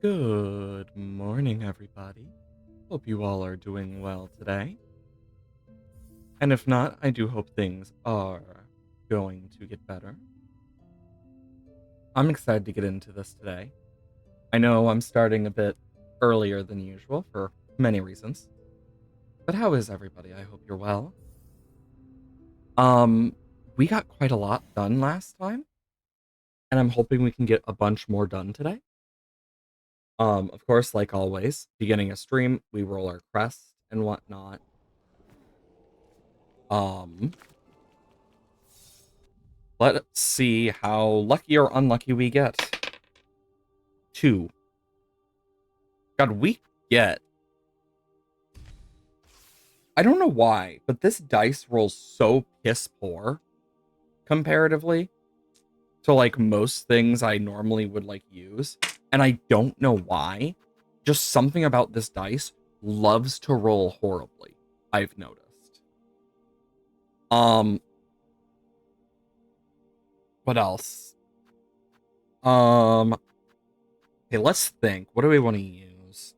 Good morning, everybody. Hope you all are doing well today. And if not, I do hope things are going to get better. I'm excited to get into this today. I know I'm starting a bit earlier than usual for many reasons. But how is everybody? I hope you're well. We got quite a lot done last time, and I'm hoping we can get a bunch more done today. Of course, like always, beginning a stream, we roll our crest and whatnot. Um, let's see how lucky or unlucky we get. 2. God, we get... I don't know why, but this dice rolls so piss poor comparatively to like most things I normally would like use. And I don't know why. Just something about this dice loves to roll horribly, I've noticed. What else? Okay, let's think. What do we want to use?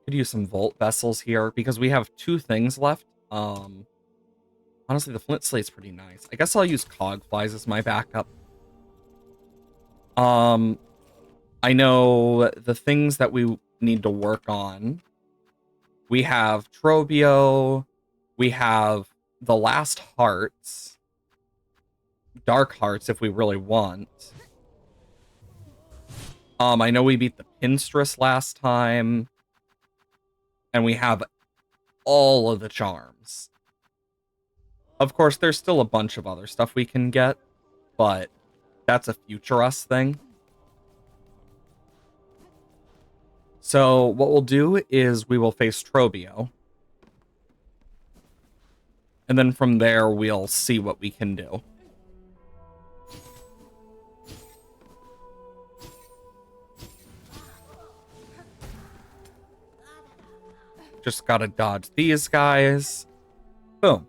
Could use some Volt Vessels here, because we have 2 things left. Honestly, the Flint Slate's pretty nice. I guess I'll use Cogflies as my backup. I know the things that we need to work on. We have Trobio. We have the Last Hearts. Dark Hearts, if we really want. I know we beat the Pinstress last time. And we have all of the charms. Of course, there's still a bunch of other stuff we can get, but that's a future us thing. So what we'll do is we will face Trobio. And then from there, we'll see what we can do. Just gotta dodge these guys. Boom.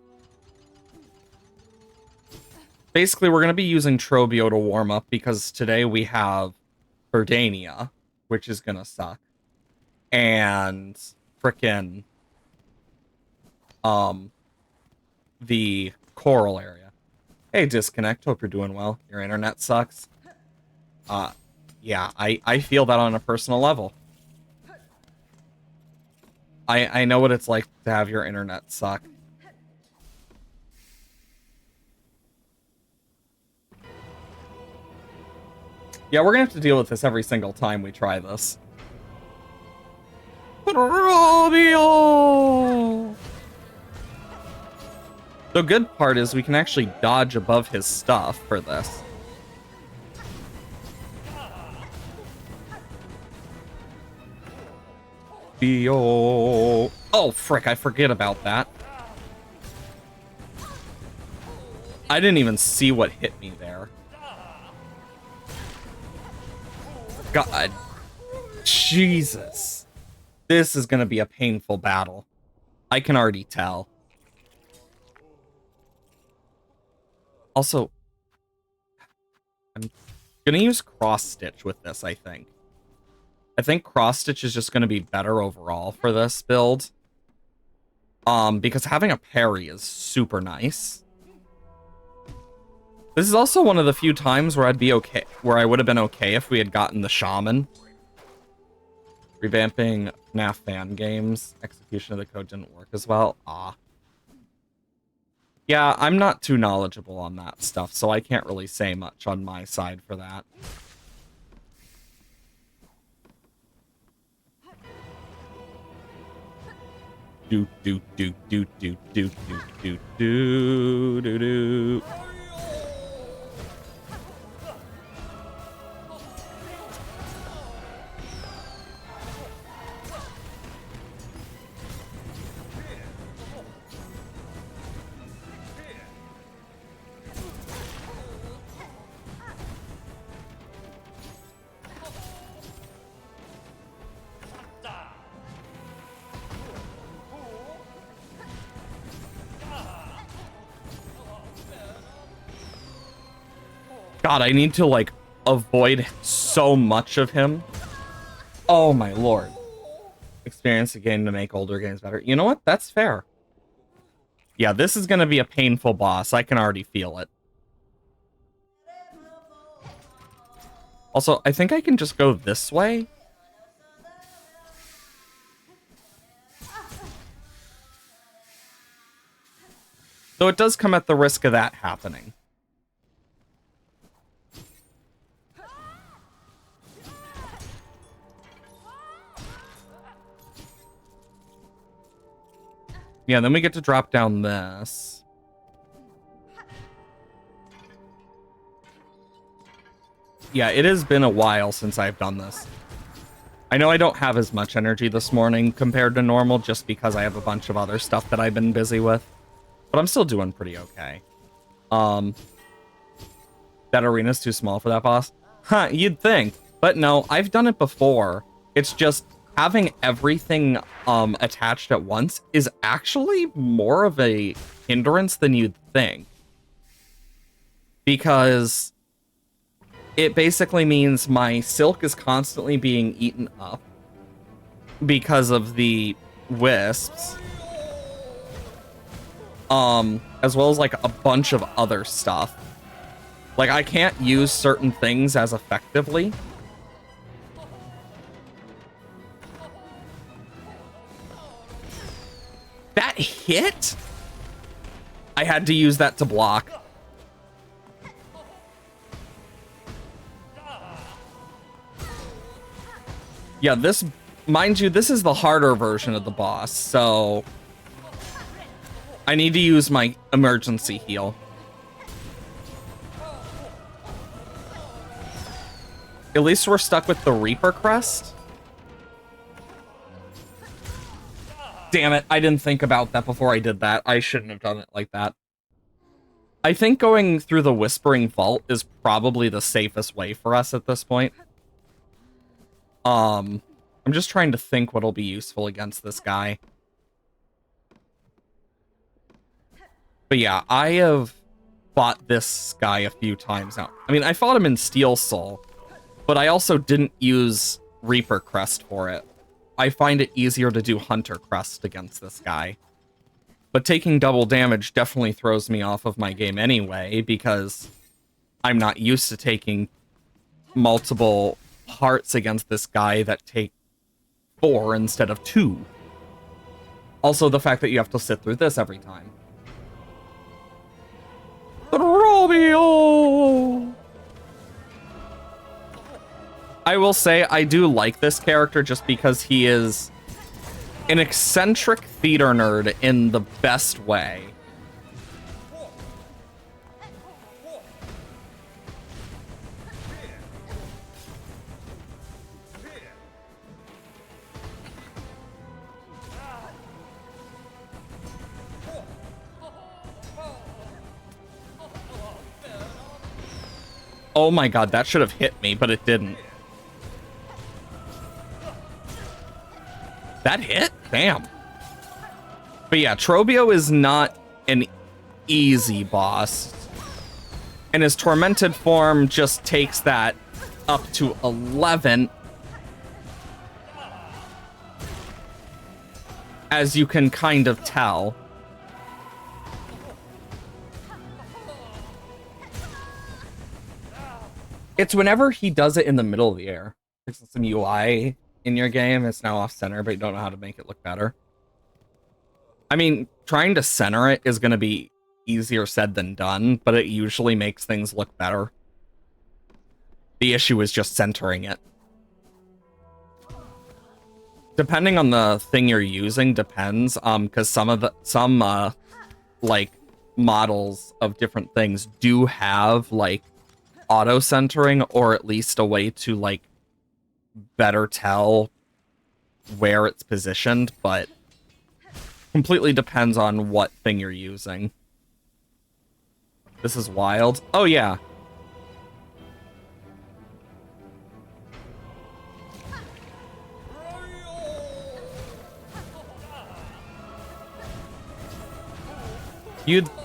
Basically, we're going to be using Trobio to warm up because today we have Verdania, which is going to suck. And frickin' the coral area. Hey, Disconnect, hope you're doing well. Your internet sucks. Yeah, I feel that on a personal level. I know what it's like to have your internet suck. Yeah, we're gonna have to deal with this every single time we try this. Trobio! The good part is we can actually dodge above his stuff for this. Oh, frick, I forget about that. I didn't even see what hit me there. God. Jesus. This is gonna be a painful battle. I can already tell. Also, I'm gonna use Cross Stitch with this, I think. I think Cross Stitch is just gonna be better overall for this build. Because having a parry is super nice. This is also one of the few times where where I would have been okay if we had gotten the Shaman. Revamping FNAF fan games. Execution of the code didn't work as well. Yeah, I'm not too knowledgeable on that stuff, so I can't really say much on my side for that. Do do do do do do do do do do do. God, I need to, like, avoid so much of him. Oh my lord. Experience a game to make older games better. You know what? That's fair. Yeah, this is going to be a painful boss. I can already feel it. Also, I think I can just go this way. Though it does come at the risk of that happening. Yeah, then we get to drop down this. Yeah, it has been a while since I've done this. I know I don't have as much energy this morning compared to normal just because I have a bunch of other stuff that I've been busy with. But I'm still doing pretty okay. That arena's too small for that boss. Huh, you'd think. But no, I've done it before. It's just having everything attached at once is actually more of a hindrance than you'd think. Because it basically means my silk is constantly being eaten up because of the wisps. As well as like a bunch of other stuff. Like I can't use certain things as effectively. That hit? I had to use that to block. Yeah, this, mind you, this is the harder version of the boss, so I need to use my emergency heal. At least we're stuck with the Reaper Crest. Damn it, I didn't think about that before I did that. I shouldn't have done it like that. I think going through the Whispering Vault is probably the safest way for us at this point. I'm just trying to think what'll be useful against this guy. But yeah, I have fought this guy a few times now. I mean, I fought him in Steel Soul, but I also didn't use Reaper Crest for it. I find it easier to do Hunter Crest against this guy. But taking double damage definitely throws me off of my game anyway, because I'm not used to taking multiple hearts against this guy that take 4 instead of 2. Also, the fact that you have to sit through this every time. Romeo! I will say I do like this character just because he is an eccentric theater nerd in the best way. Oh my god, that should have hit me, but it didn't. That hit? Damn. But yeah, Trobio is not an easy boss. And his tormented form just takes that up to 11. As you can kind of tell. It's whenever he does it in the middle of the air. There's some UI in your game. It's now off center, but you don't know how to make it look better. I mean, trying to center it is going to be easier said than done, but it usually makes things look better. The issue is just centering it. Depending on the thing you're using depends, because some like models of different things do have like auto centering, or at least a way to like better tell where it's positioned, but completely depends on what thing you're using. This is wild. Oh yeah.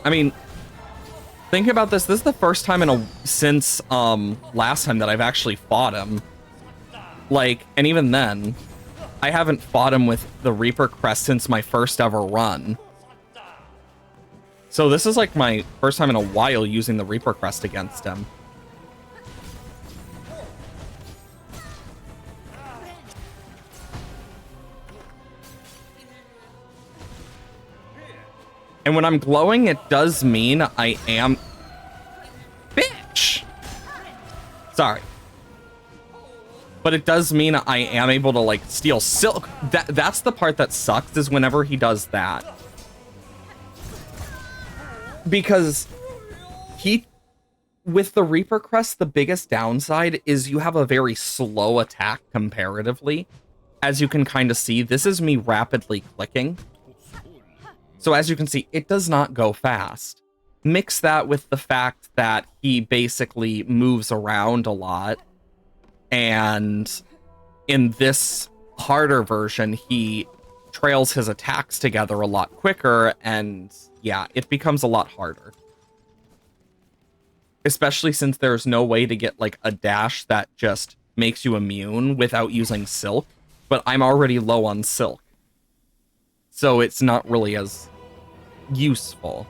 I mean, Think about this. This is the first time since last time that I've actually fought him. Like, and even then, I haven't fought him with the Reaper Crest since my first ever run. So this is like my first time in a while using the Reaper Crest against him. And when I'm glowing, it does mean I am... Bitch! Sorry. But it does mean I am able to, like, steal silk. That's the part that sucks, is whenever he does that. Because with the Reaper Crest, the biggest downside is you have a very slow attack comparatively. As you can kind of see, this is me rapidly clicking. So as you can see, it does not go fast. Mix that with the fact that he basically moves around a lot. And in this harder version, he trails his attacks together a lot quicker. And yeah, it becomes a lot harder. Especially since there's no way to get like a dash that just makes you immune without using silk. But I'm already low on silk. So it's not really as useful.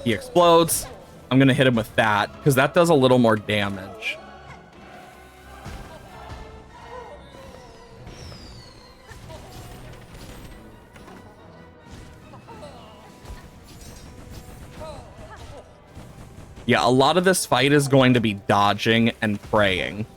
He explodes. I'm gonna hit him with that, because that does a little more damage. Yeah, a lot of this fight is going to be dodging and praying.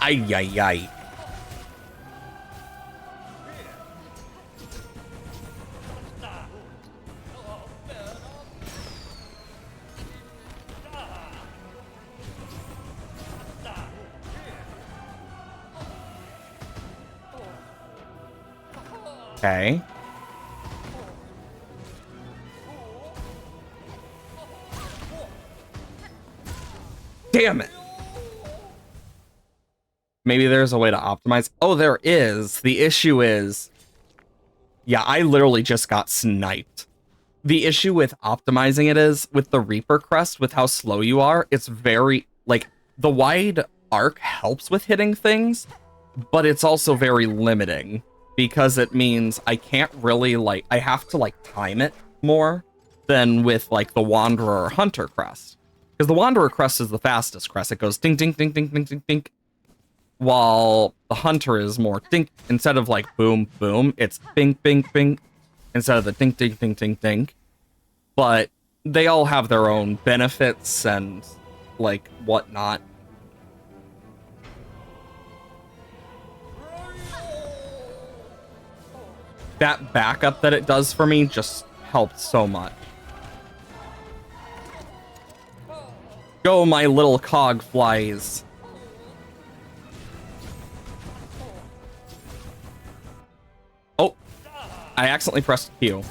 Ay, ay, ay. Okay. Damn it. Maybe there's a way to optimize. Oh, there is. The issue is... Yeah, I literally just got sniped. The issue with optimizing it is, with the Reaper Crest, with how slow you are, it's very... Like, the wide arc helps with hitting things, but it's also very limiting. Because it means I can't really, like... I have to, like, time it more than with, like, the Wanderer or Hunter Crest. Because the Wanderer Crest is the fastest crest. It goes ding, ding, ding, ding, ding, ding, ding. While the Hunter is more dink. Instead of like boom, boom, it's bing, bing, bing. Instead of the dink, dink, dink, dink, dink. But they all have their own benefits and like whatnot. That backup that it does for me just helped so much. Go, my little cog flies. Oh, I accidentally pressed Q.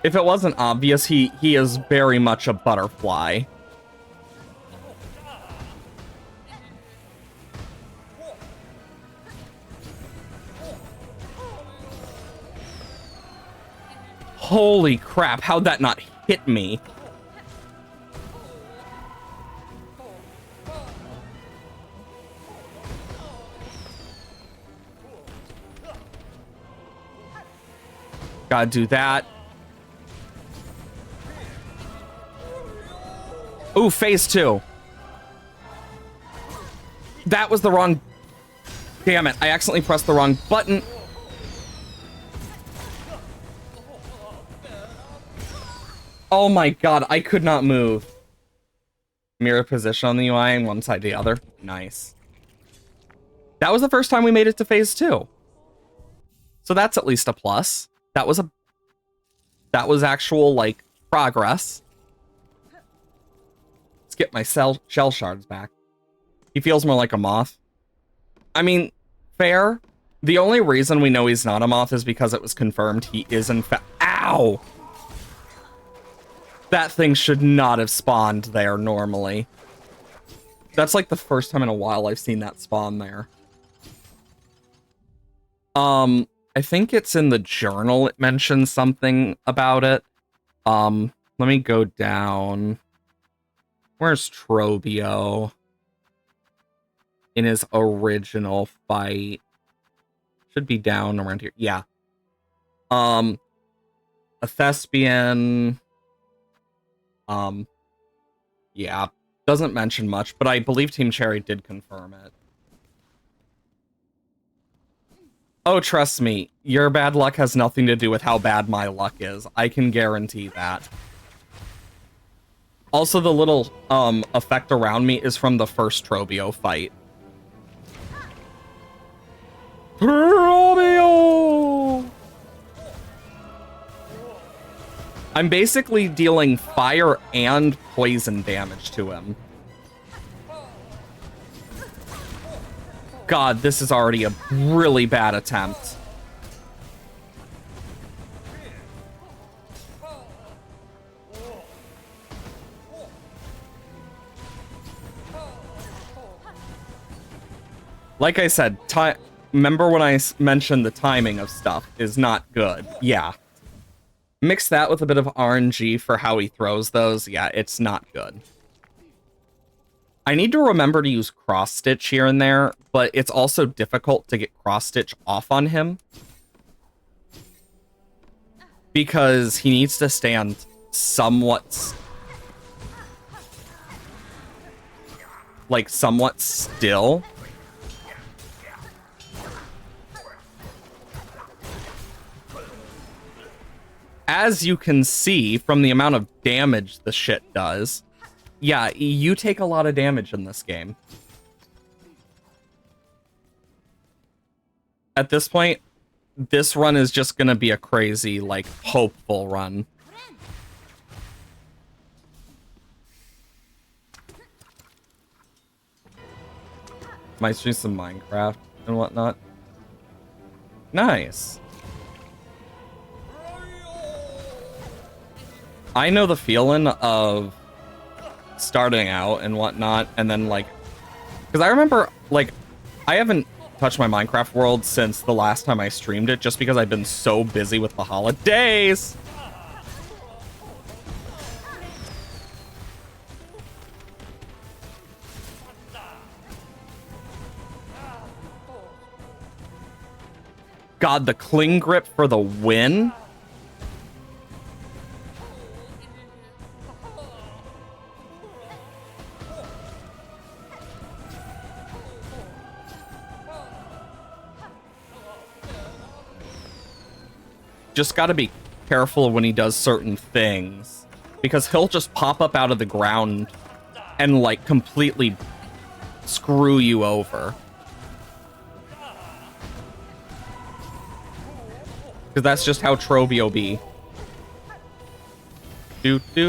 If it wasn't obvious, he is very much a butterfly. Holy crap, how'd that not hit me? Gotta do that. Ooh, phase 2. That was the wrong... Damn it, I accidentally pressed the wrong button. Oh my god, I could not move. Mirror position on the UI and one side to the other. Nice. That was the first time we made it to phase 2. So that's at least a plus. That was actual, like, progress. Let's get my shell shards back. He feels more like a moth. I mean, fair. The only reason we know he's not a moth is because it was confirmed he is in fact... Ow! That thing should not have spawned there normally. That's like the first time in a while I've seen that spawn there. I think it's in the journal it mentions something about it. Let me go down. Where's Trobio? In his original fight. Should be down around here. Yeah. A thespian. Yeah. Doesn't mention much, but I believe Team Cherry did confirm it. Oh, trust me, your bad luck has nothing to do with how bad my luck is. I can guarantee that. Also, the little effect around me is from the first Trobio fight. Trobio! I'm basically dealing fire and poison damage to him. God, this is already a really bad attempt. Like I said, remember when I mentioned the timing of stuff is not good? Yeah. Mix that with a bit of RNG for how he throws those. Yeah, it's not good. I need to remember to use cross-stitch here and there, but it's also difficult to get cross-stitch off on him. Because he needs to stand somewhat still. As you can see from the amount of damage the shit does, yeah, you take a lot of damage in this game. At this point, this run is just gonna be a crazy, like, hopeful run. Might stream some Minecraft and whatnot. Nice. I know the feeling of starting out and whatnot, and then, like, because I remember, like, I haven't touched my Minecraft world since the last time I streamed it, just because I've been so busy with the holidays. God, the cling grip for the win. Just gotta be careful when he does certain things, because he'll just pop up out of the ground and, like, completely screw you over. Because that's just how Trobio be. Trobio.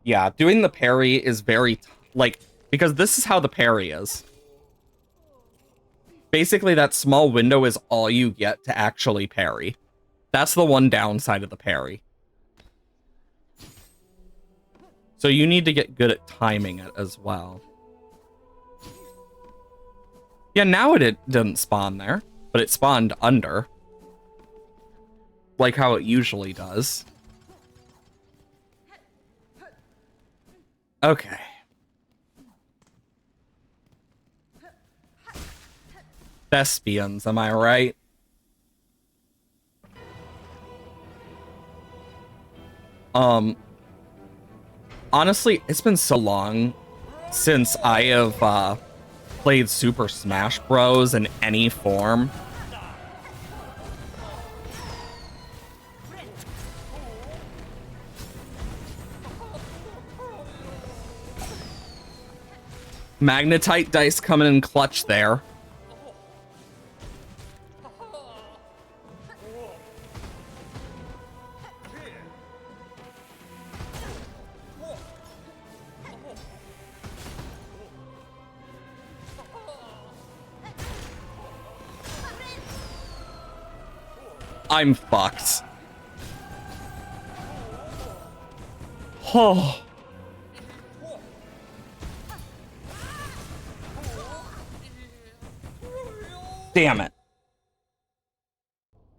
Yeah, doing the parry is very, like, because this is how the parry is. Basically, that small window is all you get to actually parry. That's the one downside of the parry. So you need to get good at timing it as well. Yeah, now it didn't spawn there, but it spawned under. Like how it usually does. Okay. Thespians, am I right? Honestly, it's been so long since I have played Super Smash Bros. In any form. Magnetite dice coming in clutch there. I'm fucked. Oh. Damn it.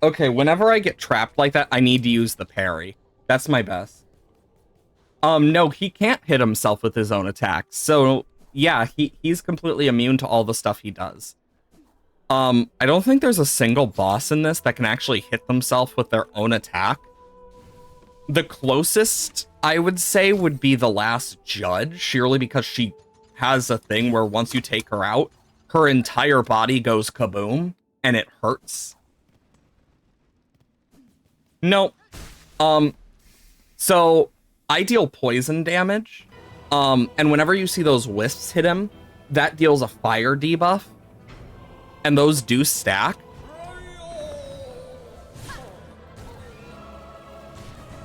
Okay, whenever I get trapped like that, I need to use the parry. That's my best. No, he can't hit himself with his own attacks. So, yeah, he's completely immune to all the stuff he does. I don't think there's a single boss in this that can actually hit themselves with their own attack. The closest, I would say, would be the last judge, surely because she has a thing where once you take her out, her entire body goes kaboom, and it hurts. No. So I deal poison damage. And whenever you see those wisps hit him, that deals a fire debuff. And those do stack.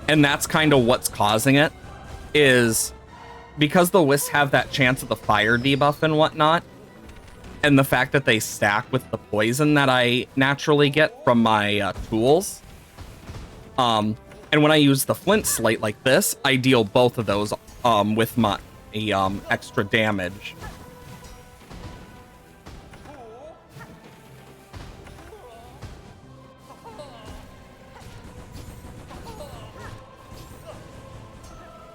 And that's kind of what's causing it, is because the wisps have that chance of the fire debuff and whatnot, and the fact that they stack with the poison that I naturally get from my tools. And when I use the flint slate like this, I deal both of those with my extra damage.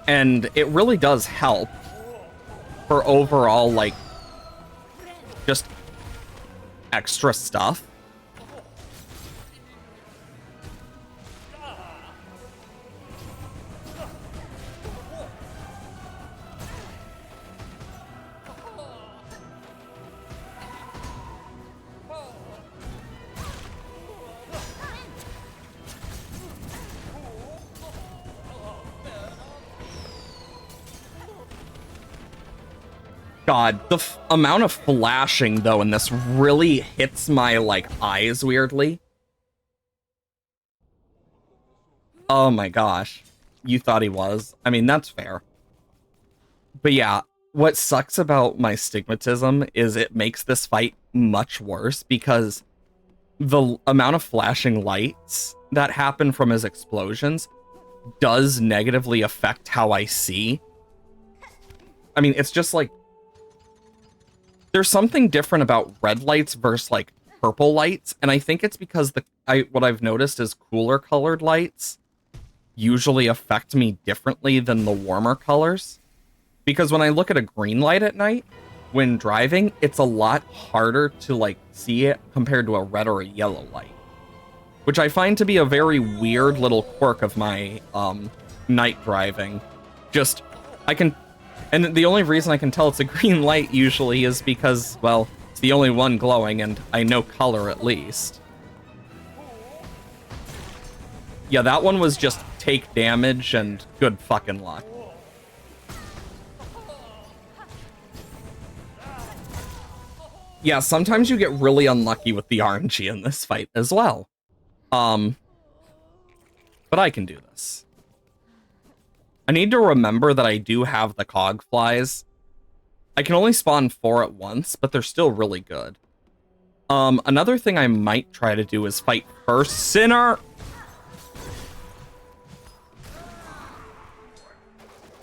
And it really does help for overall, like, just extra stuff. God, the amount of flashing, though, in this really hits my, like, eyes weirdly. Oh my gosh. You thought he was? I mean, that's fair. But yeah, what sucks about my stigmatism is it makes this fight much worse because the amount of flashing lights that happen from his explosions does negatively affect how I see. I mean, it's just like, there's something different about red lights versus like purple lights, and I think it's because what I've noticed is cooler colored lights usually affect me differently than the warmer colors. Because when I look at a green light at night when driving, it's a lot harder to like see it compared to a red or a yellow light, which I find to be a very weird little quirk of my night driving. Just and the only reason I can tell it's a green light usually is because, well, it's the only one glowing and I know color at least. Yeah, that one was just take damage and good fucking luck. Yeah, sometimes you get really unlucky with the RNG in this fight as well. But I can do this. I need to remember that I do have the cog flies. I can only spawn 4 at once, but they're still really good. Another thing I might try to do is fight First Sinner.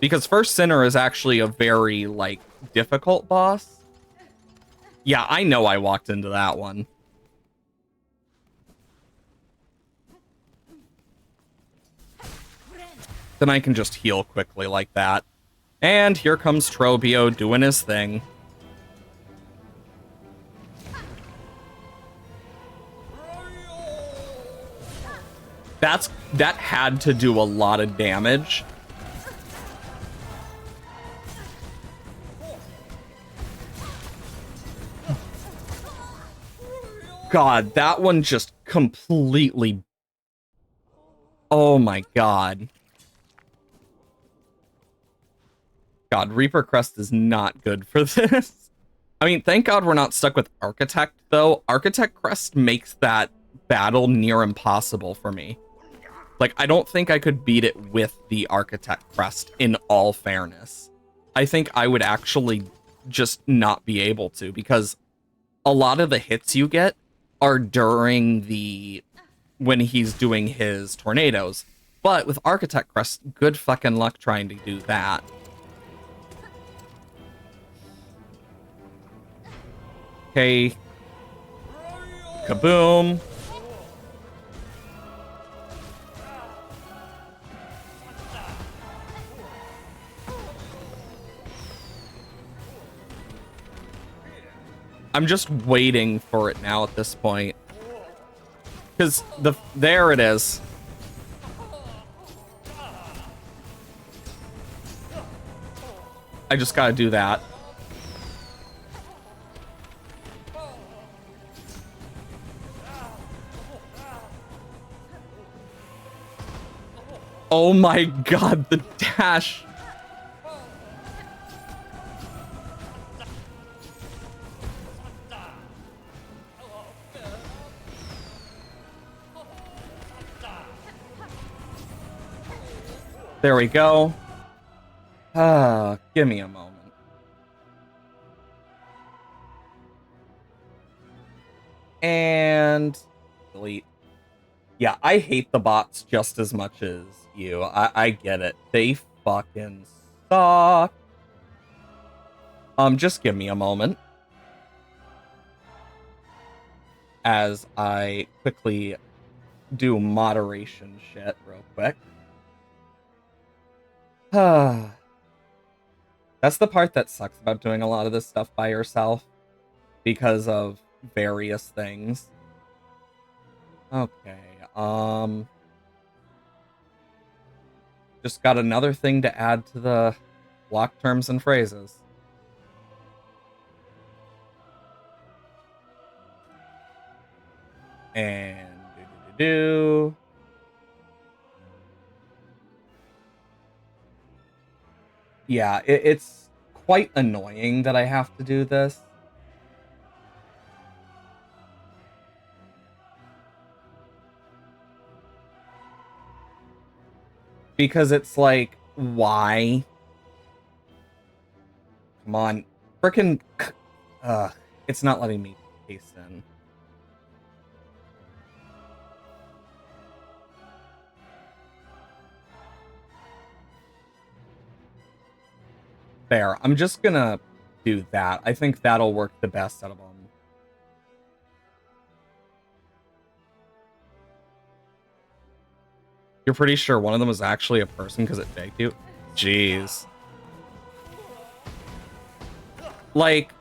Because First Sinner is actually a very, like, difficult boss. Yeah, I know I walked into that one. Then I can just heal quickly like that. And here comes Trobio doing his thing. That had to do a lot of damage. God, that one just completely... Oh my god. God, Reaper Crest is not good for this. I mean, thank God we're not stuck with Architect, though. Architect Crest makes that battle near impossible for me. Like, I don't think I could beat it with the Architect Crest, in all fairness. I think I would actually just not be able to, because a lot of the hits you get are during when he's doing his tornadoes. But with Architect Crest, good fucking luck trying to do that. Okay. Kaboom. I'm just waiting for it now at this point. Because there it is. I just gotta do that. Oh my god, the dash. There we go. Give me a moment. And delete. Yeah, I hate the bots just as much as you. I get it. They fucking suck. Just give me a moment. As I quickly do moderation shit real quick. That's the part that sucks about doing a lot of this stuff by yourself. Because of various things. Okay, just got another thing to add to the block terms and phrases. And do. Yeah, it's quite annoying that I have to do this. Because it's like, why? Come on. Frickin' it's not letting me paste in. There. I'm just gonna do that. I think that'll work the best out of them. You're pretty sure one of them was actually a person because it begged you? Jeez. Like,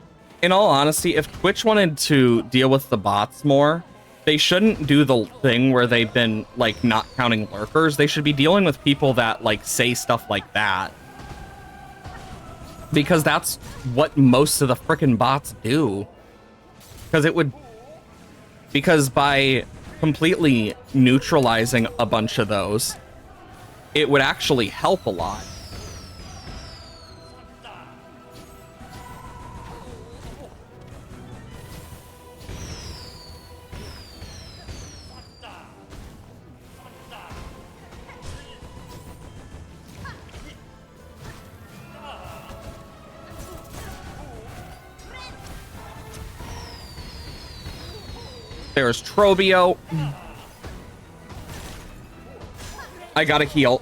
in all honesty, if Twitch wanted to deal with the bots more, they shouldn't do the thing where they've been, like, not counting lurkers. They should be dealing with people that, like, say stuff like that. Because that's what most of the frickin' bots do. Because by completely neutralizing a bunch of those, it would actually help a lot. There's Trobio. I gotta heal.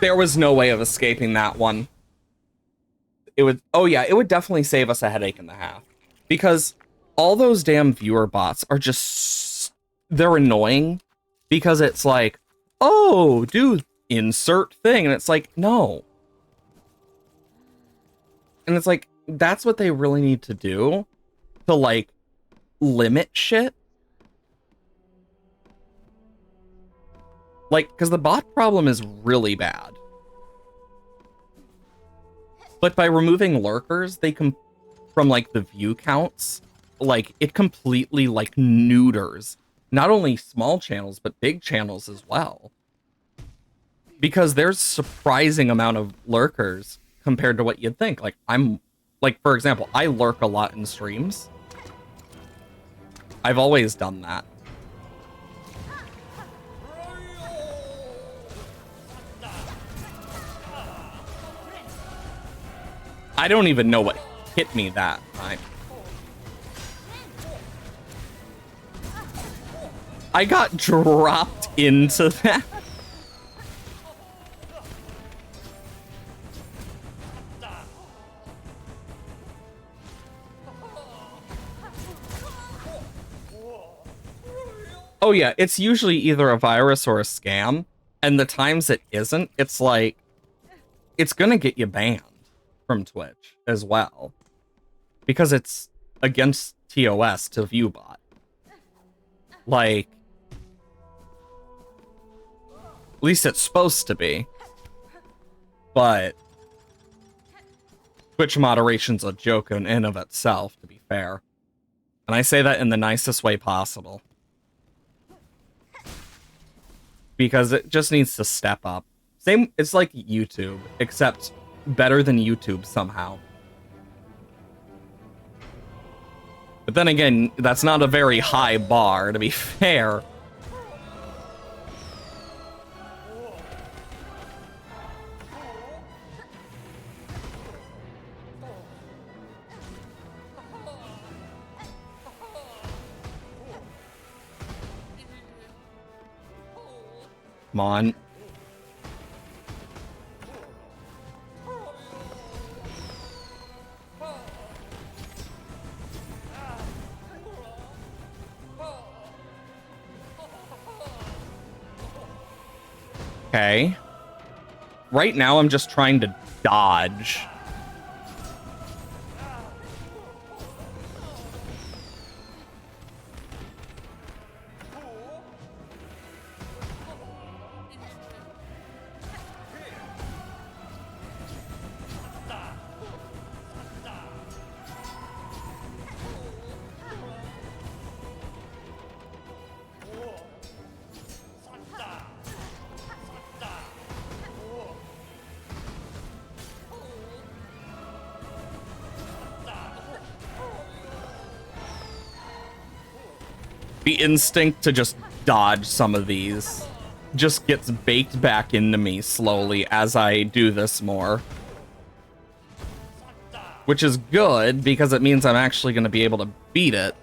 There was no way of escaping that one. It would, oh yeah, it would definitely save us a headache and a half. Because all those damn viewer bots are just, they're annoying. Because it's like, oh, do insert thing. And it's like, no. And it's like, that's what they really need to do. To like, limit shit. Like, because the bot problem is really bad. But by removing lurkers, they can, from like the view counts, like it completely like neuters not only small channels, but big channels as well. Because there's surprising amount of lurkers compared to what you'd think. Like like, for example, I lurk a lot in streams. I've always done that. I don't even know what hit me that time. I got dropped into that. Oh yeah, it's usually either a virus or a scam, and the times it isn't, it's like, it's gonna get you banned from Twitch as well, because it's against TOS to view bot. Like, at least it's supposed to be, but Twitch moderation's a joke in and of itself, to be fair. And I say that in the nicest way possible. Because it just needs to step up. Same, it's like YouTube, except better than YouTube somehow. But then again, that's not a very high bar, to be fair. Come on. Okay. Right now, I'm just trying to dodge. The instinct to just dodge some of these just gets baked back into me slowly as I do this more. Which is good, because it means I'm actually going to be able to beat it.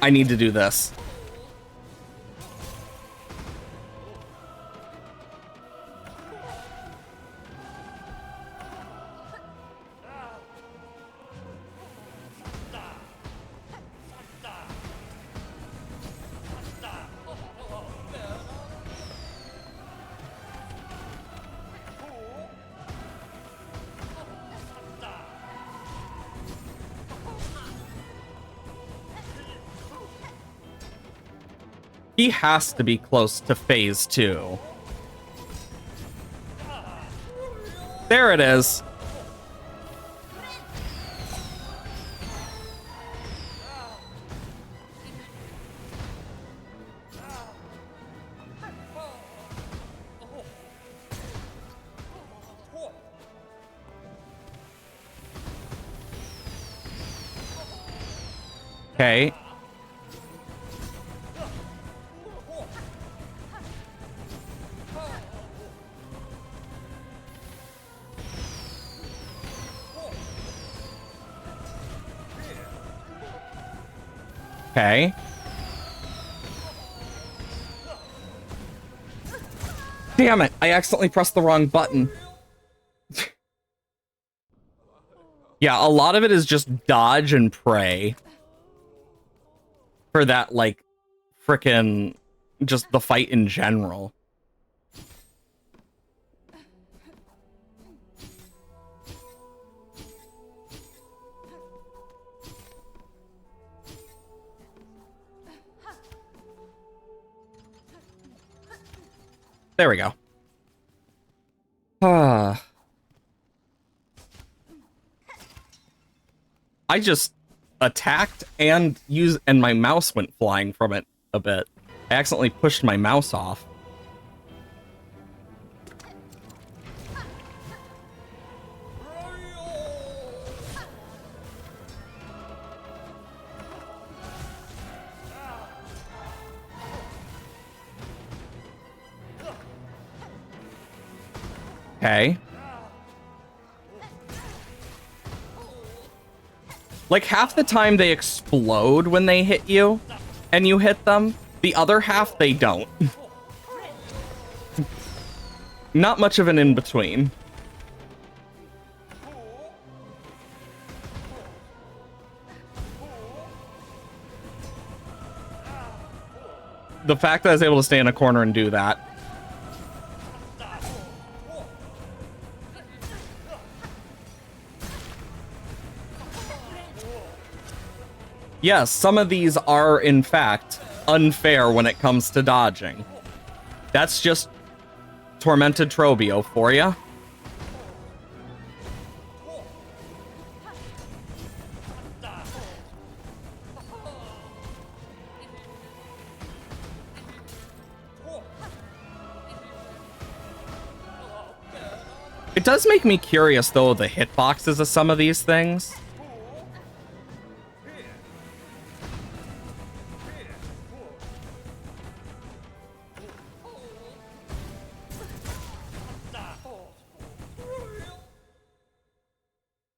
I need to do this. He has to be close to phase 2. There it is. Okay. Okay. Damn it, I accidentally pressed the wrong button. Yeah, a lot of it is just dodge and pray. For that, like, frickin' just the fight in general. There we go. I just attacked and my mouse went flying from it a bit. I accidentally pushed my mouse off. Okay. Like, half the time they explode when they hit you, and you hit them. The other half, they don't. Not much of an in-between. The fact that I was able to stay in a corner and do that. Yes, some of these are, in fact, unfair when it comes to dodging. That's just Tormented Trobio for you. It does make me curious, though, the hitboxes of some of these things.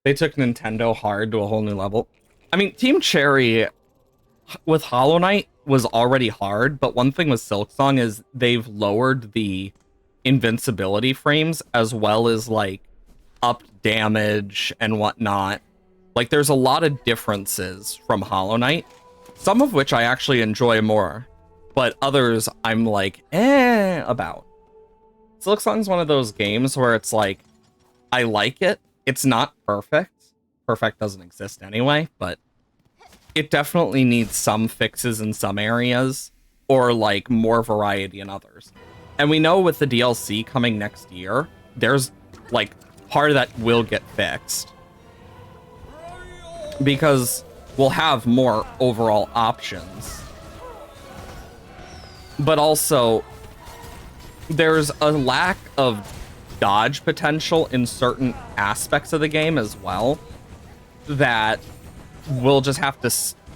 They took Nintendo hard to a whole new level. I mean, Team Cherry with Hollow Knight was already hard, but one thing with Silksong is they've lowered the invincibility frames as well as, like, upped damage and whatnot. Like, there's a lot of differences from Hollow Knight, some of which I actually enjoy more, but others I'm like, about. Silksong's one of those games where it's like, I like it. It's not perfect. Perfect doesn't exist anyway, but it definitely needs some fixes in some areas, or like more variety in others. And we know with the DLC coming next year, there's like part of that will get fixed. Because we'll have more overall options. But also, there's a lack of dodge potential in certain aspects of the game as well that we'll just have to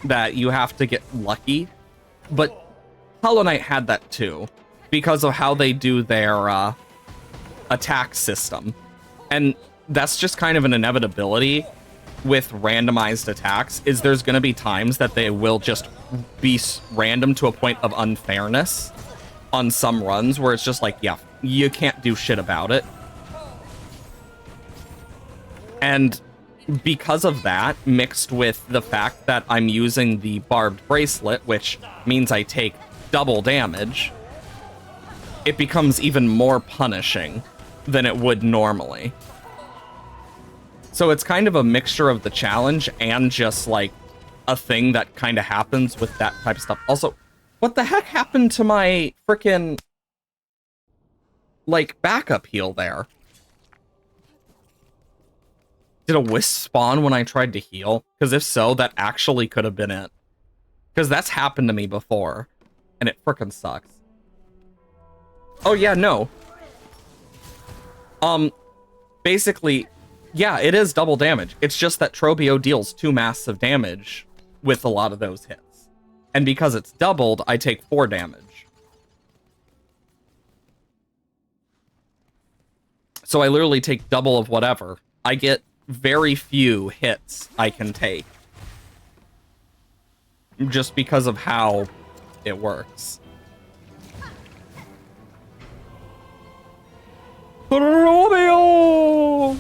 that you have to get lucky. But Hollow Knight had that too because of how they do their attack system, and that's just kind of an inevitability with randomized attacks. Is there's going to be times that they will just be random to a point of unfairness on some runs where it's just like, yeah, you can't do shit about it. And because of that, mixed with the fact that I'm using the barbed bracelet, which means I take double damage, it becomes even more punishing than it would normally. So it's kind of a mixture of the challenge and just like a thing that kind of happens with that type of stuff. Also, what the heck happened to my frickin' like backup heal there? Did a wisp spawn when I tried to heal? Because if so, that actually could have been it. Because that's happened to me before, and it frickin' sucks. Oh yeah, no. Basically, yeah, it is double damage. It's just that Trobio deals 2 massive damage with a lot of those hits. And because it's doubled, I take 4 damage. So I literally take double of whatever. I get very few hits I can take. Just because of how it works. Trobio!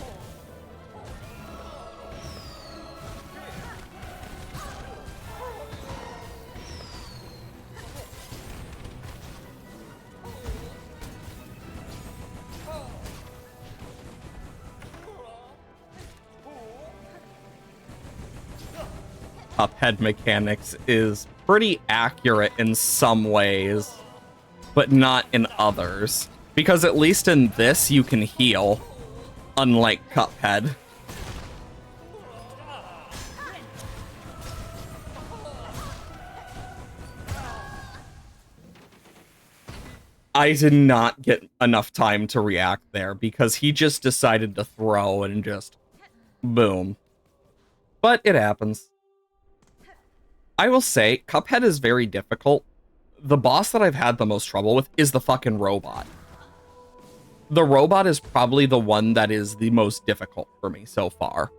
Cuphead mechanics is pretty accurate in some ways, but not in others. Because at least in this, you can heal, unlike Cuphead. I did not get enough time to react there because he just decided to throw and just boom. But it happens. I will say, Cuphead is very difficult. The boss that I've had the most trouble with is the fucking robot. The robot is probably the one that is the most difficult for me so far.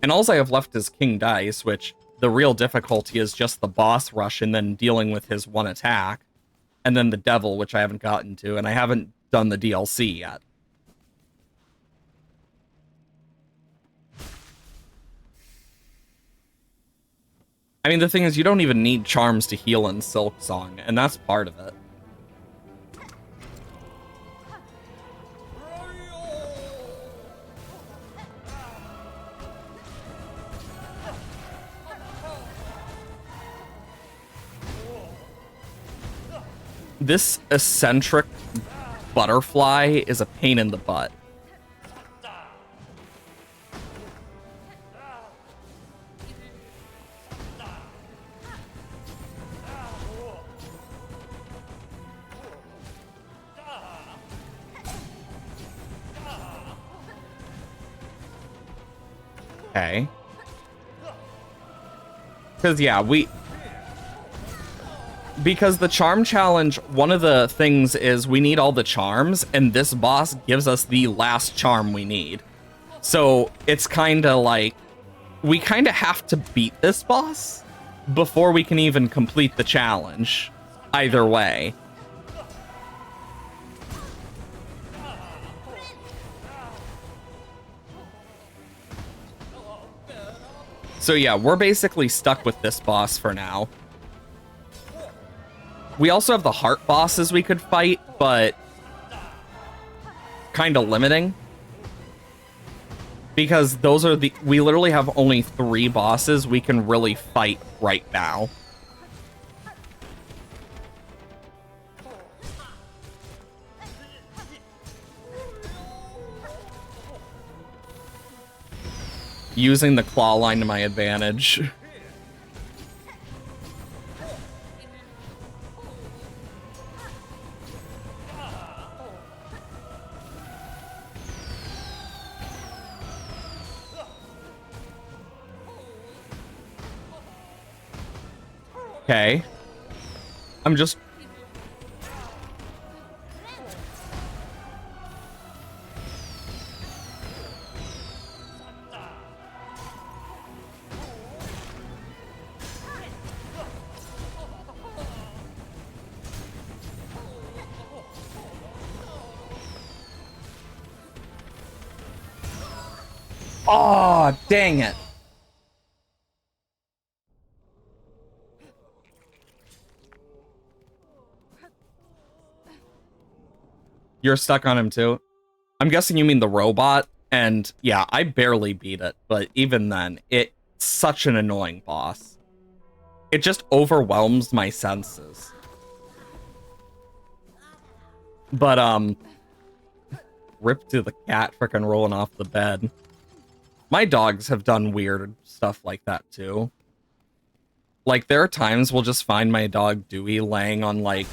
And all I have left is King Dice, which the real difficulty is just the boss rush and then dealing with his one attack. And then the devil, which I haven't gotten to, and I haven't done the DLC yet. I mean, the thing is, you don't even need charms to heal in Silksong, and that's part of it. This eccentric butterfly is a pain in the butt. Okay. Because, yeah, because the charm challenge, one of the things is we need all the charms, and this boss gives us the last charm we need. So it's kind of like, we kind of have to beat this boss before we can even complete the challenge. Either way. So yeah, we're basically stuck with this boss for now. We also have the heart bosses we could fight, but kind of limiting. Because those are we literally have only 3 bosses we can really fight right now. Using the claw line to my advantage. Okay. I'm just... Oh, dang it. You're stuck on him too? I'm guessing you mean the robot, and yeah, I barely beat it, but even then, it's such an annoying boss. It just overwhelms my senses. But, rip to the cat frickin' rolling off the bed. My dogs have done weird stuff like that too. Like, there are times we'll just find my dog Dewey laying on, like,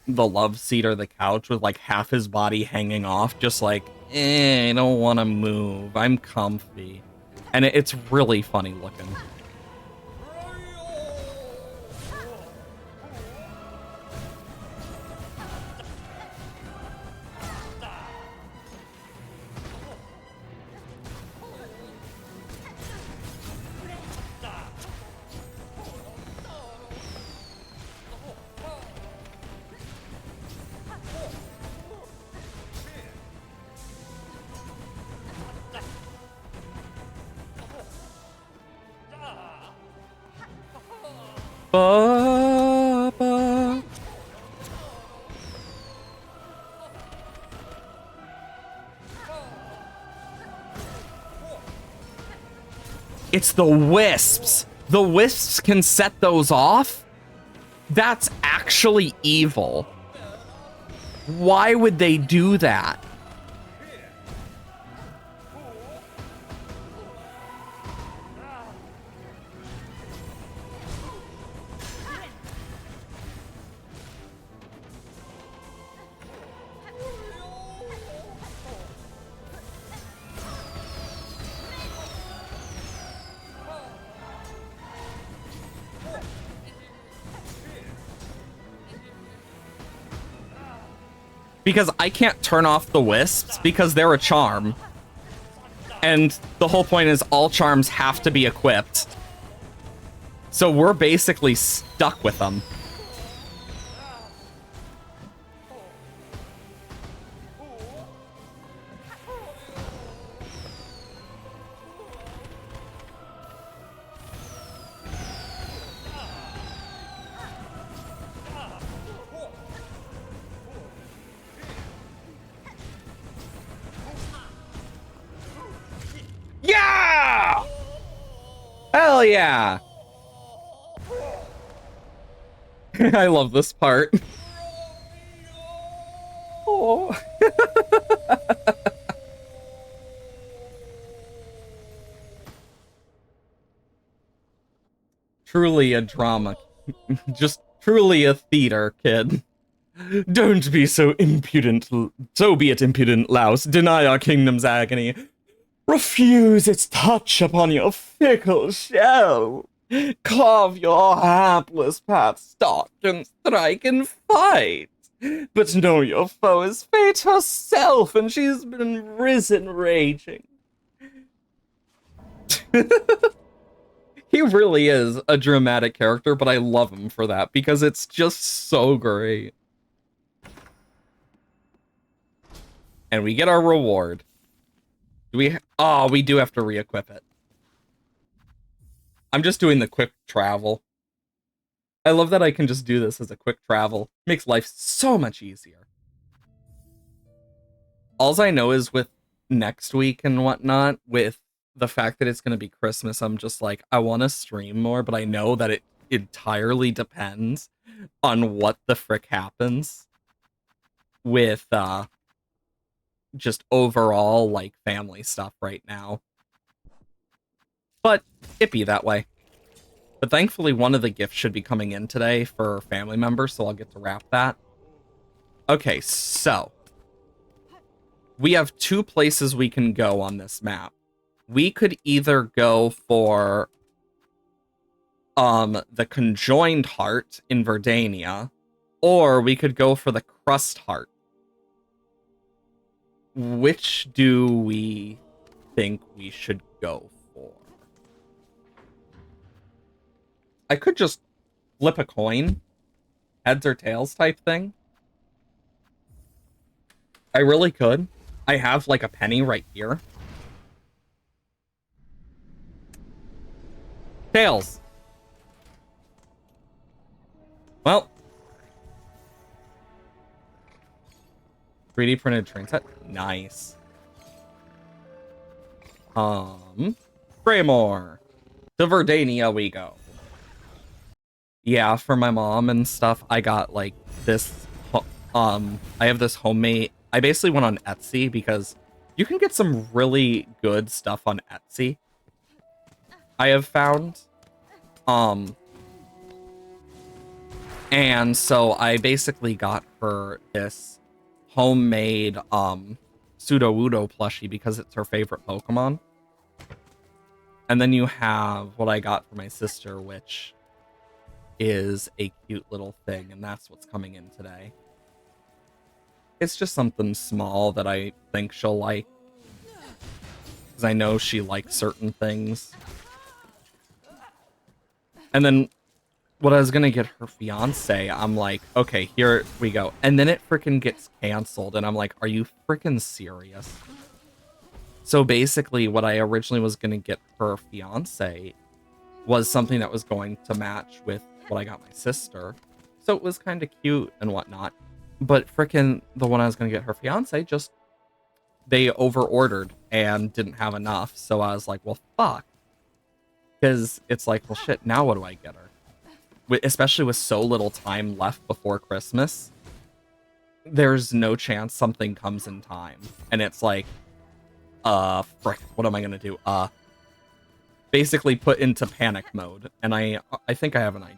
the love seat or the couch with, like, half his body hanging off, just like, I don't want to move. I'm comfy. And it's really funny looking. Ba-ba. It's the wisps. The wisps can set those off? That's actually evil. Why would they do that? Because I can't turn off the wisps because they're a charm. And the whole point is all charms have to be equipped. So we're basically stuck with them. Yeah! Hell yeah! I love this part. Oh. Truly a drama. Just truly a theater kid. Don't be so impudent. So be it, impudent louse. Deny our kingdom's agony. Refuse its touch upon your fickle shell. Carve your hapless path, stalk and strike and fight. But know your foe is fate herself, and she's been risen raging. He really is a dramatic character, but I love him for that because it's just so great. And we get our reward. Do we? Oh, we do have to re-equip it. I'm just doing the quick travel. I love that I can just do this as a quick travel. Makes life so much easier. Alls I know is with next week and whatnot, with the fact that it's going to be Christmas, I'm just like, I want to stream more, but I know that it entirely depends on what the frick happens with just overall like family stuff right now. But it be that way. But thankfully one of the gifts should be coming in today for family members, so I'll get to wrap that. Okay, so we have two places we can go on this map. We could either go for the Conjoined Heart in Verdania, or we could go for the Crust Heart. Which do we think we should go for? I could just flip a coin, heads or tails type thing. I really could. I have like a penny right here. Tails. Well. 3D printed train set. Nice. Greymore. To Verdania we go. Yeah, for my mom and stuff, I got like this, I have this homemade, I basically went on Etsy because you can get some really good stuff on Etsy. I have found, and so I basically got her this homemade, Sudowoodo plushie because it's her favorite Pokemon. And then you have what I got for my sister, which is a cute little thing, and that's what's coming in today. It's just something small that I think she'll like, because I know she likes certain things. And then what I was gonna get her fiance, I'm like, okay, here we go. And then it freaking gets canceled, and I'm like, are you freaking serious? So basically what I originally was gonna get her fiance was something that was going to match with what I got my sister. So it was kind of cute and whatnot. But frickin' the one I was going to get her fiance, just, they over-ordered and didn't have enough. So I was like, well, fuck. Because it's like, well, shit, now what do I get her? Especially with so little time left before Christmas. there's no chance something comes in time. And it's like, frick, what am I gonna do? Basically put into panic mode. And I think I have an idea.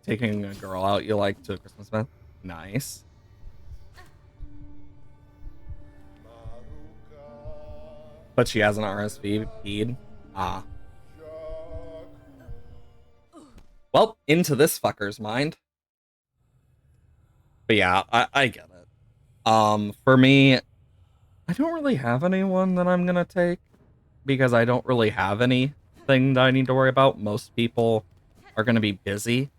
Taking a girl out you like to a Christmas event? Nice. But she hasn't RSVP'd. Ah. Well, into this fucker's mind. But yeah, I get it. For me, I don't really have anyone that I'm gonna take because I don't really have anything that I need to worry about. Most people are gonna be busy.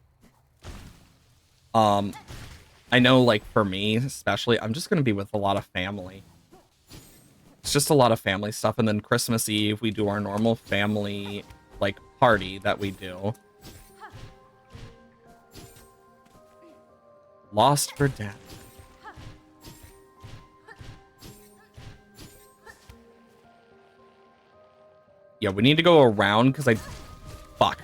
I know, like, for me, especially, I'm just gonna be with a lot of family. It's just a lot of family stuff, and then Christmas Eve, we do our normal family, like, party that we do. Lost for Dead. Yeah, we need to go around, because Fuck.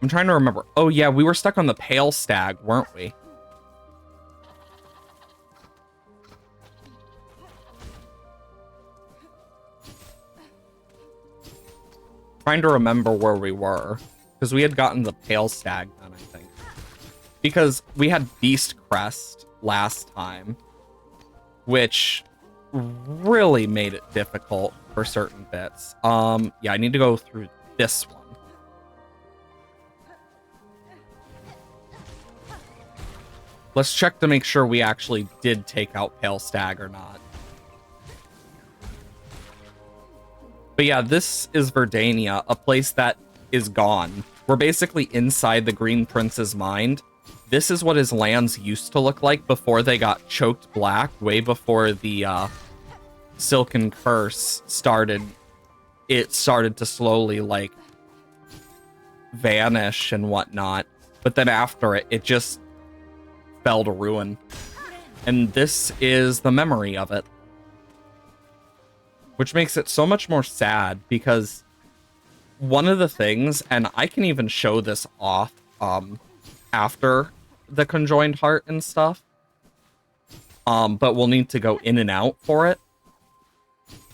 I'm trying to remember. Oh, yeah, we were stuck on the Pale Stag, weren't we? Trying to remember where we were. Because we had gotten the Pale Stag then, I think. Because we had Beast Crest last time. Which really made it difficult for certain bits. Yeah, I need to go through this one. Let's check to make sure we actually did take out Pale Stag or not. But yeah, this is Verdania, a place that is gone. We're basically inside the Green Prince's mind. This is what his lands used to look like before they got choked black, way before the Silken Curse started. It started to slowly, like, vanish and whatnot. But then after it, it just fell to ruin. And this is the memory of it. Which makes it so much more sad, because one of the things, and I can even show this off after the Conjoined Heart and stuff, but we'll need to go in and out for it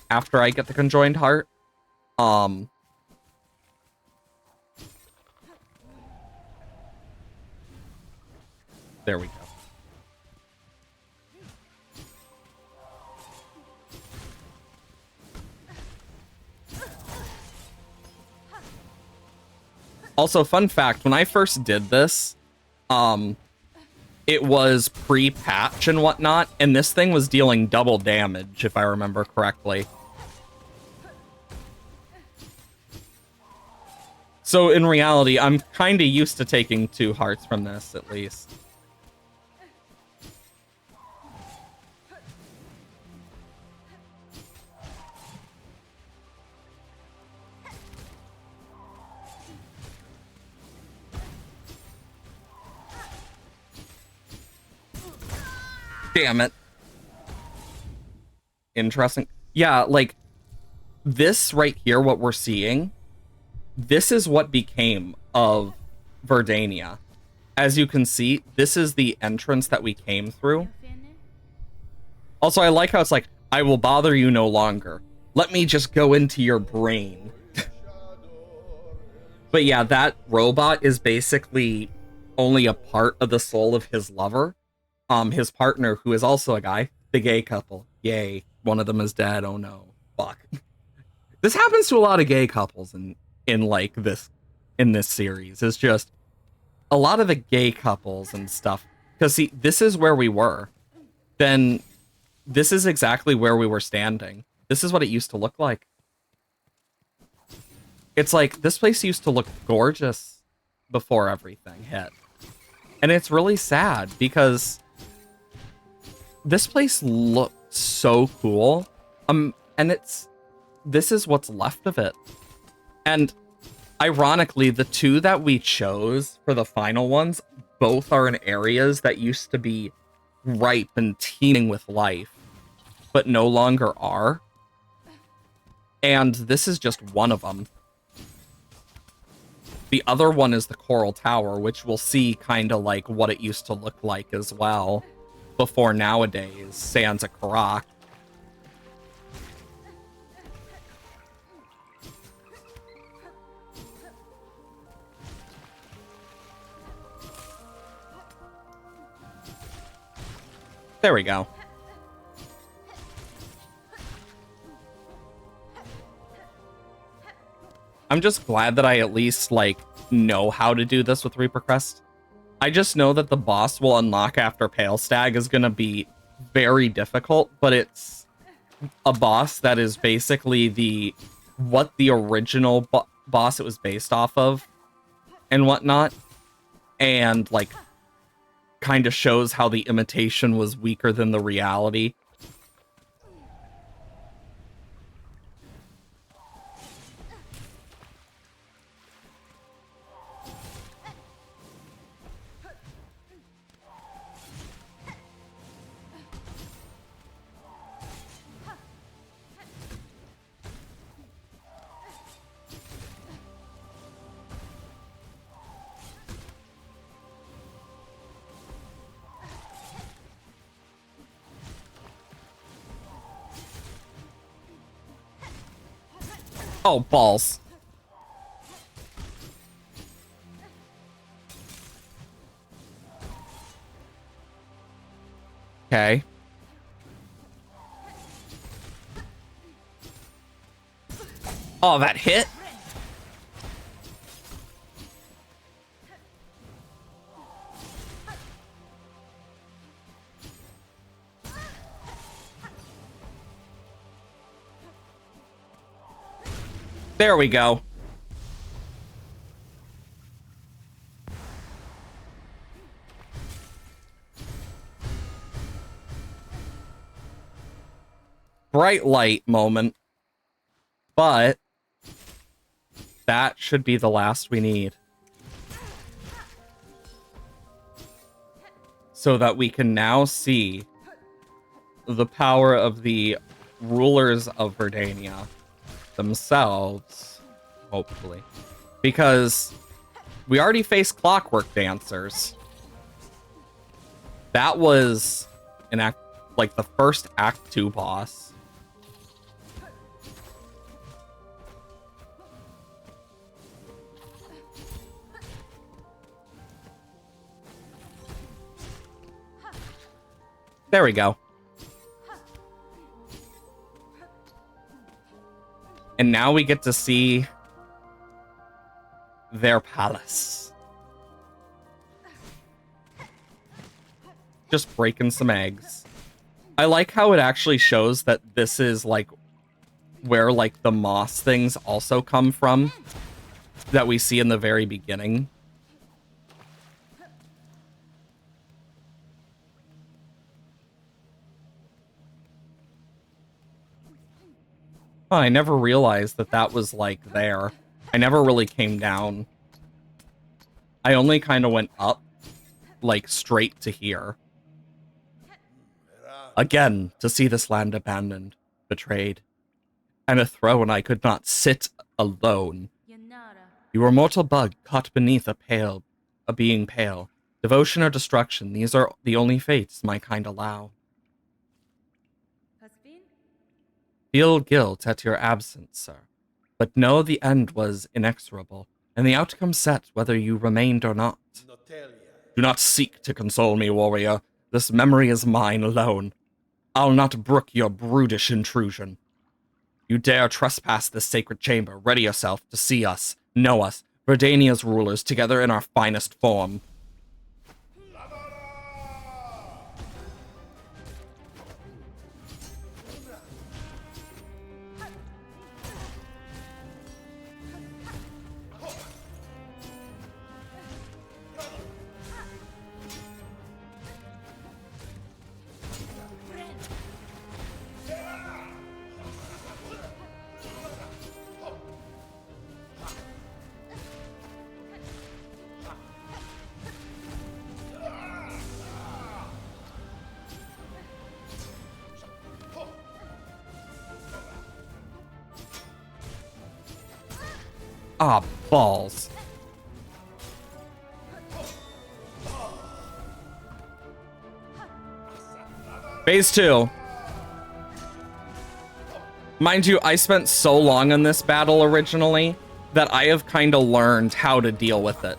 after I get the Conjoined Heart. There we go. Also, fun fact, when I first did this, it was pre-patch and whatnot, and this thing was dealing double damage, if I remember correctly. So in reality, I'm kind of used to taking 2 hearts from this, at least. Damn it. Interesting. Yeah, like, this right here, what we're seeing, this is what became of Verdania. As you can see, this is the entrance that we came through. Also, I like how it's like, I will bother you no longer. Let me just go into your brain. But yeah, that robot is basically only a part of the soul of his lover. His partner, who is also a guy, the gay couple. Yay. One of them is dead. Oh no. Fuck. This happens to a lot of gay couples in this series. It's just a lot of the gay couples and stuff. Because see, this is where we were. Then this is exactly where we were standing. This is what it used to look like. It's like, this place used to look gorgeous before everything hit. And it's really sad because this place looked so cool. And this is what's left of it. And ironically, the 2 that we chose for the final ones, both are in areas that used to be ripe and teeming with life, but no longer are. And this is just one of them. The other one is the Coral Tower, which we'll see kind of like what it used to look like as well before nowadays Sands of Karak. There we go. I'm just glad that I at least, like, know how to do this with Reaper Crest. I just know that the boss will unlock after Pale Stag is going to be very difficult, but it's a boss that is basically what the original boss it was based off of and whatnot. And, like, kind of shows how the imitation was weaker than the reality. Oh, balls. Okay. Oh, that hit? There we go. Bright light moment. But that should be the last we need. So that we can now see the power of the rulers of Verdania themselves, hopefully. Because we already faced Clockwork Dancers. That was an act, like the first Act 2 boss. There we go. And now we get to see their palace. Just breaking some eggs. I like how it actually shows that this is like where like the moss things also come from that we see in the very beginning. Oh, I never realized that that was like there. I never really came down. I only kind of went up, like straight to here. Again, to see this land abandoned, betrayed, and a throne I could not sit alone. You were a mortal bug caught beneath a being pale. Devotion or destruction, these are the only fates my kind allow. Feel guilt at your absence, sir, but know the end was inexorable, and the outcome set whether you remained or not. Do not seek to console me, warrior. This memory is mine alone. I'll not brook your brutish intrusion. You dare trespass this sacred chamber, ready yourself to see us, know us, Verdania's rulers, together in our finest form. Ah, balls. Phase 2. Mind you, I spent so long on this battle originally that I have kind of learned how to deal with it.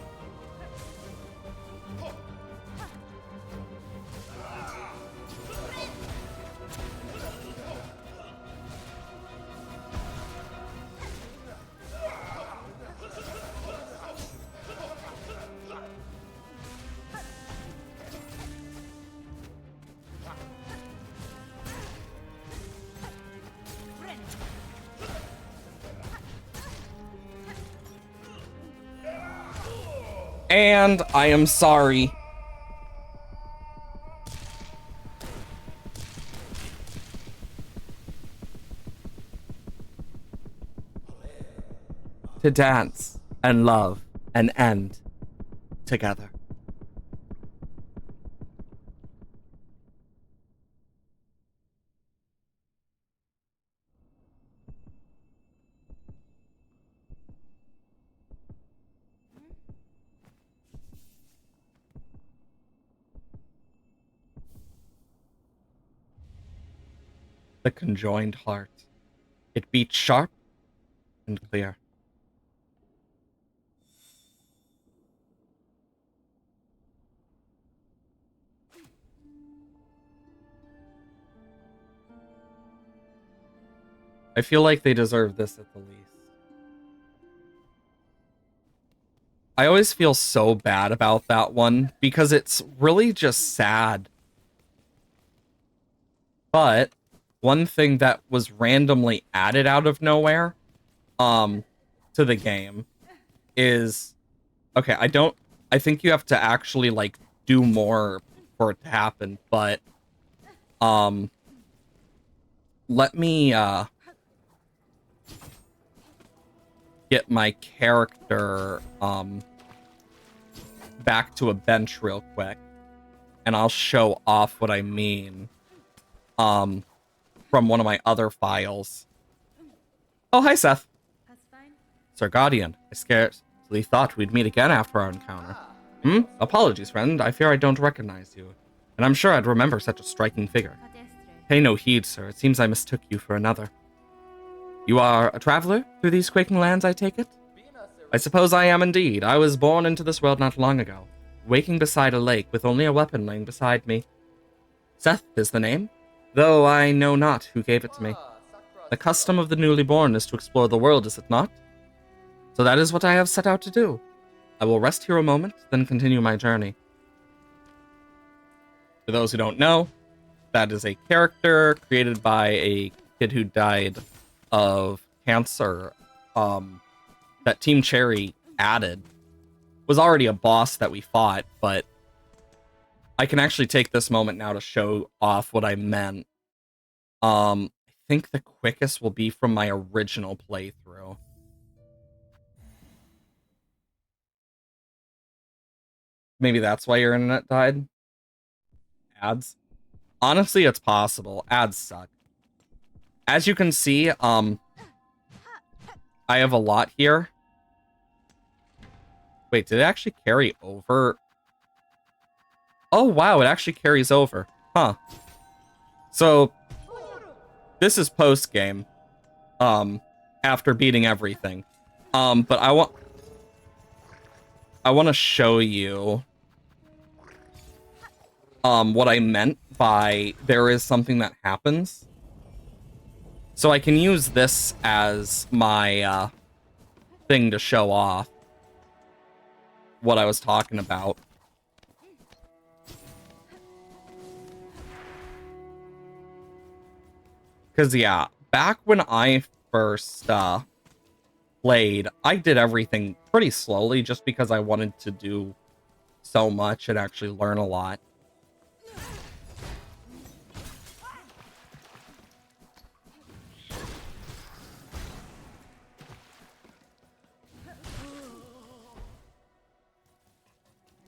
And I am sorry. To dance and love and end together. The conjoined heart. It beats sharp and clear. I feel like they deserve this at the least. I always feel so bad about that one because it's really just sad. But one thing that was randomly added out of nowhere to the game is okay, I think you have to actually like do more for it to happen, but let me get my character back to a bench real quick, and I'll show off what I mean from one of my other files. Oh, hi, Seth. That's fine. Sir Guardian, I scarcely thought we'd meet again after our encounter. Apologies, friend. I fear I don't recognize you, and I'm sure I'd remember such a striking figure. Pay no heed, sir. It seems I mistook you for another. You are a traveler through these quaking lands, I take it? I suppose I am indeed. I was born into this world not long ago, waking beside a lake with only a weapon laying beside me. Seth is the name, though I know not who gave it to me. The custom of the newly born is to explore the world, is it not? So that is what I have set out to do. I will rest here a moment, then continue my journey. For those who don't know, that is a character created by a kid who died of cancer that Team Cherry added. Was already a boss that we fought, but I can actually take this moment now to show off what I meant. I think the quickest will be from my original playthrough. Maybe that's why your internet died? Ads? Honestly, it's possible. Ads suck. As you can see, I have a lot here. Wait, did it actually carry over? Oh, wow, it actually carries over. Huh. So, this is post-game. After beating everything. But I want to show you what I meant by there is something that happens. So I can use this as my thing to show off what I was talking about. Because, yeah, back when I first played, I did everything pretty slowly just because I wanted to do so much and actually learn a lot.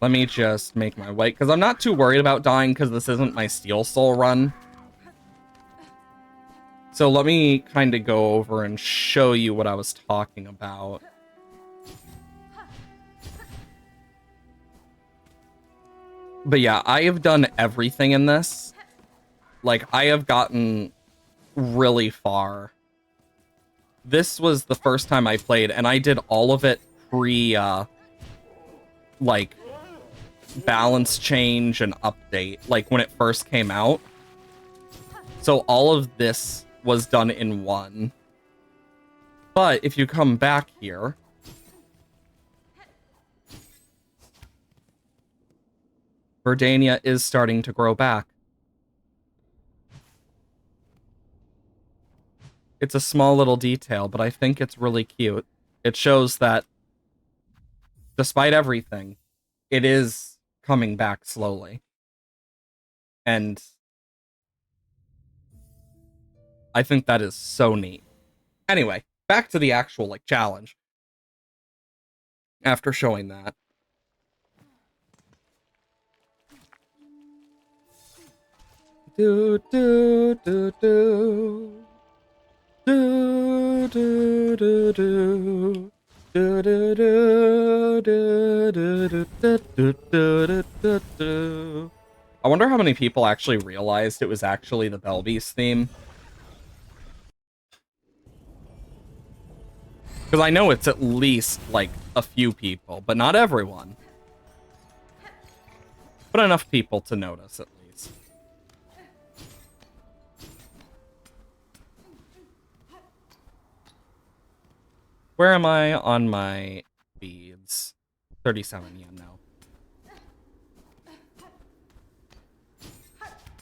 Let me just make my way, because I'm not too worried about dying because this isn't my Steel Soul run. So let me kind of go over and show you what I was talking about. But yeah, I have done everything in this. Like, I have gotten really far. This was the first time I played, and I did all of it pre, like, balance change and update, like, when it first came out. So all of this was done in one. But if you come back here, Verdania is starting to grow back. It's a small little detail, but I think it's really cute. It shows that despite everything, it is coming back slowly. And I think that is so neat. Anyway, back to the actual, like, challenge. After showing that. Do, do, do, do. Do, do, do, do. Do, do, do, do, do, do, do, do, do, do. I wonder how many people actually realized it was actually the Belbeast theme. Because I know it's at least, like, a few people, but not everyone. But enough people to notice, at least. Where am I on my beads? 37, yeah, no.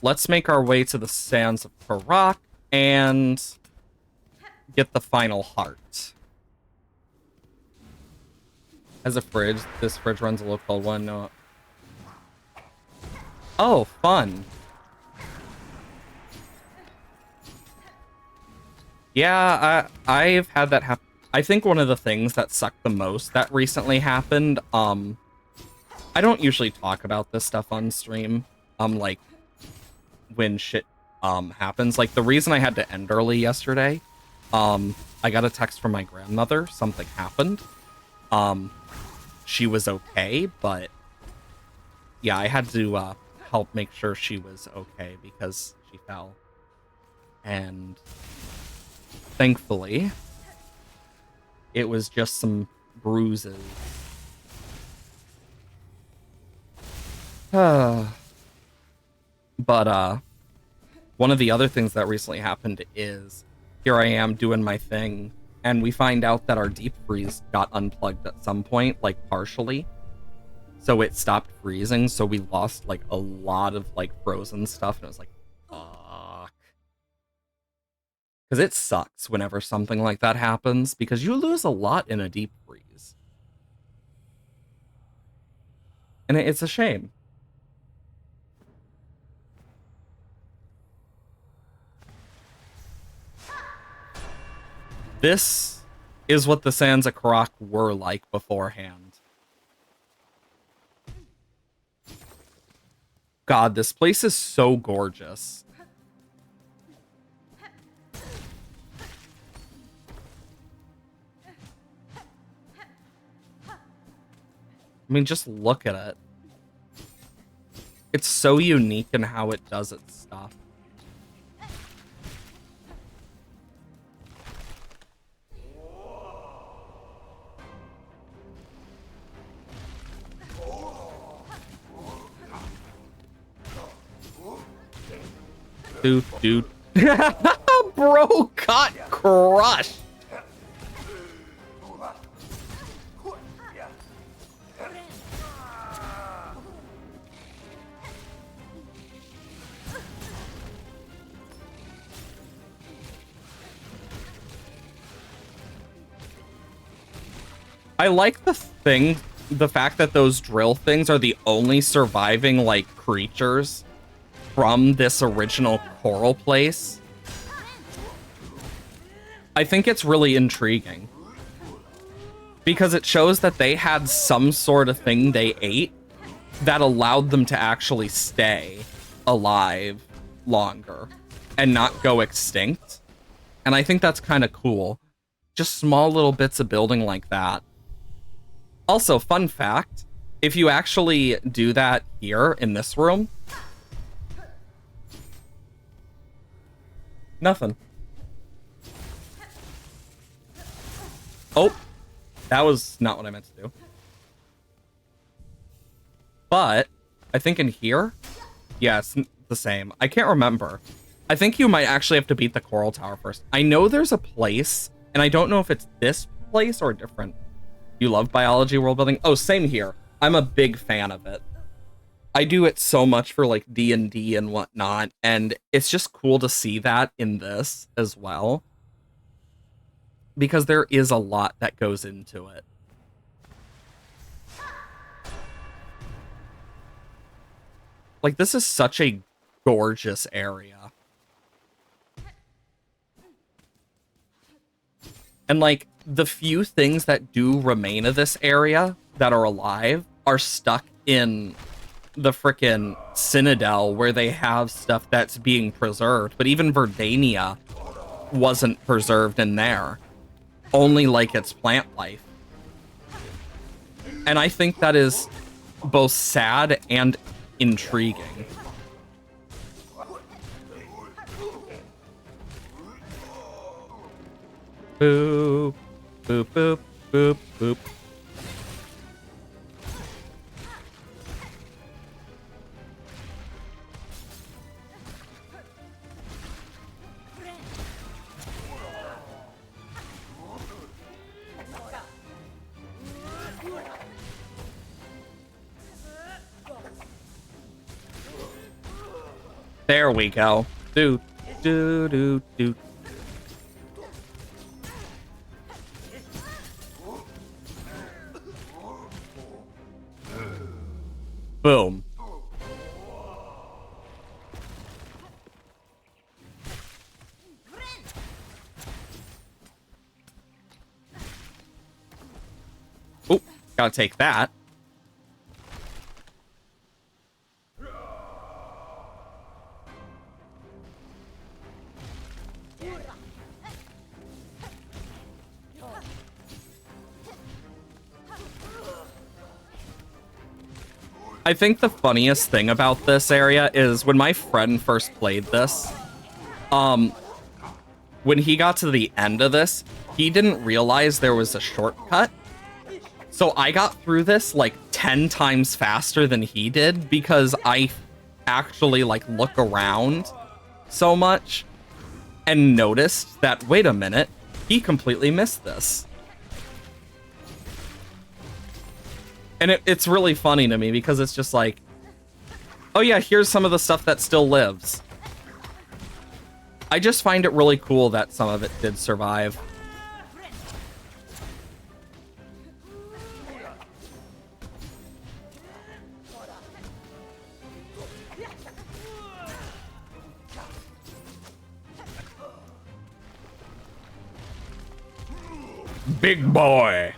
Let's make our way to the Sands of Karak and get the final heart. As a fridge, this fridge runs a little cold one. No. Oh, Yeah, I've had that happen. I think one of the things that sucked the most that recently happened, I don't usually talk about this stuff on stream, like, when shit, happens. Like, the reason I had to end early yesterday, I got a text from my grandmother, something happened. She was okay, but, yeah, I had to, help make sure she was okay because she fell. And thankfully, it was just some bruises. But, one of the other things that recently happened is here I am doing my thing, and we find out that our deep freeze got unplugged at some point, like, partially. So it stopped freezing, so we lost, like, a lot of, like, frozen stuff, and it was like, fuck. Because it sucks whenever something like that happens, because you lose a lot in a deep freeze. And it's a shame. This is what the Sands of Karak were like beforehand. God, this place is so gorgeous. I mean, just look at it. It's so unique in how it does its stuff. Dude. Bro got crushed. I like the fact that those drill things are the only surviving, like, creatures from this original coral place. I think it's really intriguing. Because it shows that they had some sort of thing they ate that allowed them to actually stay alive longer and not go extinct. And I think that's kind of cool. Just small little bits of building like that. Also, fun fact, if you actually do that here in this room, Nothing. Oh, that was not what I meant to do. But I think in here, yeah, it's the same. I can't remember. I think you might actually have to beat the Coral Tower first. I know there's a place, and I don't know if it's this place or different. You love biology world building? Oh, same here. I'm a big fan of it. I do it so much for like D&D and whatnot, and it's just cool to see that in this as well. Because there is a lot that goes into it. Like, this is such a gorgeous area. And, like, the few things that do remain of this area that are alive are stuck in the frickin' Citadel where they have stuff that's being preserved. But even Verdania wasn't preserved in there. Only, like, its plant life. And I think that is both sad and intriguing. Boop, boop, boop, boop, boop. There we go. Do, do, do, do. Boom. Oh, gotta take that. I think the funniest thing about this area is when my friend first played this, when he got to the end of this, he didn't realize there was a shortcut. So I got through this like 10 times faster than he did because I actually like look around so much and noticed that, wait a minute, he completely missed this. And it's really funny to me because it's just like, oh yeah, here's some of the stuff that still lives. I just find it really cool that some of it did survive. Big boy.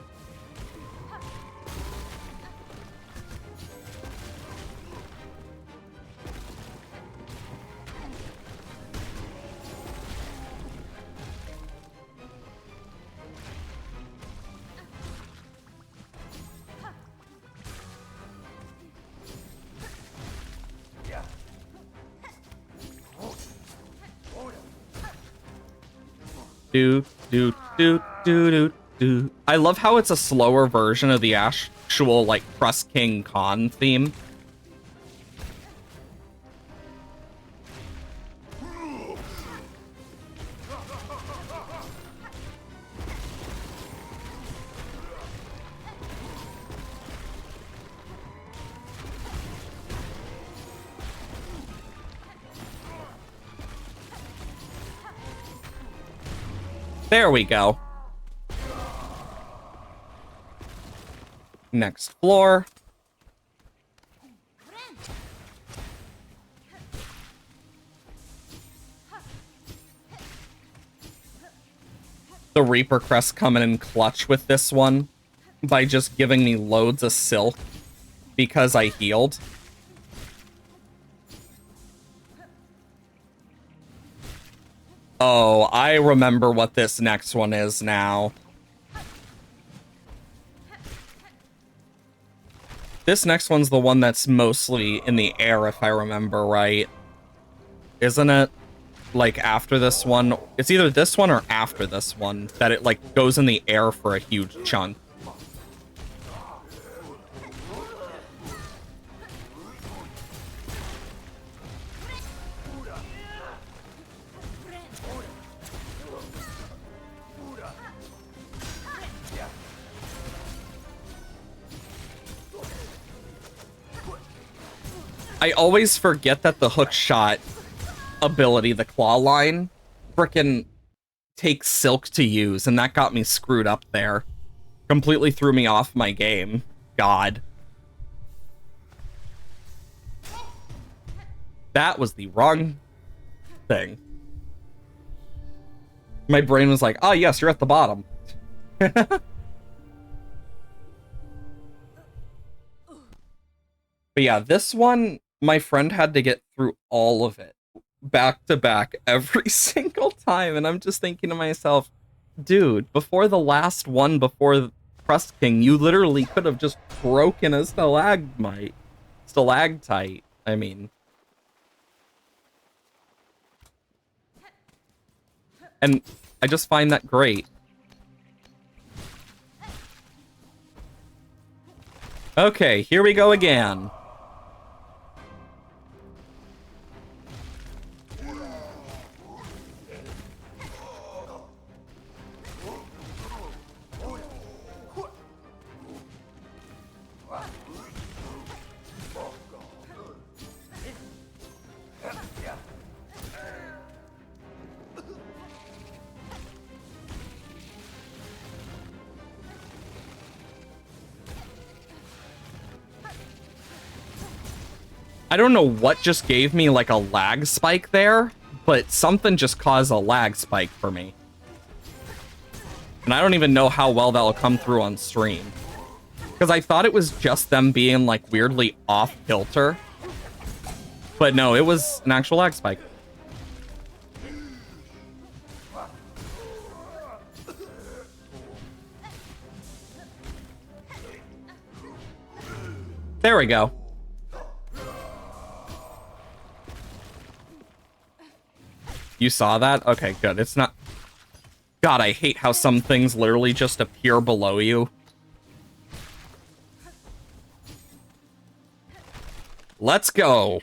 Do, do, do, do, do, do. I love how it's a slower version of the actual, like, Crust King Khan theme. There we go. Next floor. The Reaper Crest coming in clutch with this one by just giving me loads of silk because I healed. Oh, I remember what this next one is now. This next one's the one that's mostly in the air, if I remember right. Isn't it? like after this one. It's either this one or after this one that it like goes in the air for a huge chunk. I always forget that the hook shot ability, the claw line, frickin' takes Silk to use, and that got me screwed up there. Completely threw me off my game. God. That was the wrong thing. My brain was like, oh yes, you're at the bottom. But yeah, this one, my friend had to get through all of it back to back every single time, and I'm just thinking to myself, dude, before the last one, before Crust King, you literally could have just broken a stalagmite. Stalactite, I mean. And I just find that great. Okay, here we go again. I don't know what just gave me like a lag spike there, but something just caused a lag spike for me. And I don't even know how well that'll come through on stream. Because I thought it was just them being like weirdly off kilter. But no, it was an actual lag spike. There we go. You saw that? Okay, good. It's not... God, I hate how some things literally just appear below you. Let's go.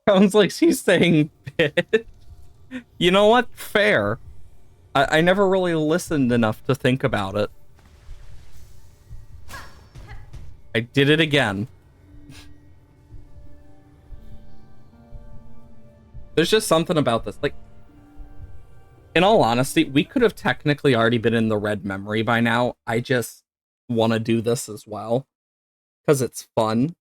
Sounds like she's saying bitch. You know what? Fair. I never really listened enough to think about it. I did it again. There's just something about this. Like, in all honesty, we could have technically already been in the red memory by now. I just want to do this as well. Because it's fun.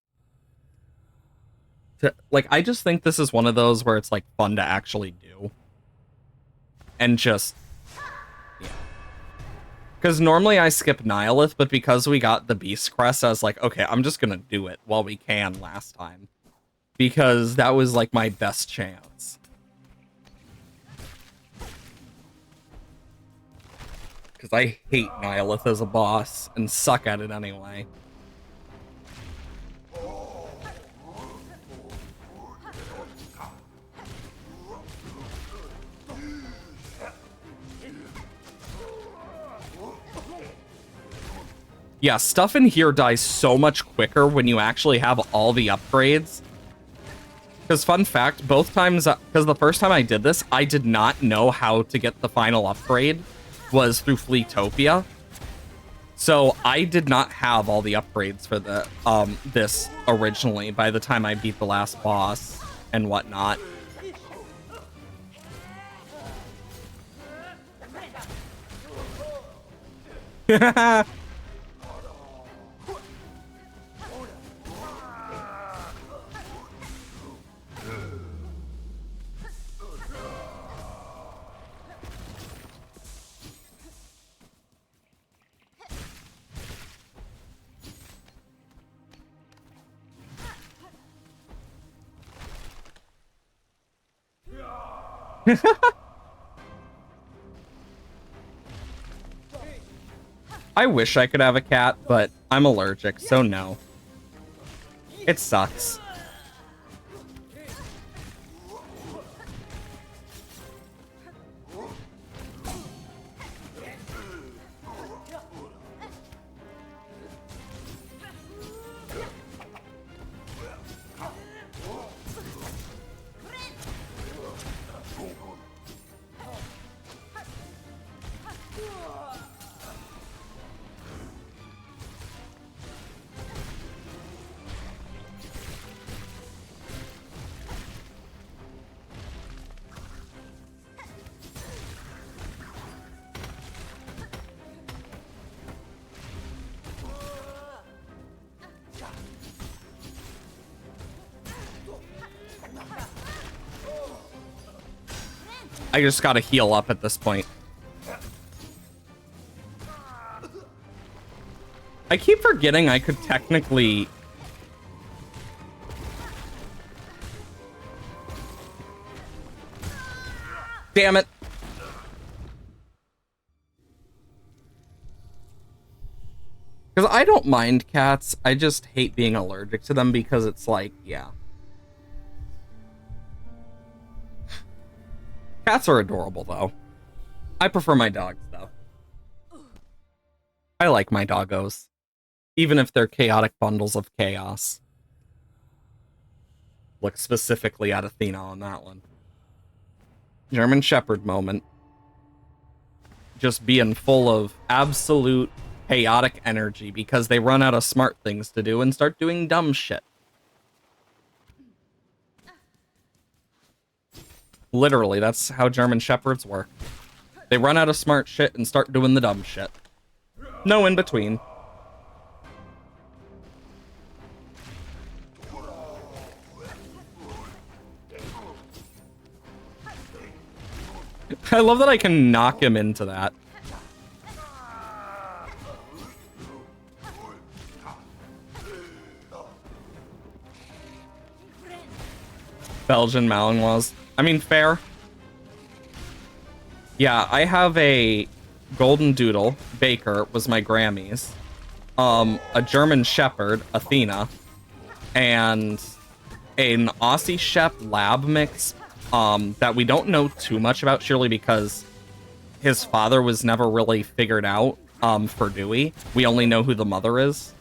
Like, I just think this is one of those where it's, like, fun to actually do. And just... yeah. Because normally I skip Nihilith, but because we got the Beast Crest, I was like, okay, I'm just gonna do it while we can last time. Because that was, like, my best chance. Because I hate Nihilith as a boss, and suck at it anyway. Yeah, stuff in here dies so much quicker when you actually have all the upgrades. Because fun fact, both times, because the first time I did this, I did not know how to get the final upgrade, was through Fleetopia. So I did not have all the upgrades for the this originally by the time I beat the last boss and whatnot. I wish I could have a cat, but I'm allergic, so no. It sucks. I just gotta heal up at this point. I keep forgetting I could technically... Damn it. Because I don't mind cats. I just hate being allergic to them because it's like, yeah. Cats are adorable, though. I prefer my dogs, though. I like my doggos. Even if they're chaotic bundles of chaos. Look specifically at Athena on that one. German Shepherd moment. Just being full of absolute chaotic energy because they run out of smart things to do and start doing dumb shit. Literally, that's how German Shepherds work. They run out of smart shit and start doing the dumb shit. No in between. I love that I can knock him into that. Belgian Malinois. I mean, fair. Yeah, I have a Golden Doodle, Baker, was my Grammys. A German Shepherd, Athena. And an Aussie Shep Lab mix, that we don't know too much about, surely because his father was never really figured out, for Dewey. We only know who the mother is.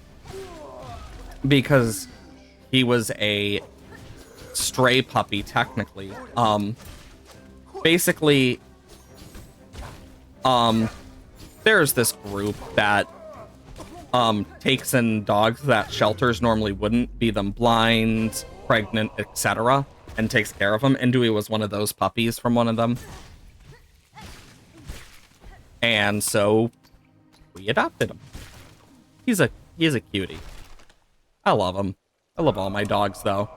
Because he was a stray puppy, technically. Basically, there's this group that takes in dogs that shelters normally wouldn't, be them blind, pregnant, etc., and takes care of them. And Dewey was one of those puppies from one of them. And so we adopted him. He's a cutie. I love him. I love all my dogs, though.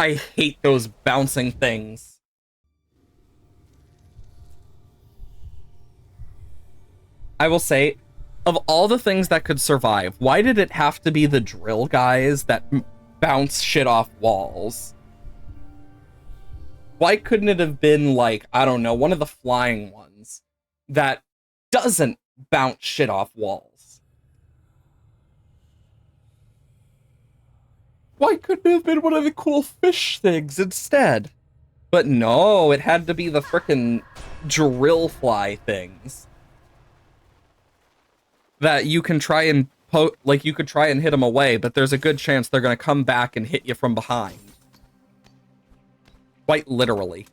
I hate those bouncing things. I will say, of all the things that could survive, why did it have to be the drill guys that bounce shit off walls? Why couldn't it have been like, I don't know, one of the flying ones that doesn't bounce shit off walls? Why couldn't it have been one of the cool fish things instead? But no, it had to be the frickin' drill fly things that you can try and like you could try and hit them away, but there's a good chance they're gonna come back and hit you from behind. Quite literally.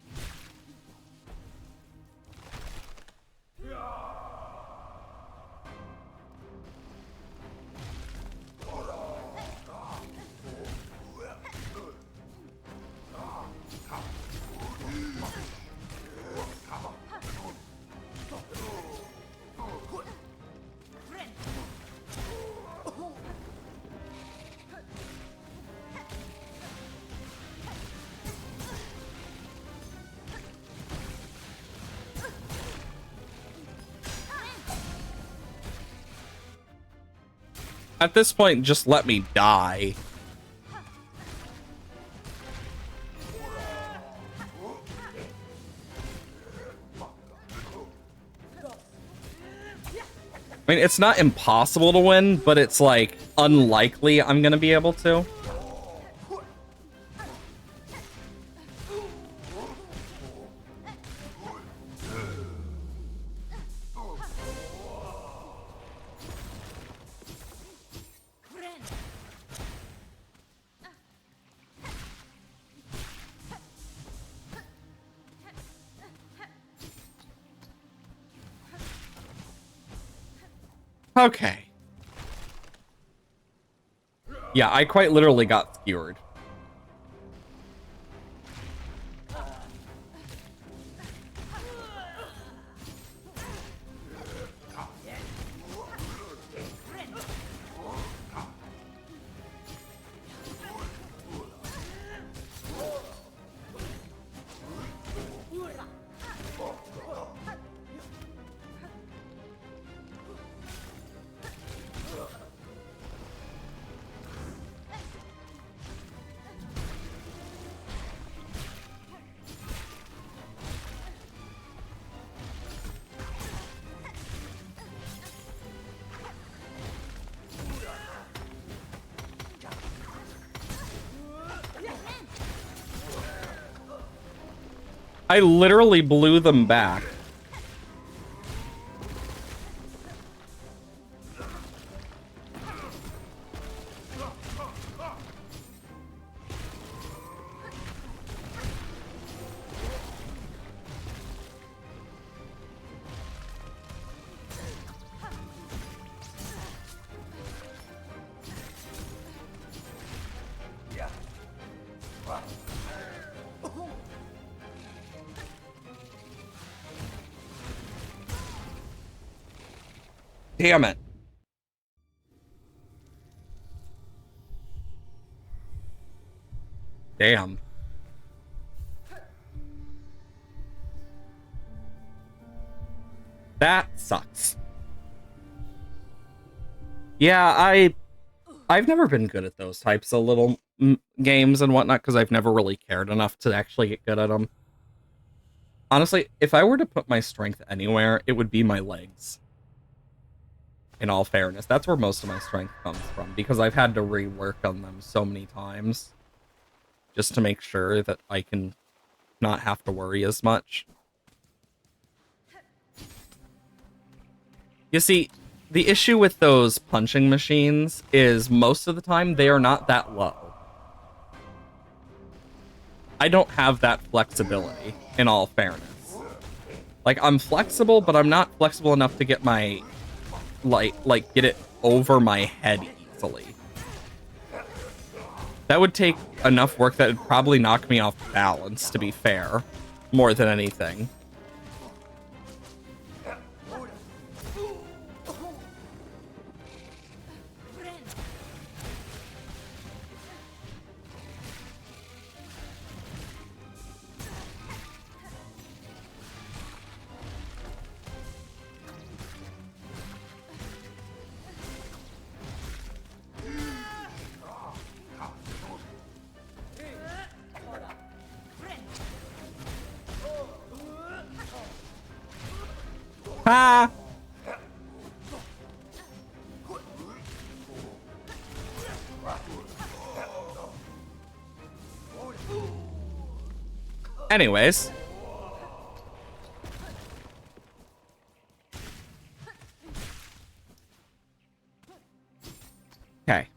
At this point, just let me die. I mean, it's not impossible to win, but it's like unlikely I'm gonna be able to. Okay. Yeah, I quite literally got skewered. I literally blew them back. Damn it. Damn. That sucks. Yeah, I've never been good at those types of little games and whatnot because I've never really cared enough to actually get good at them. Honestly, if I were to put my strength anywhere, it would be my legs. In all fairness, that's where most of my strength comes from because I've had to rework on them so many times just to make sure that I can not have to worry as much. You see, the issue with those punching machines is most of the time they are not that low. I don't have that flexibility, in all fairness. Like, I'm flexible, but I'm not flexible enough to get my, like get it over my head easily. That would take enough work that would probably knock me off balance, to be fair, more than anything. Ha! Anyways. Okay.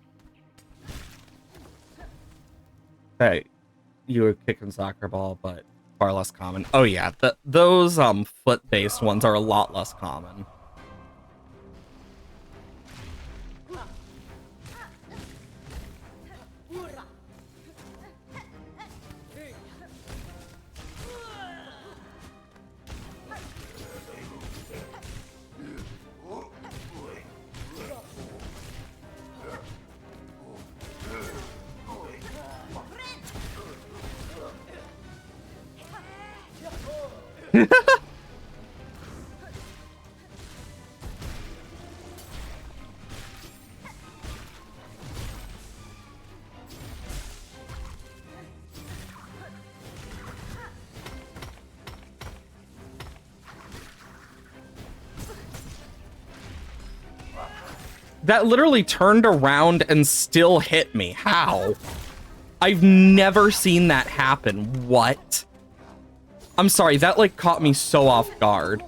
Hey, you were kicking soccer ball, but far less common. Oh yeah, those foot-based ones are a lot less common. That literally turned around and still hit me. How? I've never seen that happen. What? I'm sorry, that like caught me so off guard.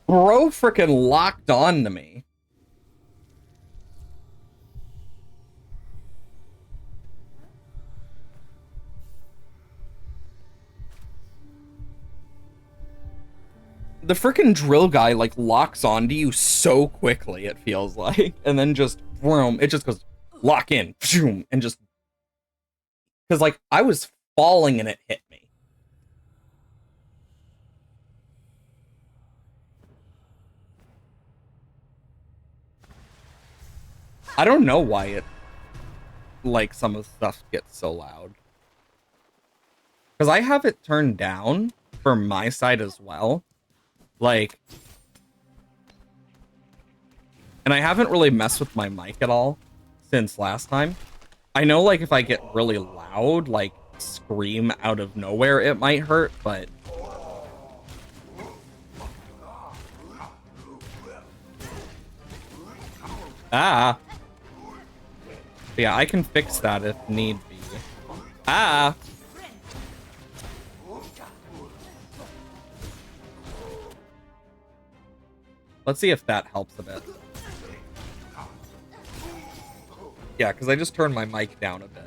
Bro freaking locked on to me. The freaking drill guy like locks onto you so quickly, it feels like, and then just boom, it just goes lock in, and just because like I was falling and it hit me. I don't know why it like some of the stuff gets so loud. Because I have it turned down for my side as well. Like, and I haven't really messed with my mic at all since last time. I know like if I get really loud, like scream out of nowhere, it might hurt, but ah. Yeah, I can fix that if need be. Ah! Let's see if that helps a bit. Yeah, because I just turned my mic down a bit.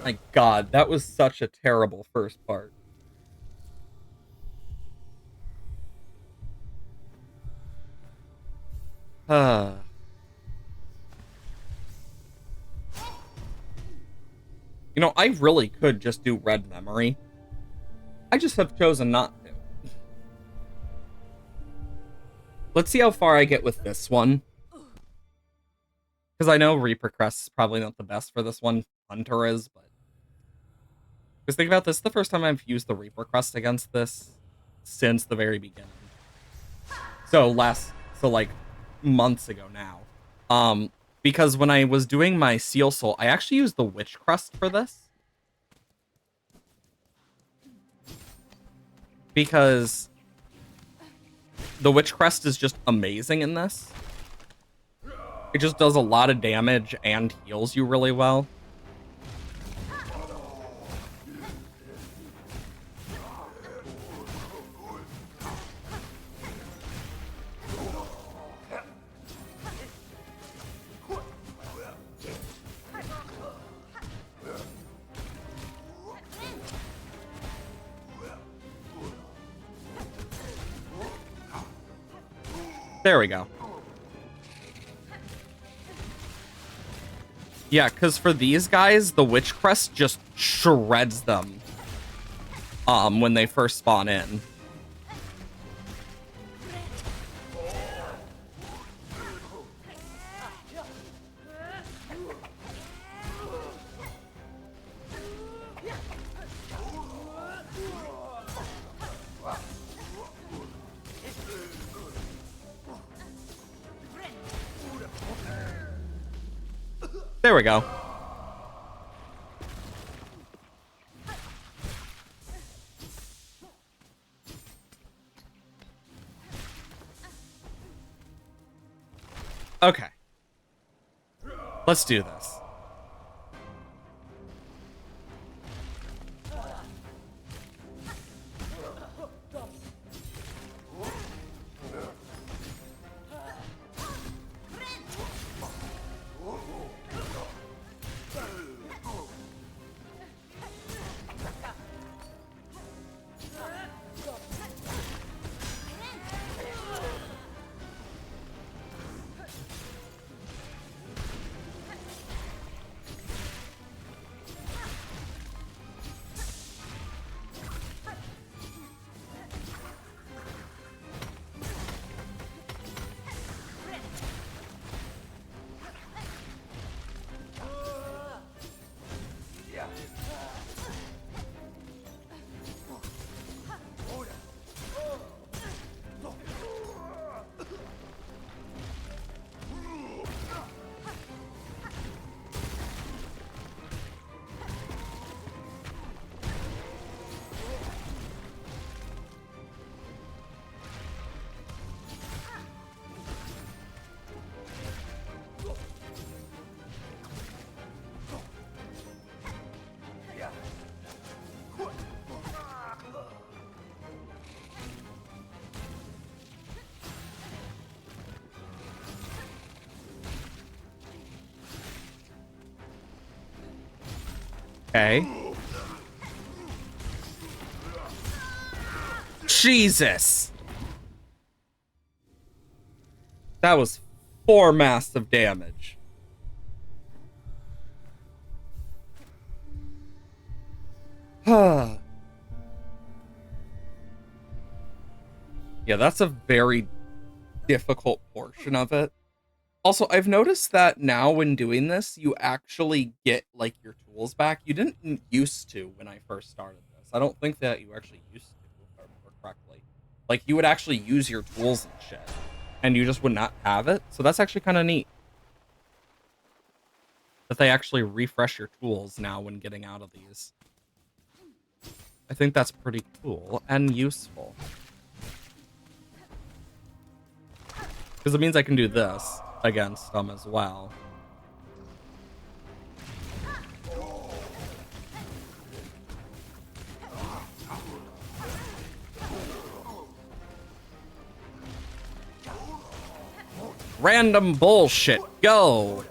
My God, that was such a terrible first part. You know, I really could just do red memory. I just have chosen not to. Let's see how far I get with this one. Because I know Reaper Crest is probably not the best for this one. Hunter is, but... Because think about this, the first time I've used the Reaper Crest against this since the very beginning. So like months ago now. Because when I was doing my Seal Soul, I actually used the Witch Crust for this. Because the Witch Crest is just amazing in this. It just does a lot of damage and heals you really well. There we go. Yeah, because for these guys, the Witch Crest just shreds them when they first spawn in. There we go. Okay. Let's do this. Okay. Jesus. That was 4 massive damage. Yeah, that's a very difficult portion of it. Also, I've noticed that now when doing this, you actually get like your tools back. You didn't used to when I first started this. I don't think that you actually used to, if I remember correctly. Like you would actually use your tools and shit, and you just would not have it. So that's actually kind of neat that they actually refresh your tools now when getting out of these. I think that's pretty cool and useful. Because it means I can do this against them as well. Random bullshit, go!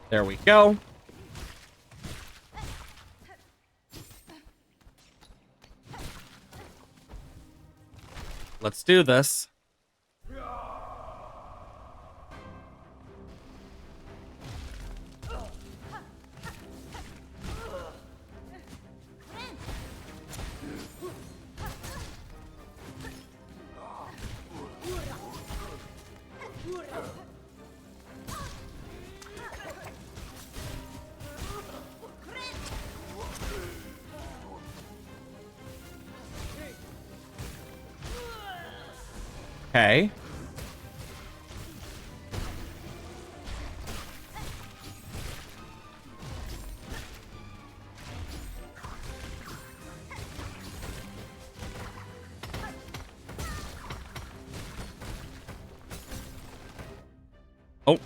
There we go. Let's do this. Okay. Oh.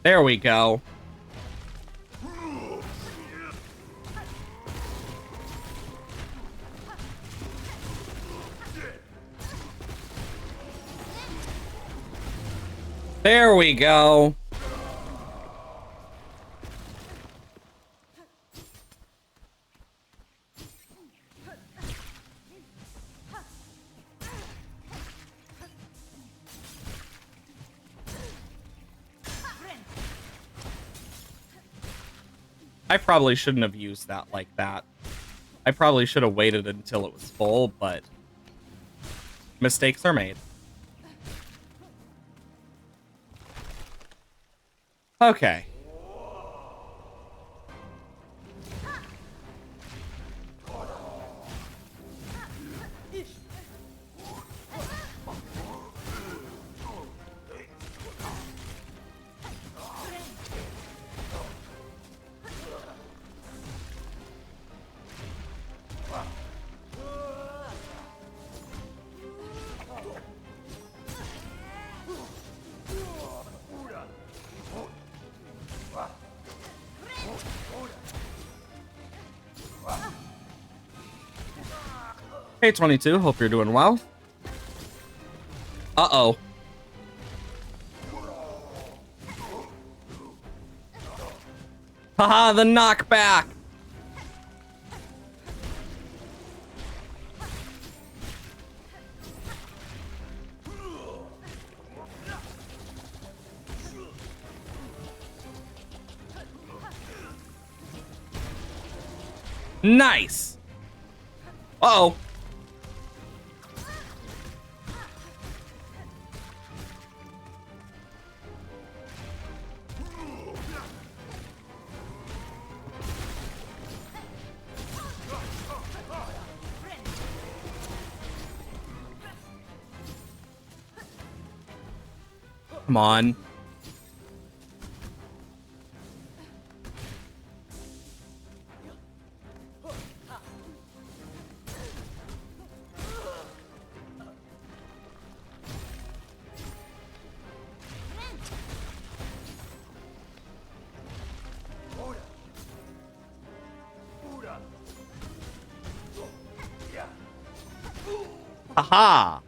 There we go. There we go. I probably shouldn't have used that like that. I probably should have waited until it was full, but mistakes are made. Okay. Hey, 22. Hope you're doing well. Uh-oh. Haha, the knockback. Nice. Uh-oh. Come on. Aha.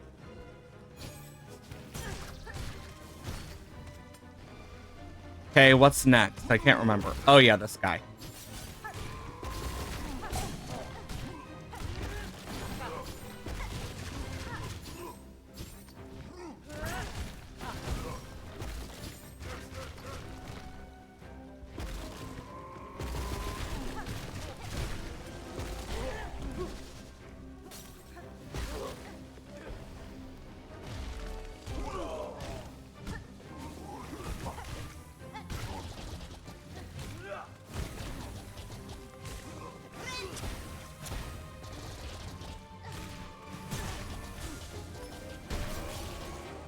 Okay, what's next? I can't remember. Oh yeah, this guy.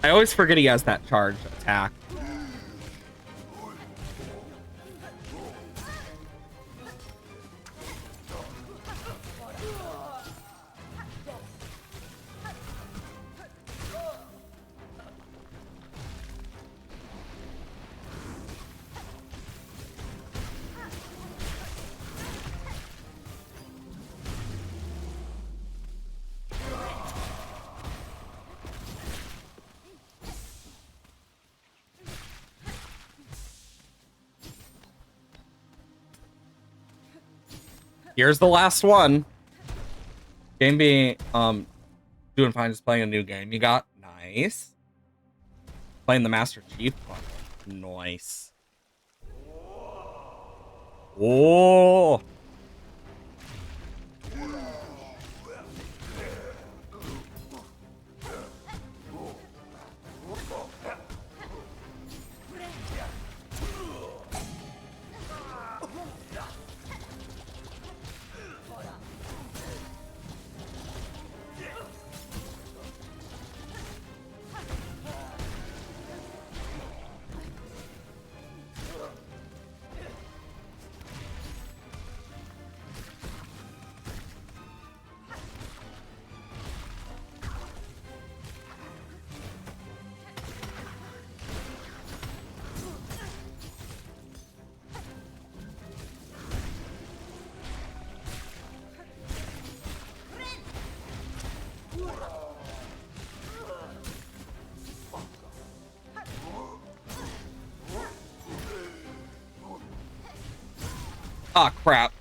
I always forget he has that charge attack. Here's the last one. Game being doing fine, just playing a new game. You got nice. Playing the Master Chief bundle. Nice. Oh. Ah, crap.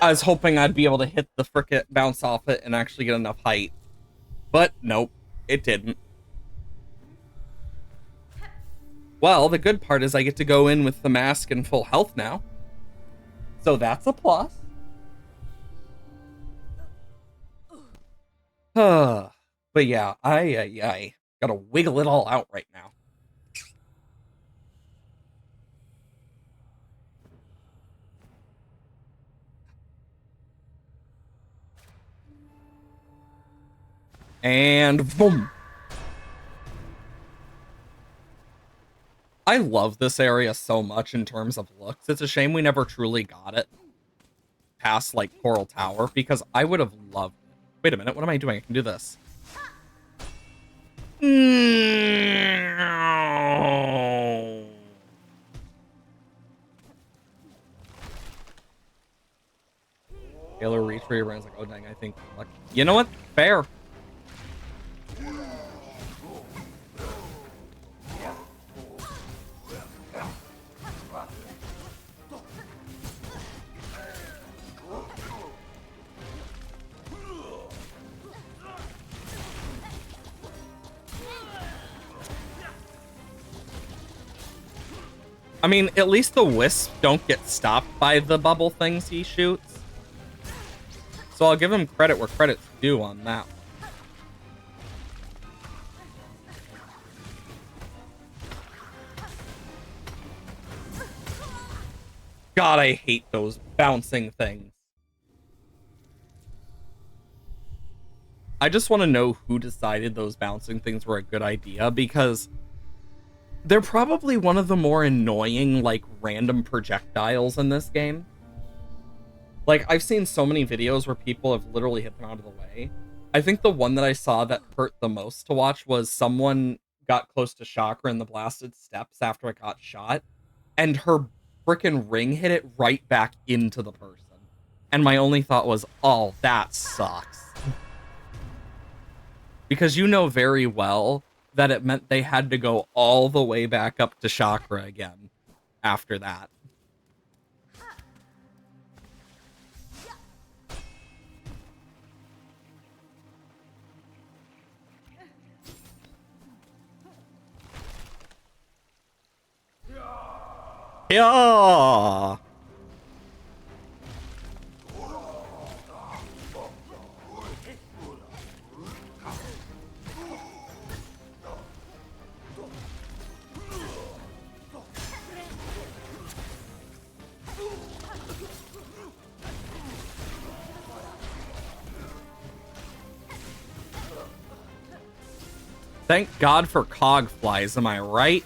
I was hoping I'd be able to hit the frickin' bounce off it and actually get enough height. But nope, it didn't. Well, the good part is I get to go in with the mask and full health now. So that's a plus. But yeah, I gotta wiggle it all out right now. And boom. I love this area so much in terms of looks. It's a shame we never truly got it past like Coral Tower because I would have loved it. Wait a minute, what am I doing? I can do this. No. Halo Reach where your run's like, oh dang, I think like, you know what? Fair. I mean, at least the wisps don't get stopped by the bubble things he shoots. So I'll give him credit where credit's due on that one. God, I hate those bouncing things. I just want to know who decided those bouncing things were a good idea, because they're probably one of the more annoying, like, random projectiles in this game. Like, I've seen so many videos where people have literally hit them out of the way. I think the one that I saw that hurt the most to watch was someone got close to Chakra in the blasted steps after it got shot, and her freaking ring hit it right back into the person. And my only thought was, oh, that sucks. Because you know very well that it meant they had to go all the way back up to Chakra again after that. Yeah. Thank God for cog flies, am I right?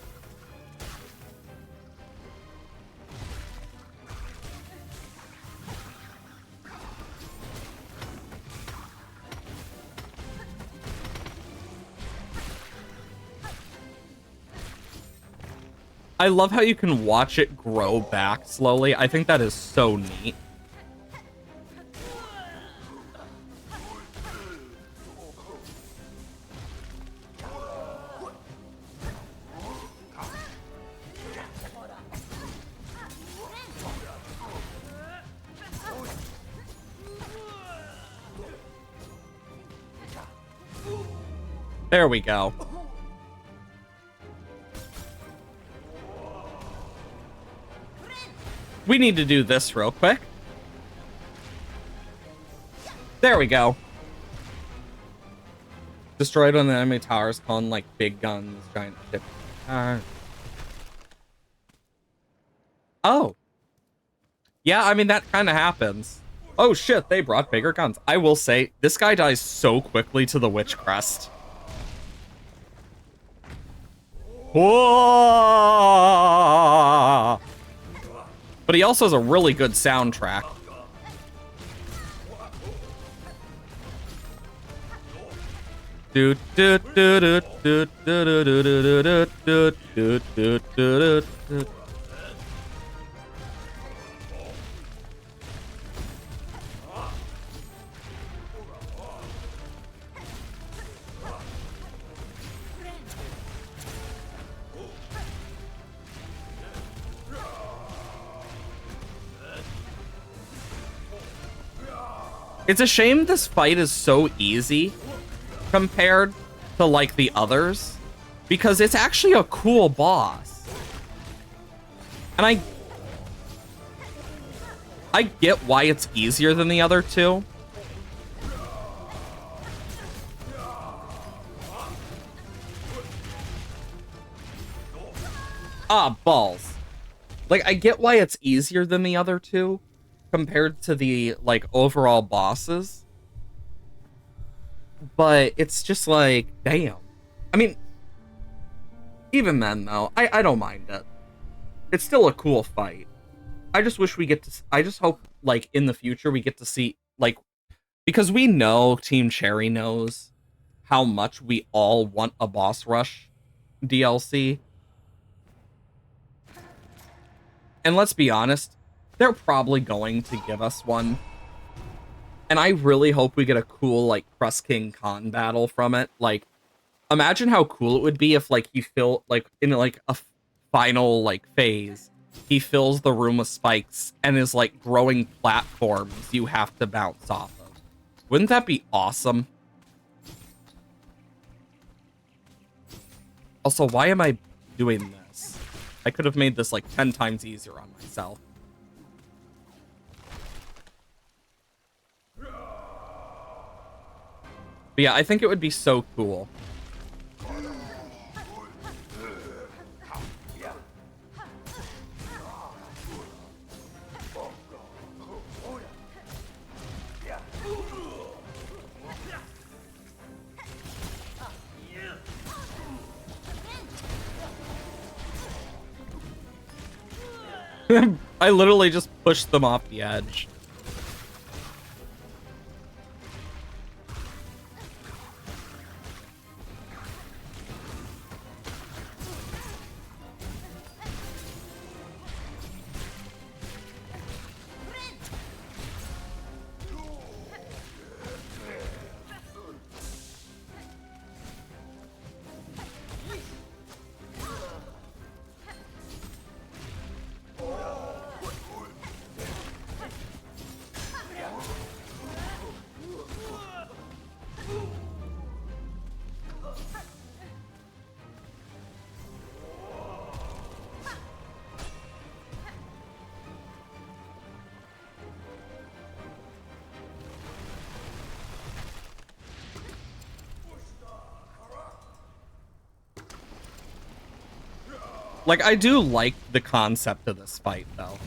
I love how you can watch it grow back slowly. I think that is so neat. There we go. We need to do this real quick. There we go. Destroyed on the enemy towers, calling like big guns, giant ship. Oh. Yeah, I mean, that kind of happens. Oh shit, they brought bigger guns. I will say, this guy dies so quickly to the Witch Crest. Whoa! But he also has a really good soundtrack. Do do do do do do do do do do do do do. It's a shame this fight is so easy compared to like the others, because it's actually a cool boss. And I get why it's easier than the other two. Ah, balls. Like, I get why it's easier than the other two compared to the, like, overall bosses. But it's just like, damn. I mean, even then, though, I don't mind it. It's still a cool fight. I just wish we get to... I just hope, like, in the future we get to see, like... Because we know, Team Cherry knows how much we all want a Boss Rush DLC. And let's be honest, they're probably going to give us one. And I really hope we get a cool, like, Crust King Khan battle from it. Like, imagine how cool it would be if, like, he filled, like, in, like, a final, like, phase, he fills the room with spikes and is, like, growing platforms you have to bounce off of. Wouldn't that be awesome? Also, why am I doing this? I could have made this, like, 10 times easier on myself. But yeah, I think it would be so cool. I literally just pushed them off the edge. Like, I do like the concept of this fight, though.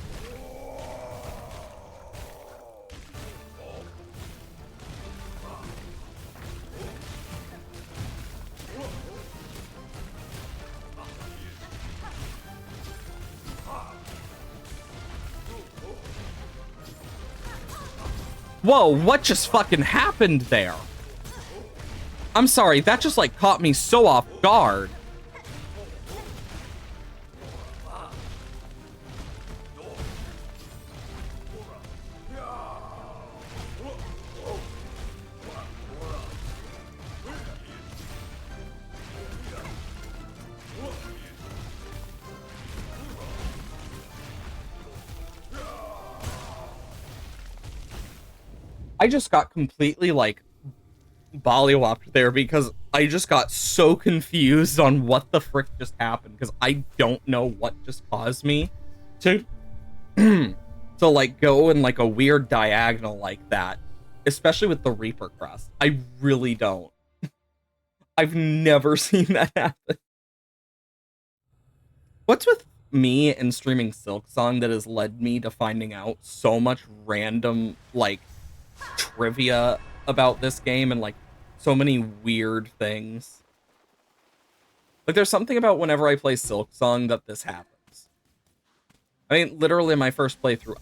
Whoa, what just fucking happened there? I'm sorry, that just, like, caught me so off guard. I just got completely, like, bollywopped there because I just got so confused on what the frick just happened because I don't know what just caused me to to like go in like a weird diagonal like that, especially with the Reaper Crest. I really don't. I've never seen that happen. What's with me and streaming Silksong that has led me to finding out so much random like trivia about this game and like so many weird things? Like there's something about whenever I play Silksong that this happens. I mean, literally my first playthrough,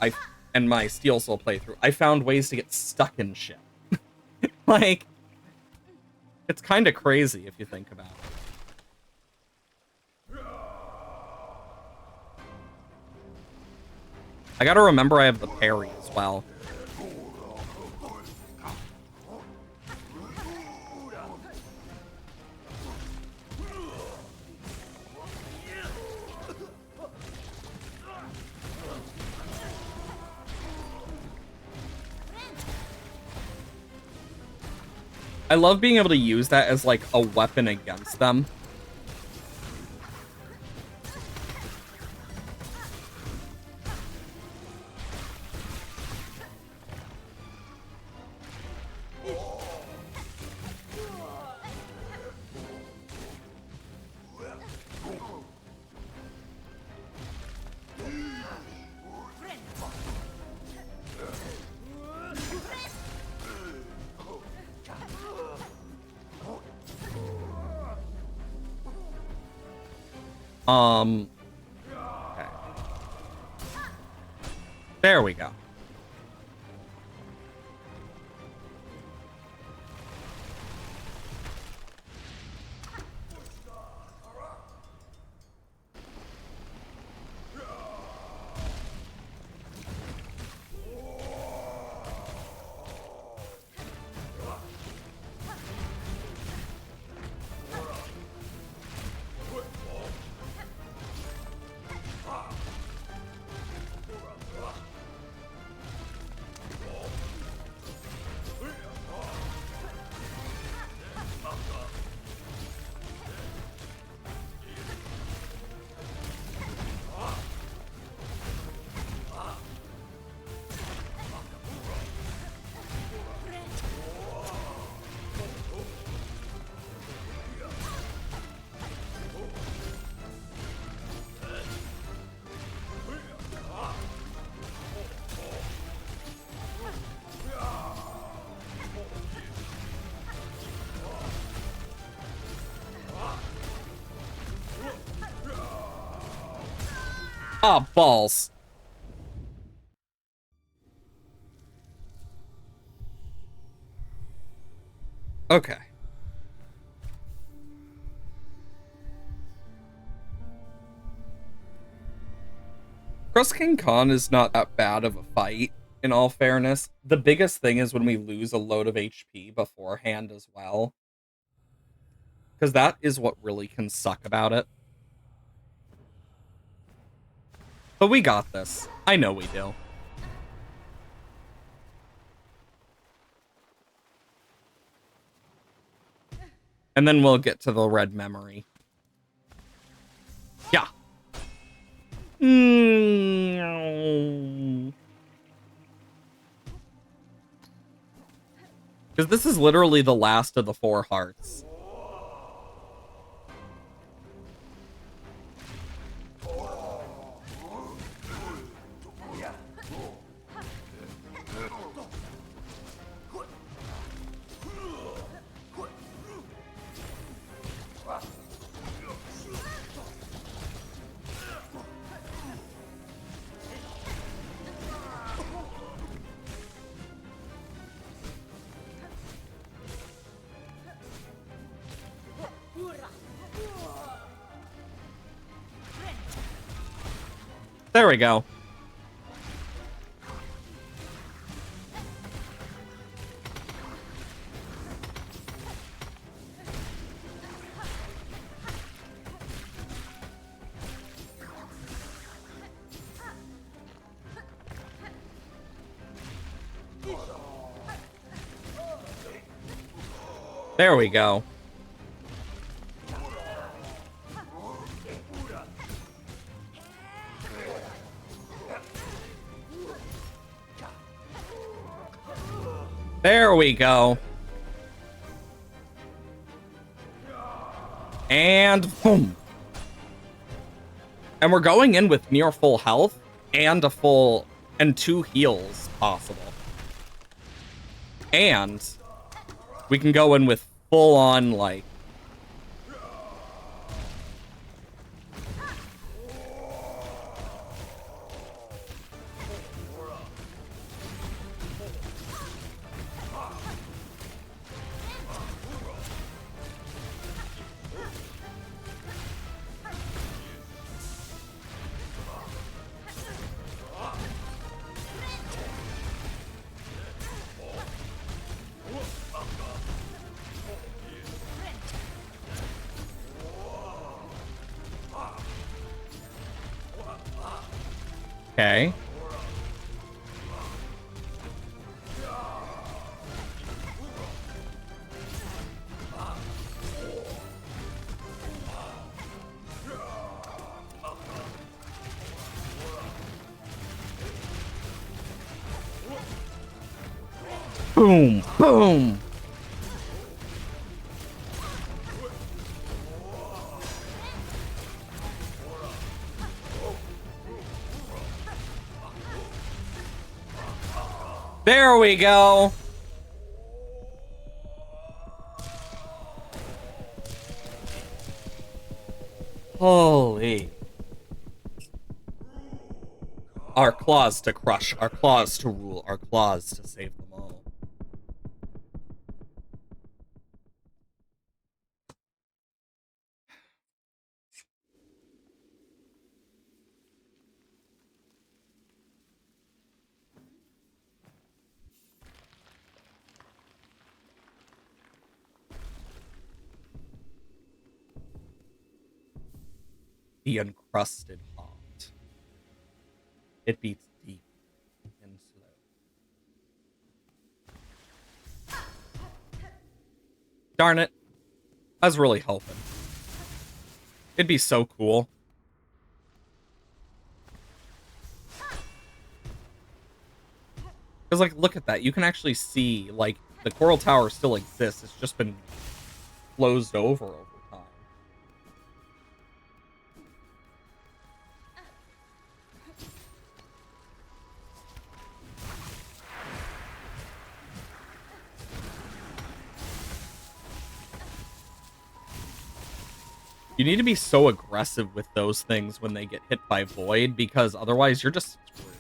and my Steel Soul playthrough, I found ways to get stuck in shit. Like, it's kind of crazy if you think about it. I gotta remember I have the parry as well. I love being able to use that as like a weapon against them. Okay. There we go. Ah, balls. Okay. Cross King Khan is not that bad of a fight, in all fairness. The biggest thing is when we lose a load of HP beforehand as well. Because that is what really can suck about it. But we got this. I know we do. And then we'll get to the red memory. Yeah. Because this is literally the last of the 4 hearts. There we go. There we go. There we go. And boom. And we're going in with near full health and a full and 2 heals possible. And we can go in with full on like okay. Boom, boom. There we go. Holy. Our claws to crush, our claws to rule, our claws to save them all. The encrusted heart. It beats deep and slow. Darn it. I was really hoping. It'd be so cool. Because, like, look at that. You can actually see, like, the Coral Tower still exists. It's just been closed over time. You need to be so aggressive with those things when they get hit by Void, because otherwise you're just screwed.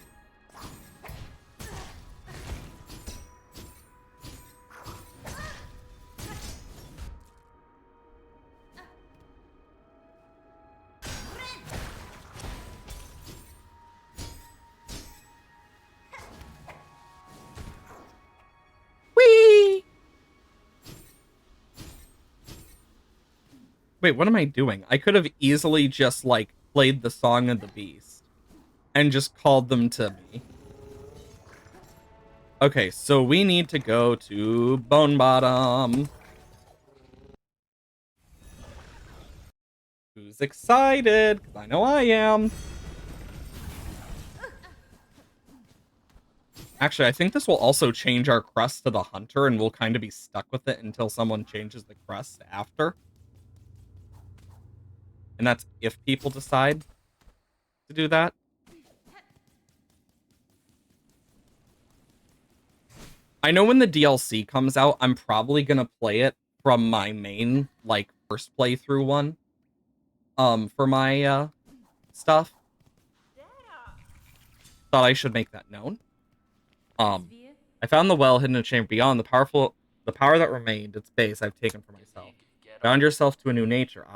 Whee! Wait, what am I doing? I could have easily just, like, played the Song of the Beast and just called them to me. Okay, so we need to go to Bone Bottom. Who's excited? Because I know I am. Actually, I think this will also change our crest to the Hunter, and we'll kind of be stuck with it until someone changes the crest after. And that's if people decide to do that. I know when the DLC comes out, I'm probably gonna play it from my main, like, first playthrough one. For my, stuff. Thought I should make that known. I found the well hidden in a chamber beyond the power that remained, its base I've taken for myself. Found yourself to a new nature,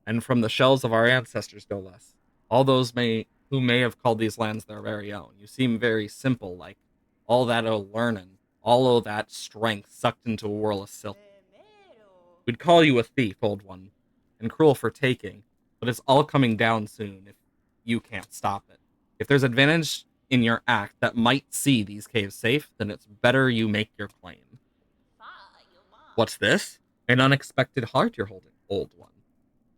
and from the shells of our ancestors no less. All those who may have called these lands their very own. You seem very simple, like all that learning, all of that strength sucked into a whirl of silk. We'd call you a thief, old one, and cruel for taking, but it's all coming down soon if you can't stop it. If there's advantage in your act that might see these caves safe, then it's better you make your claim. What's this? An unexpected heart you're holding, old one.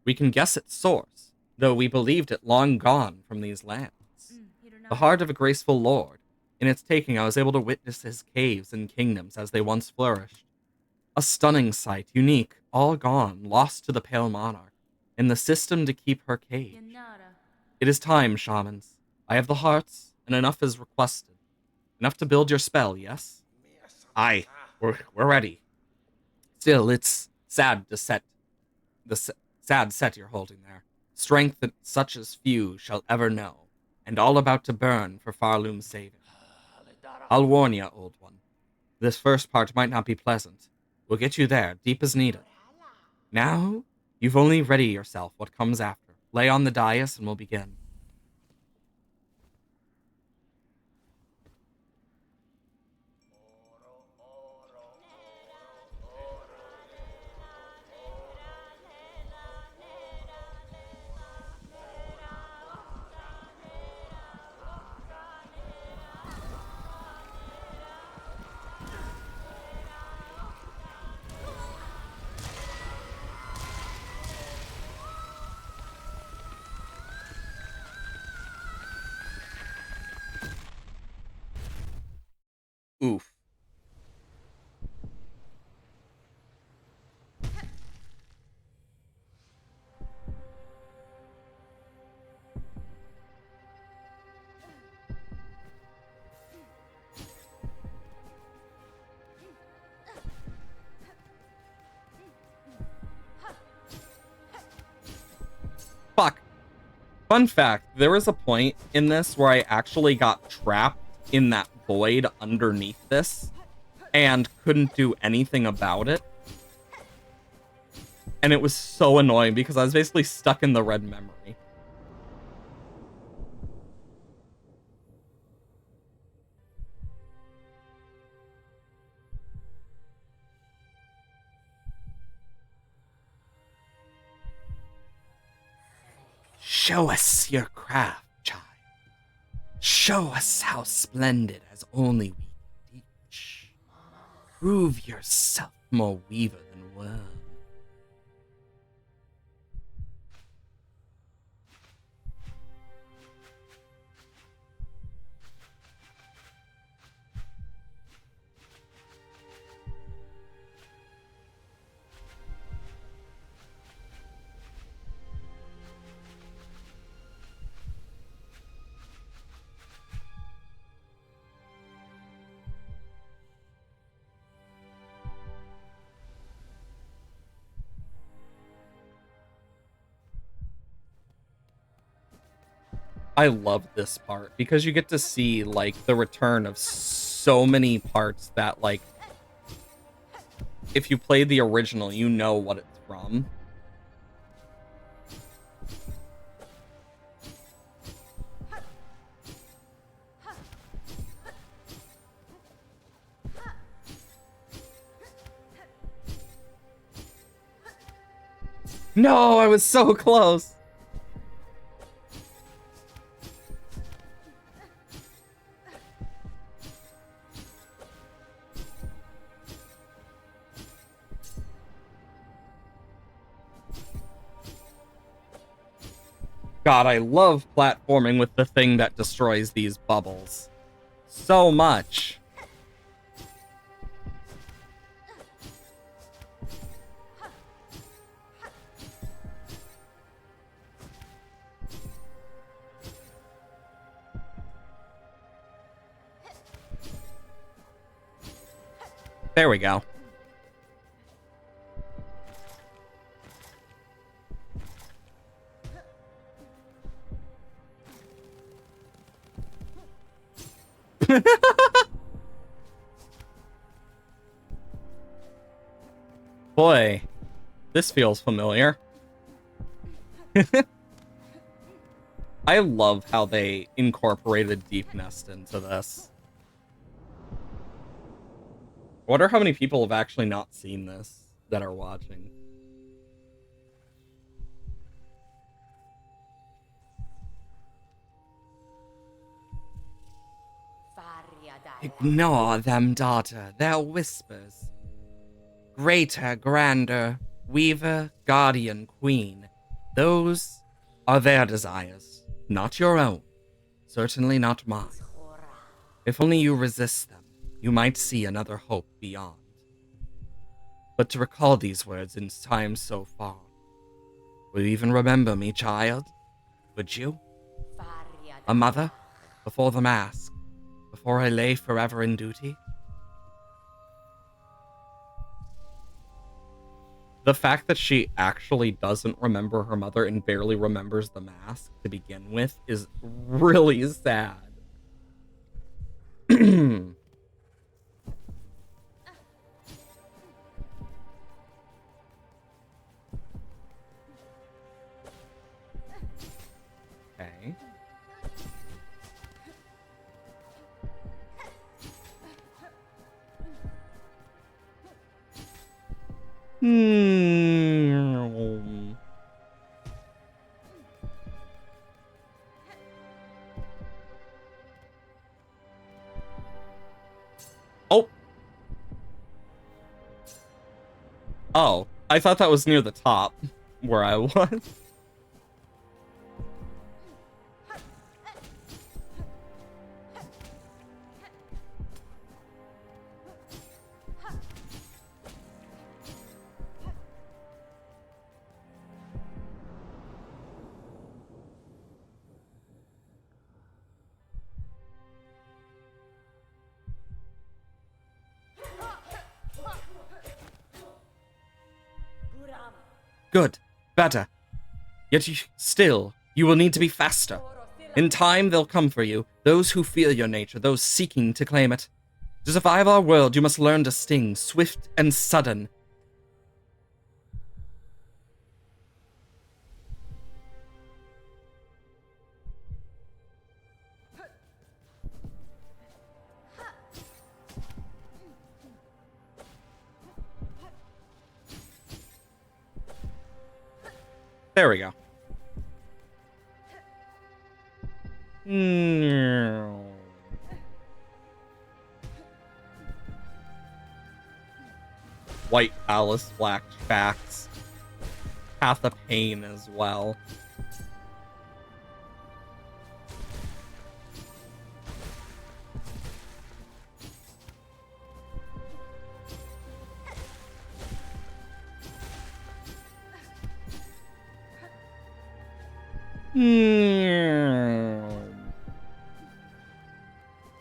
We can guess its source, though we believed it long gone from these lands. The heart of a graceful lord. In its taking, I was able to witness his caves and kingdoms as they once flourished. A stunning sight, unique, all gone, lost to the Pale Monarch, in the system to keep her cage. It is time, shamans. I have the hearts, and enough is requested. Enough to build your spell, yes? Aye, we're ready. Still, it's sad to set sad set you're holding there. Strength that such as few shall ever know, and all about to burn for Farloom's saving. I'll warn you, old one. This first part might not be pleasant. We'll get you there, deep as needed. Now, you've only ready yourself what comes after. Lay on the dais and we'll begin. Oof. Fuck. Fun fact, there was a point in this where I actually got trapped in that void underneath this and couldn't do anything about it. And it was so annoying because I was basically stuck in the red memory. Show us your craft, child. Show us how splendid as only we can teach. Prove yourself more weaver than worm. I love this part because you get to see like the return of so many parts that like if you play the original, you know what it's from. No, I was so close. God, I love platforming with the thing that destroys these bubbles. So much. There we go. Boy, this feels familiar. I love how they incorporated Deep Nest into this. I wonder how many people have actually not seen this that are watching. Ignore them, daughter. They're whispers. Greater, grander, weaver, guardian, queen. Those are their desires, not your own. Certainly not mine. If only you resist them, you might see another hope beyond. But to recall these words in times so far, will you even remember me, child? Would you? A mother? Before the mask? Before I lay forever in duty? The fact that she actually doesn't remember her mother and barely remembers the mask to begin with is really sad. Okay. Hmm. Oh. Oh, I thought that was near the top where I was. Good. Better. Yet you will need to be faster. In time, they'll come for you. Those who fear your nature, those seeking to claim it. To survive our world, you must learn to sting, swift and sudden. There we go. White Palace, Black Facts. Path of Pain as well.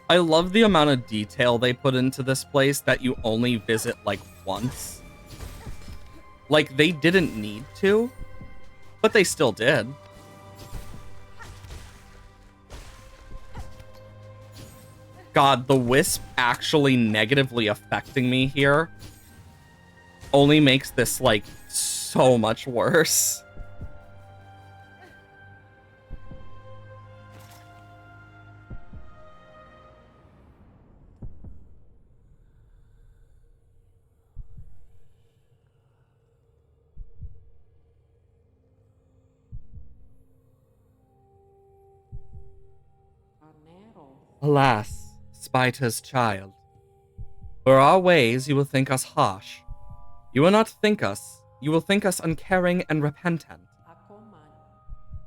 I love the amount of detail they put into this place that you only visit like once. Like, they didn't need to, but they still did. God, the wisp actually negatively affecting me here only makes this, like, so much worse. Alas, Spita's child. For our ways you will think us harsh. You will not think us, you will think us uncaring and repentant.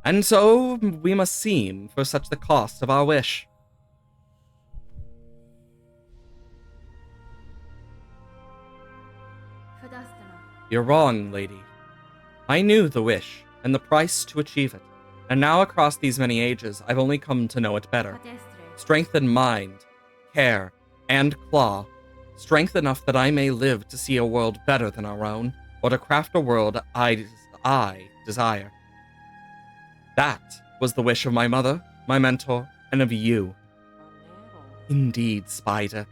And so we must seem for such the cost of our wish. You're wrong, lady. I knew the wish, and the price to achieve it, and now across these many ages I've only come to know it better. Strength in mind, care, and claw. Strength enough that I may live to see a world better than our own, or to craft a world I desire. That was the wish of my mother, my mentor, and of you. Indeed, Spider.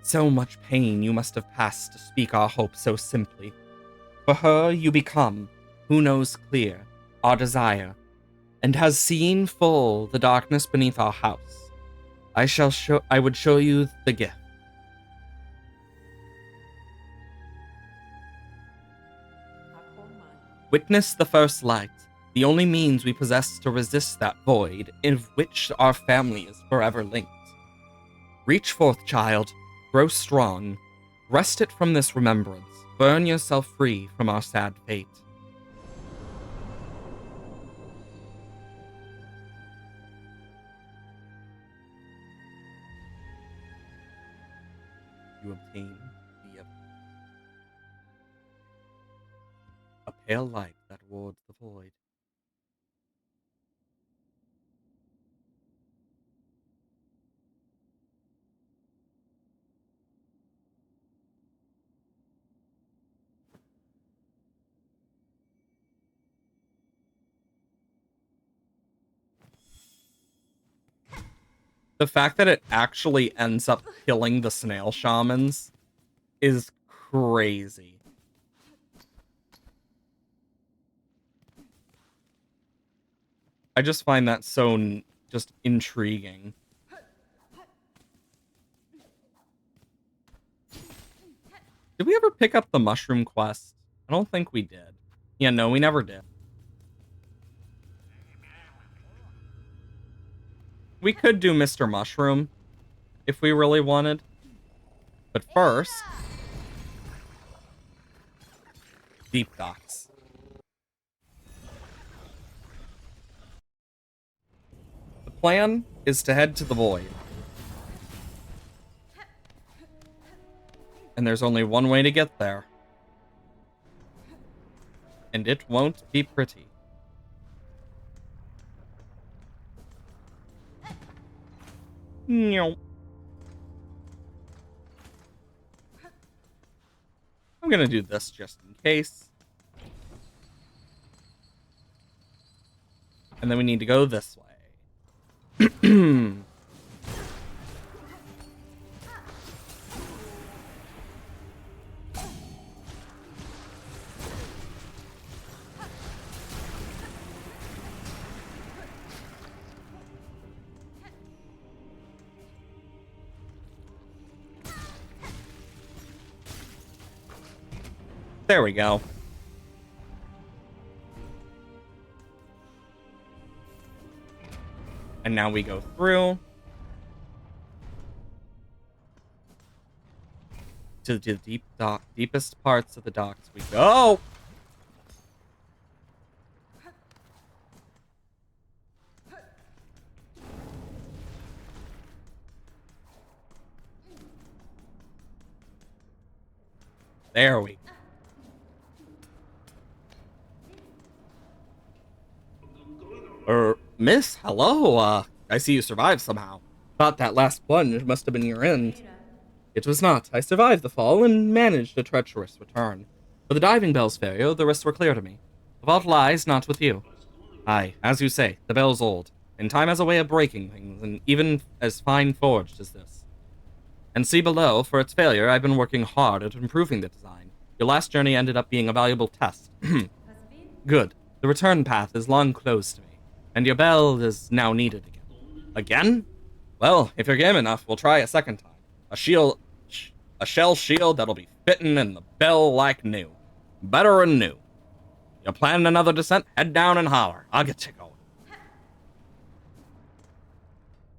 So much pain you must have passed to speak our hope so simply. For her you become, who knows clear, our desire, and has seen full the darkness beneath our house. I would show you the gift. Witness the first light, the only means we possess to resist that void in which our family is forever linked. Reach forth, child, grow strong, wrest it from this remembrance, burn yourself free from our sad fate. to obtain the a pale light that wards the void. The fact that it actually ends up killing the snail shamans is crazy. I just find that so just intriguing. Did we ever pick up the mushroom quest? I don't think we did. Yeah, no, we never did. We could do Mr. Mushroom if we really wanted. But first, deep docks. The plan is to head to the void. And there's only one way to get there. And it won't be pretty. No. I'm gonna do this just in case. And then we need to go this way. There we go. And now we go through to the deepest parts of the docks we go. There we go. Miss, hello. I see you survived somehow. Thought that last plunge must have been your end. It was not. I survived the fall and managed a treacherous return. For the diving bell's failure, the risks were clear to me. The fault lies not with you. Aye, as you say, the bell's old, and time has a way of breaking things, and even as fine-forged as this. And see below, for its failure, I've been working hard at improving the design. Your last journey ended up being a valuable test. Good. The return path is long closed to me, and your bell is now needed again. Again? Well, if you're game enough, we'll try a second time. A shell shield that'll be fitting in the bell like new. Better than new. You're planning another descent? Head down and holler. I'll get you going.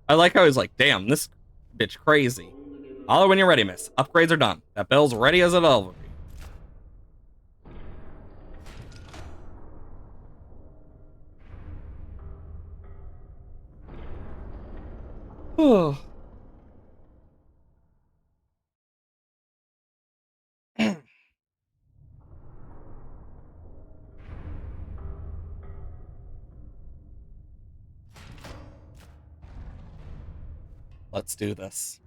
I like how he's like, damn, this bitch crazy. Holler when you're ready, miss. Upgrades are done. That bell's ready as it'll ever be. Oh. Let's do this.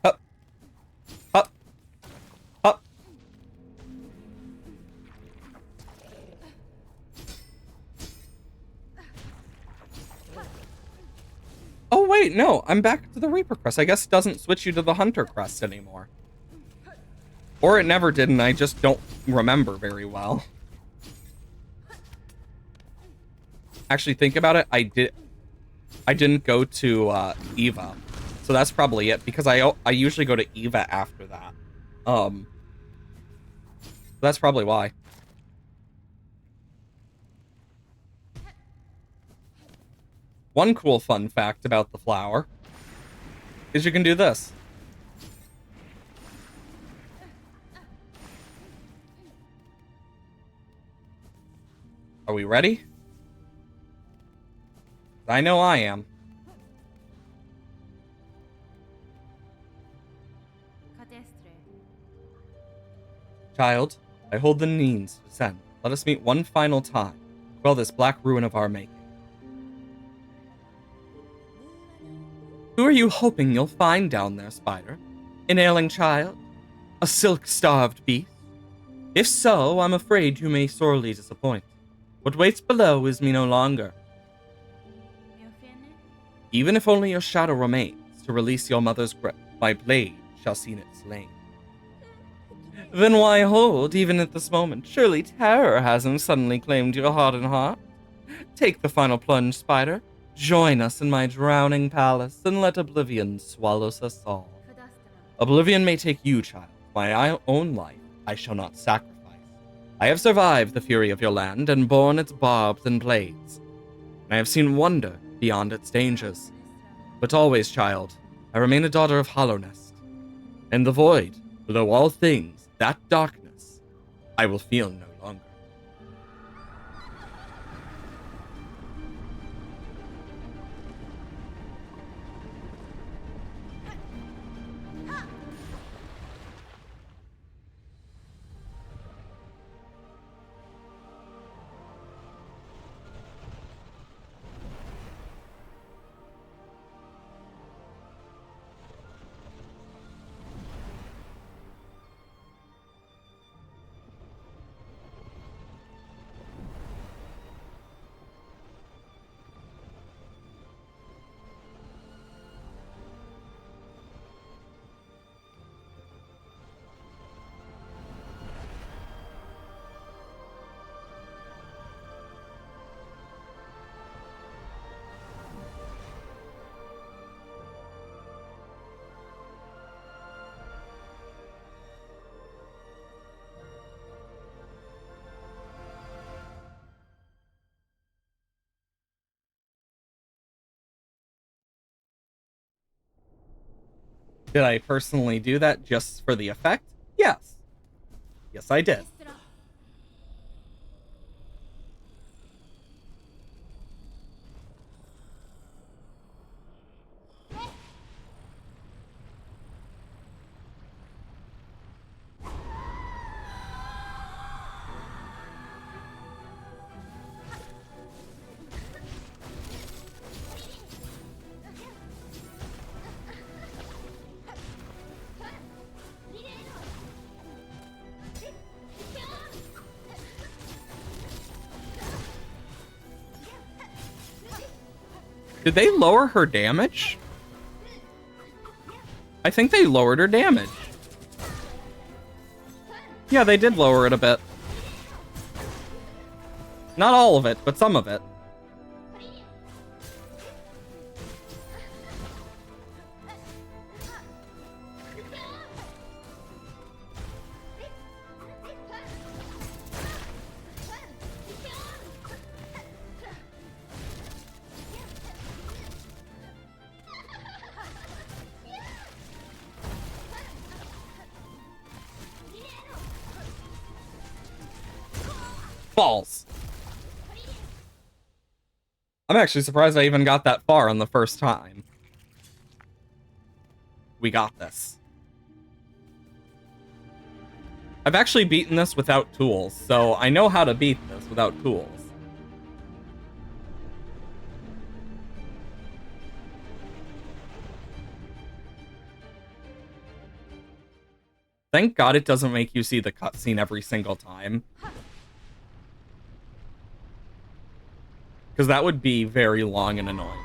Up. Up. Up. Oh, wait, no. I'm back to the Reaper Crest. I guess it doesn't switch you to the Hunter Crest anymore. Or it never did, and I just don't remember very well. Actually, think about it. I didn't go to Eva, so that's probably it. Because I usually go to Eva after that. That's probably why. One cool fun fact about the flower is you can do this. Are we ready? I know I am. Child, I hold the means to descend. Let us meet one final time. Quell this black ruin of our making. Who are you hoping you'll find down there, Spider? An ailing child? A silk-starved beast? If so, I'm afraid you may sorely disappoint. What waits below is me no longer. Even if only your shadow remains to release your mother's grip, my blade shall see it slain. Then why hold, even at this moment? Surely terror hasn't suddenly claimed your heart and heart. Take the final plunge, Spider. Join us in my drowning palace, and let oblivion swallow us all. Oblivion may take you, child. My own life I shall not sacrifice. I have survived the fury of your land, and borne its barbs and blades. I have seen wonder beyond its dangers. But always, child, I remain a daughter of Hollownest. In the void, below all things, that darkness, I will feel no longer. Did I personally do that just for the effect? Yes. Yes, I did. Did they lower her damage? I think they lowered her damage. Yeah, they did lower it a bit. Not all of it, but some of it. Balls. I'm actually surprised I even got that far on the first time. We got this. I've actually beaten this without tools, so I know how to beat this without tools. Thank God it doesn't make you see the cutscene every single time. Because that would be very long and annoying.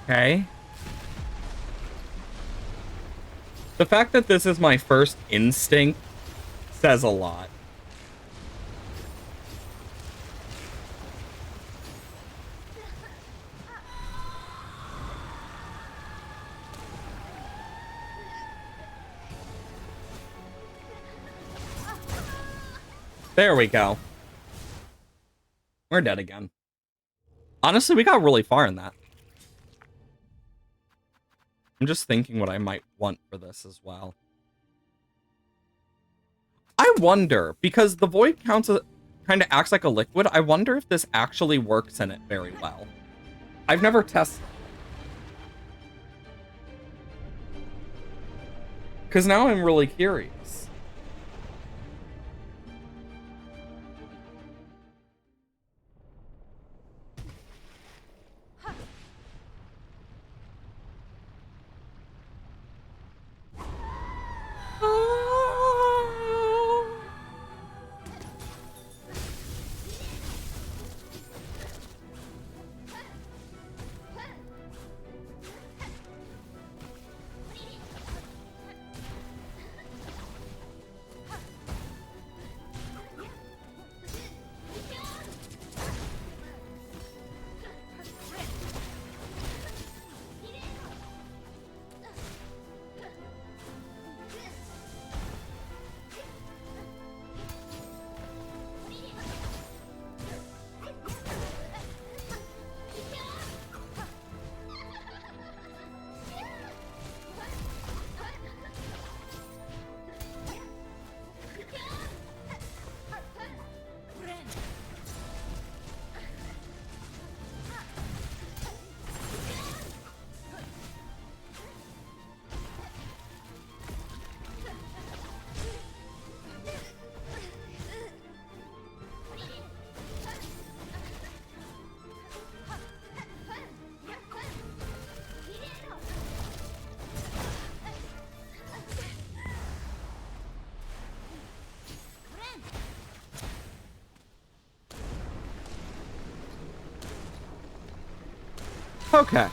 Okay. The fact that this is my first instinct says a lot. There we go. We're dead again. Honestly, we got really far in that. I'm just thinking what I might want for this as well. I wonder, because the void counts as, kind of acts like a liquid, I wonder if this actually works in it very well. I've never tested. Because now I'm really curious. Okay.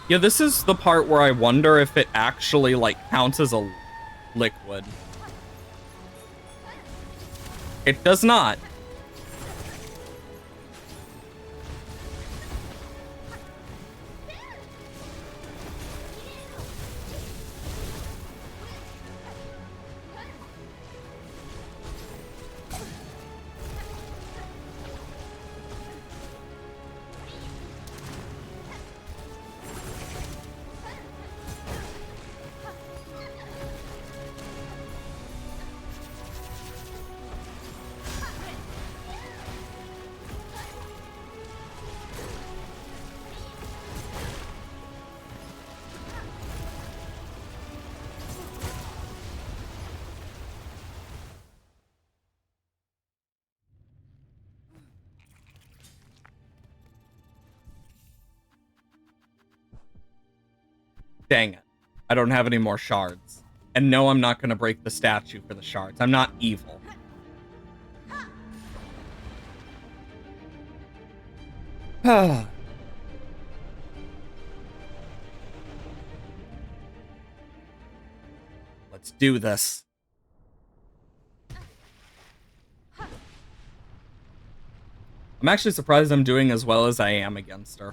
Yeah, this is the part where I wonder if it actually, like, counts as a liquid. It does not. Dang it. I don't have any more shards. And no, I'm not going to break the statue for the shards. I'm not evil. Let's do this. I'm actually surprised I'm doing as well as I am against her.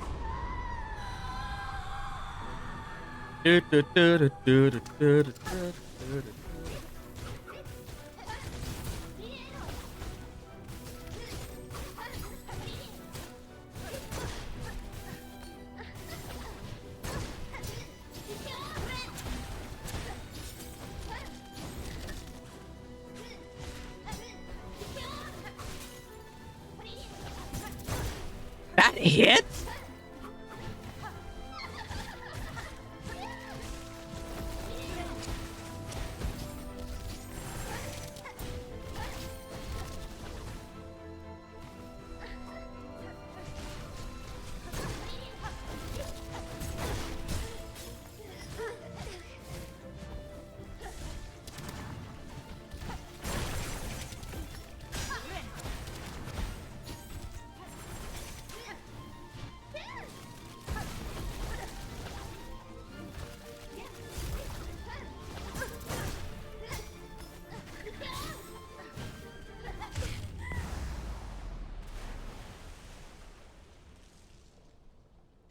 That hit?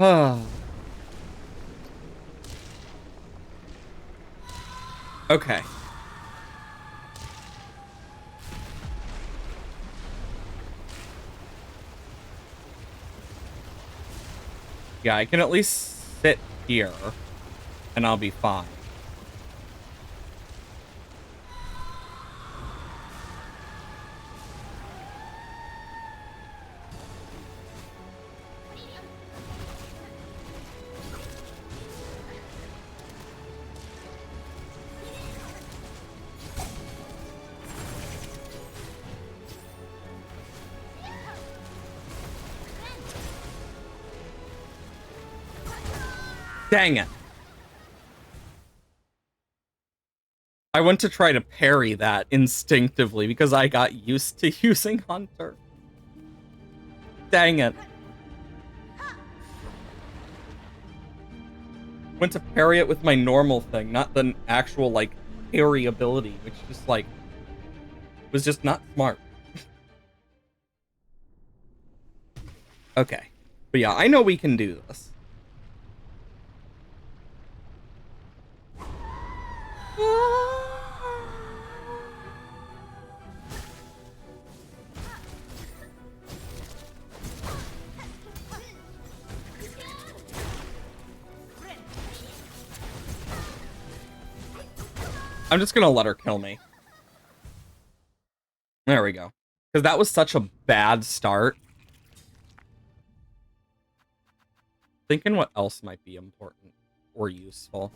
Okay. Yeah, I can at least sit here and I'll be fine. Dang it. I went to try to parry that instinctively because I got used to using Hunter. Dang it. Went to parry it with my normal thing, not the actual, like, parry ability, which just, like, was just not smart. Okay. But yeah, I know we can do this. I'm just gonna let her kill me. There we go. Because that was such a bad start. Thinking what else might be important or useful.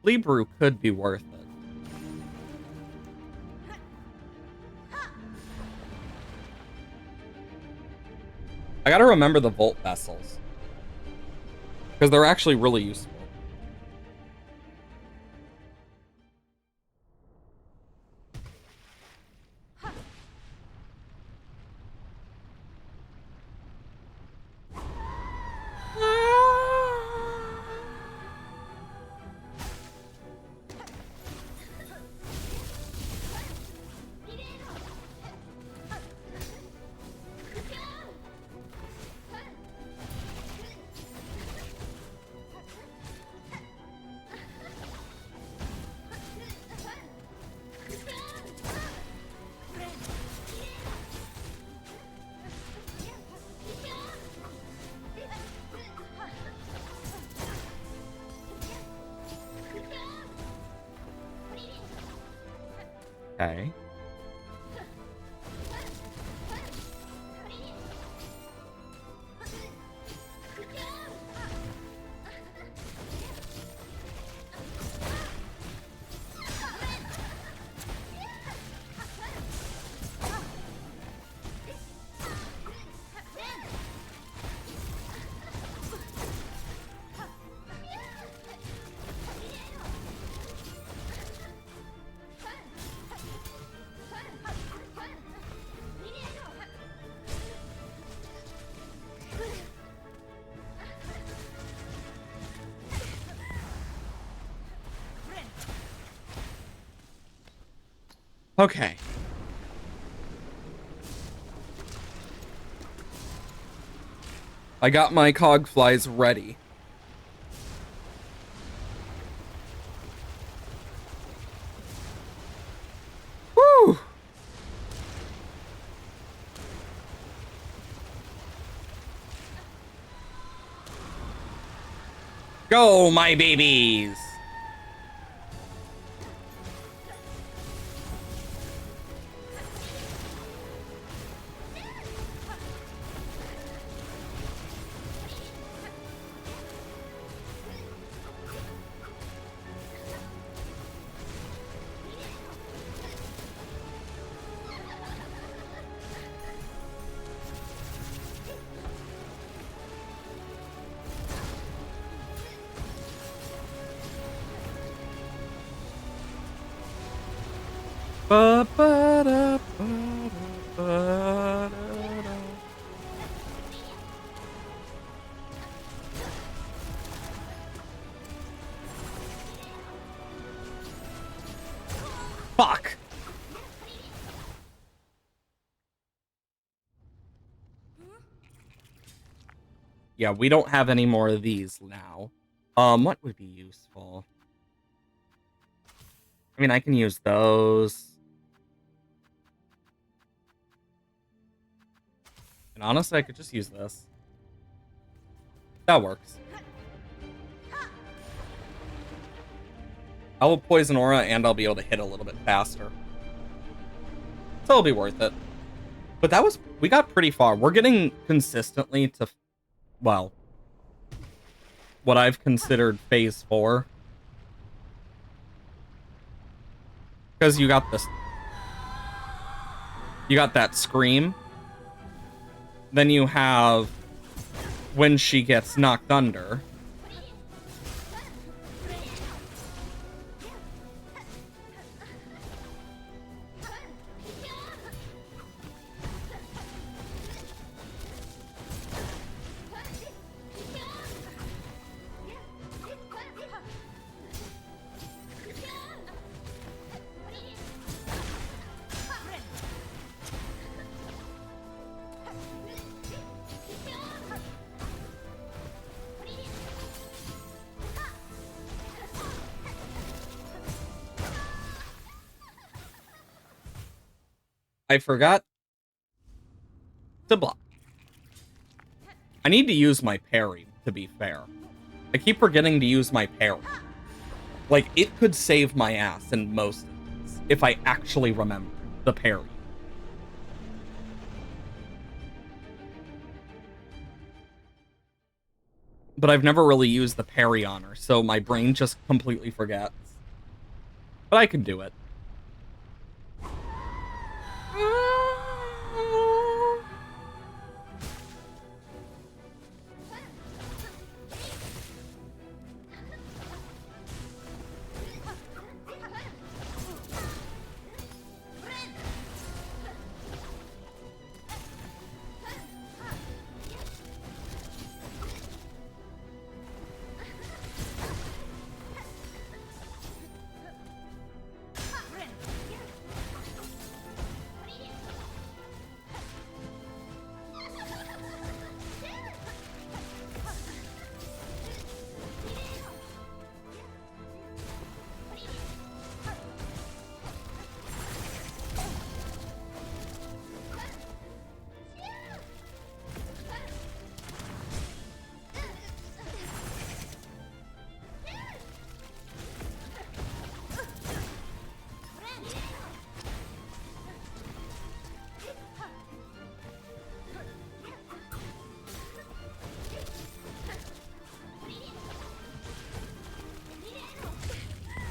Flea Brew could be worth it. I gotta remember the Volt Vessels. Because they're actually really useful. Okay. Okay. I got my cog flies ready. Woo! Go, my babies! Fuck! Yeah, we don't have any more of these now. What would be useful? I mean, I can use those. And honestly, I could just use this. That works. I will poison aura and I'll be able to hit a little bit faster. So it'll be worth it. But that was, we got pretty far. We're getting consistently to, well, what I've considered phase 4. Because you got this, you got that scream. Then you have when she gets knocked under. I forgot to block. I need to use my parry, to be fair. I keep forgetting to use my parry. Like, it could save my ass in most of these, if I actually remember the parry. But I've never really used the parry on her, so my brain just completely forgets. But I can do it.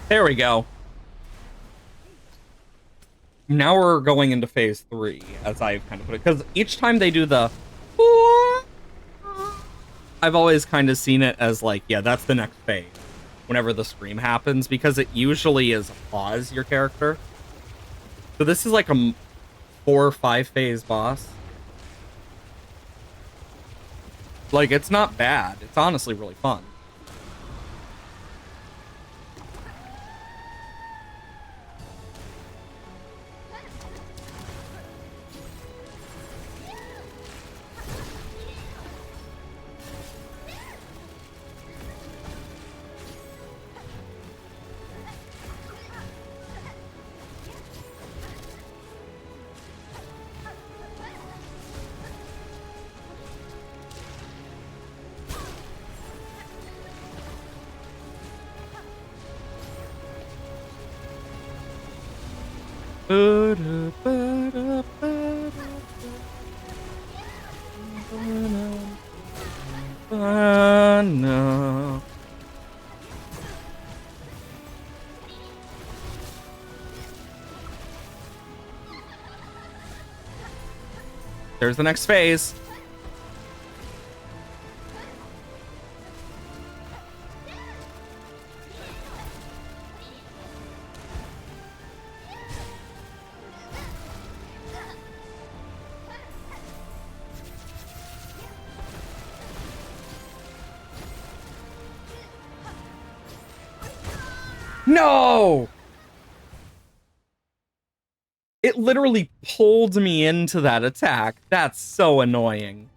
There we go. Now we're going into phase 3, as I've kind of put it. Because each time they do the... I've always kind of seen it as like, yeah, that's the next phase. Whenever the scream happens. Because it usually is pause your character. So this is like a 4 or 5 phase boss. Like, it's not bad. It's honestly really fun. No. There's the next phase. No! It literally pulled me into that attack. That's so annoying.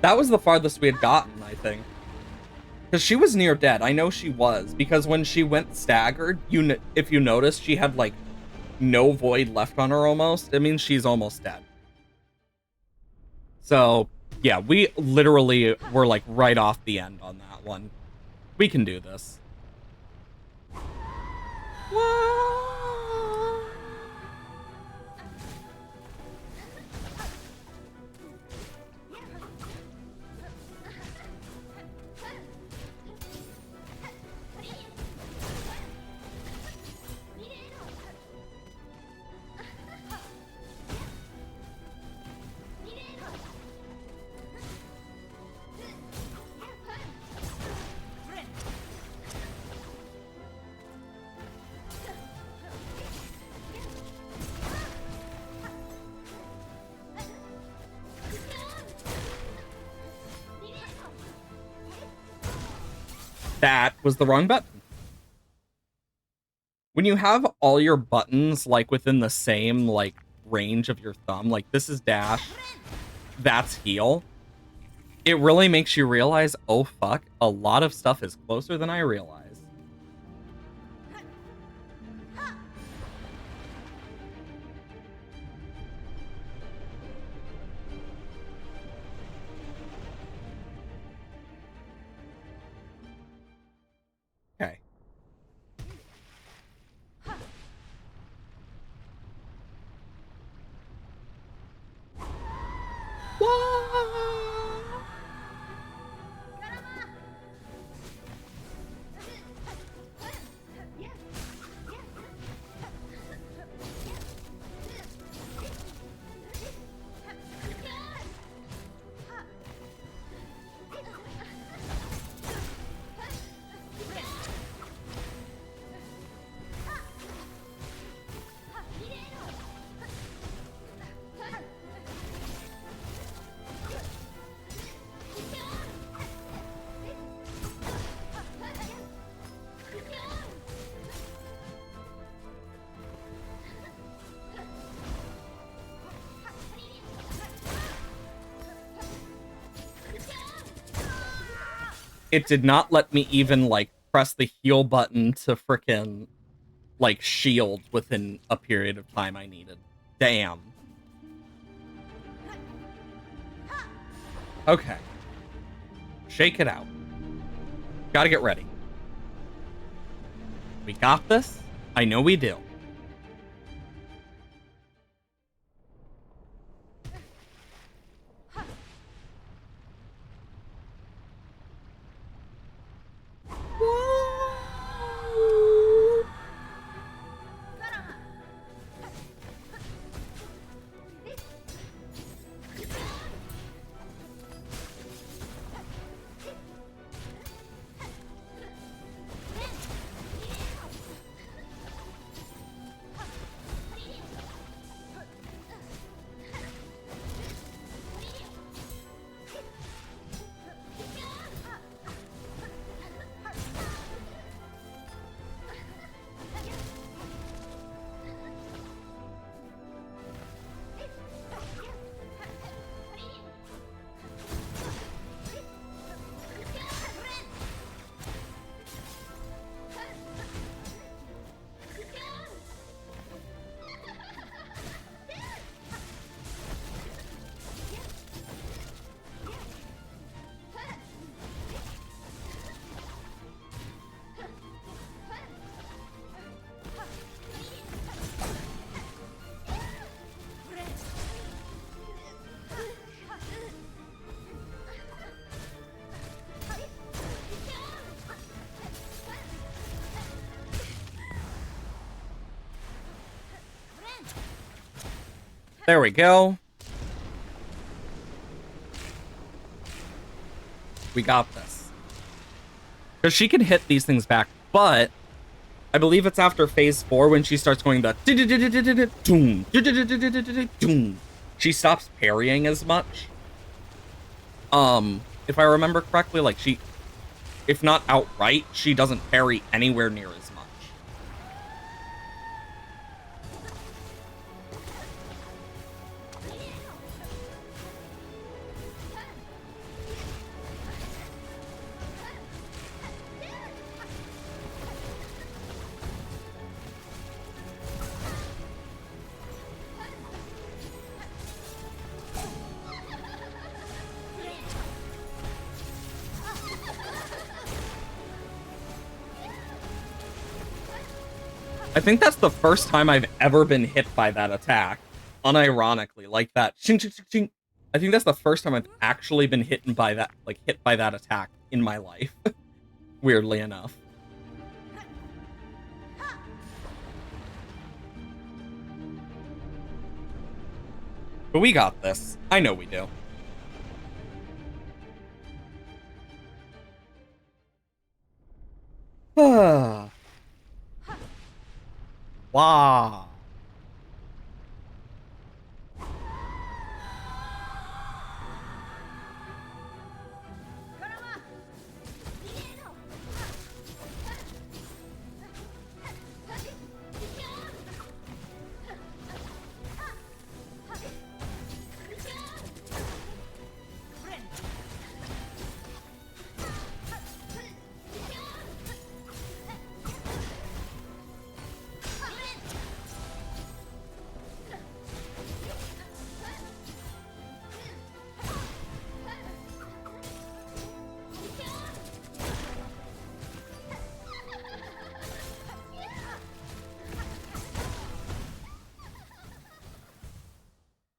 That was the farthest we had gotten, I think. Because she was near dead. I know she was. Because when she went staggered, if you notice, she had, like, no void left on her almost. It means she's almost dead. So, yeah, we literally were, like, right off the end on that one. We can do this. That was the wrong button. When you have all your buttons, like, within the same, like, range of your thumb, like, this is dash, that's heal, it really makes you realize, oh, fuck, a lot of stuff is closer than I realized. Okay. It did not let me even, like, press the heal button to frickin', like, shield within a period of time I needed. Damn. Okay. Shake it out. Gotta get ready. We got this. I know we do. There we go. We got this. Because she can hit these things back, but I believe it's after phase 4 when she starts going the doom. She stops parrying as much. If I remember correctly, like, she, if not outright, she doesn't parry anywhere near as much. I think that's the first time I've ever been hit by that attack. Unironically, like that. Ching, ching, ching, ching. I think that's the first time I've actually been hit by that, like hit by that attack in my life. Weirdly enough. But we got this. I know we do. Wow.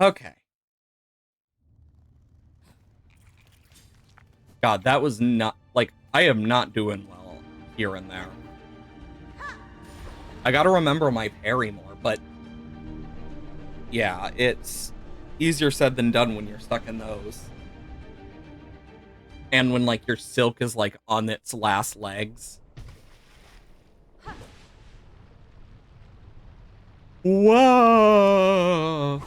Okay. God, that was not, like, I am not doing well here and there. I gotta remember my parry more, but yeah, it's easier said than done when you're stuck in those. And when, like, your silk is, like, on its last legs. Whoa!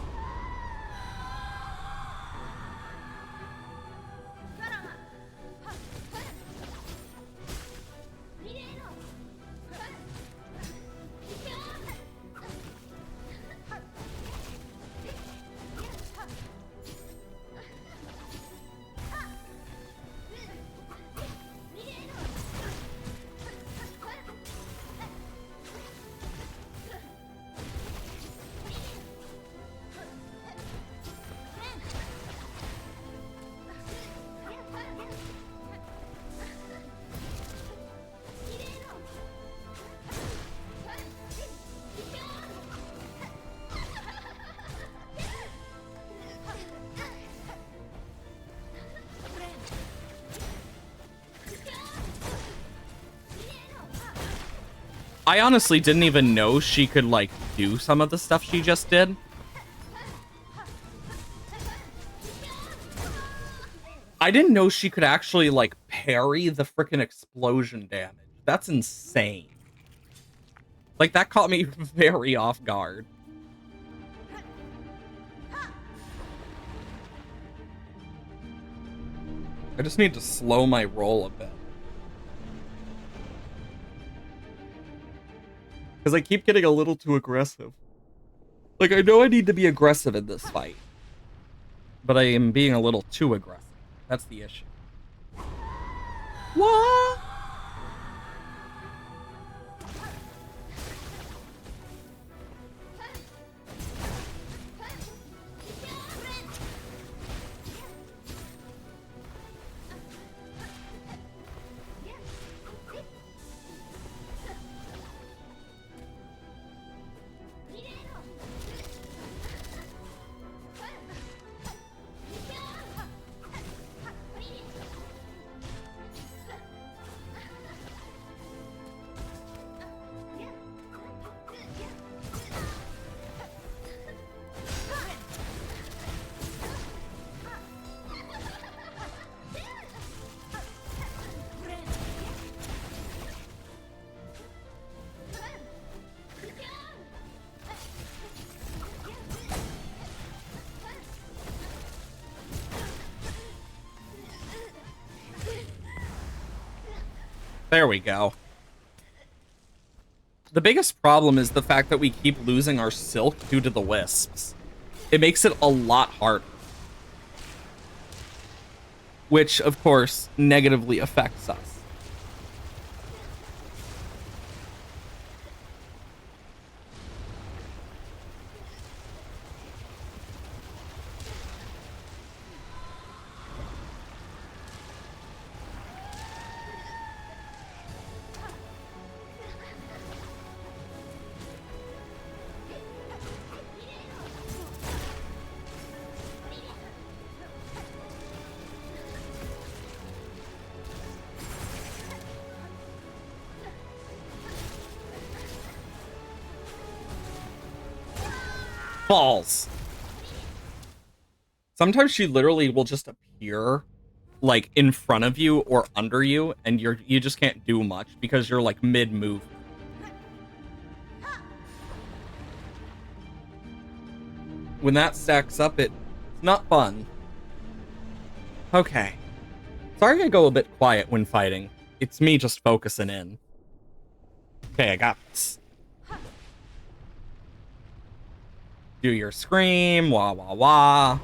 I honestly didn't even know she could, like, do some of the stuff she just did. I didn't know she could actually, like, parry the freaking explosion damage. That's insane. Like, that caught me very off guard. I just need to slow my roll a bit. Because I keep getting a little too aggressive. Like, I know I need to be aggressive in this fight. But I am being a little too aggressive. That's the issue. What? There we go. The biggest problem is the fact that we keep losing our silk due to the wisps. It makes it a lot harder. Which, of course, negatively affects us. Balls. Sometimes she literally will just appear like in front of you or under you, and you just can't do much because you're like mid-move. When that stacks up, it's not fun. Okay. Sorry I go a bit quiet when fighting. It's me just focusing in. Okay, I got this. Do your scream, wah wah wah.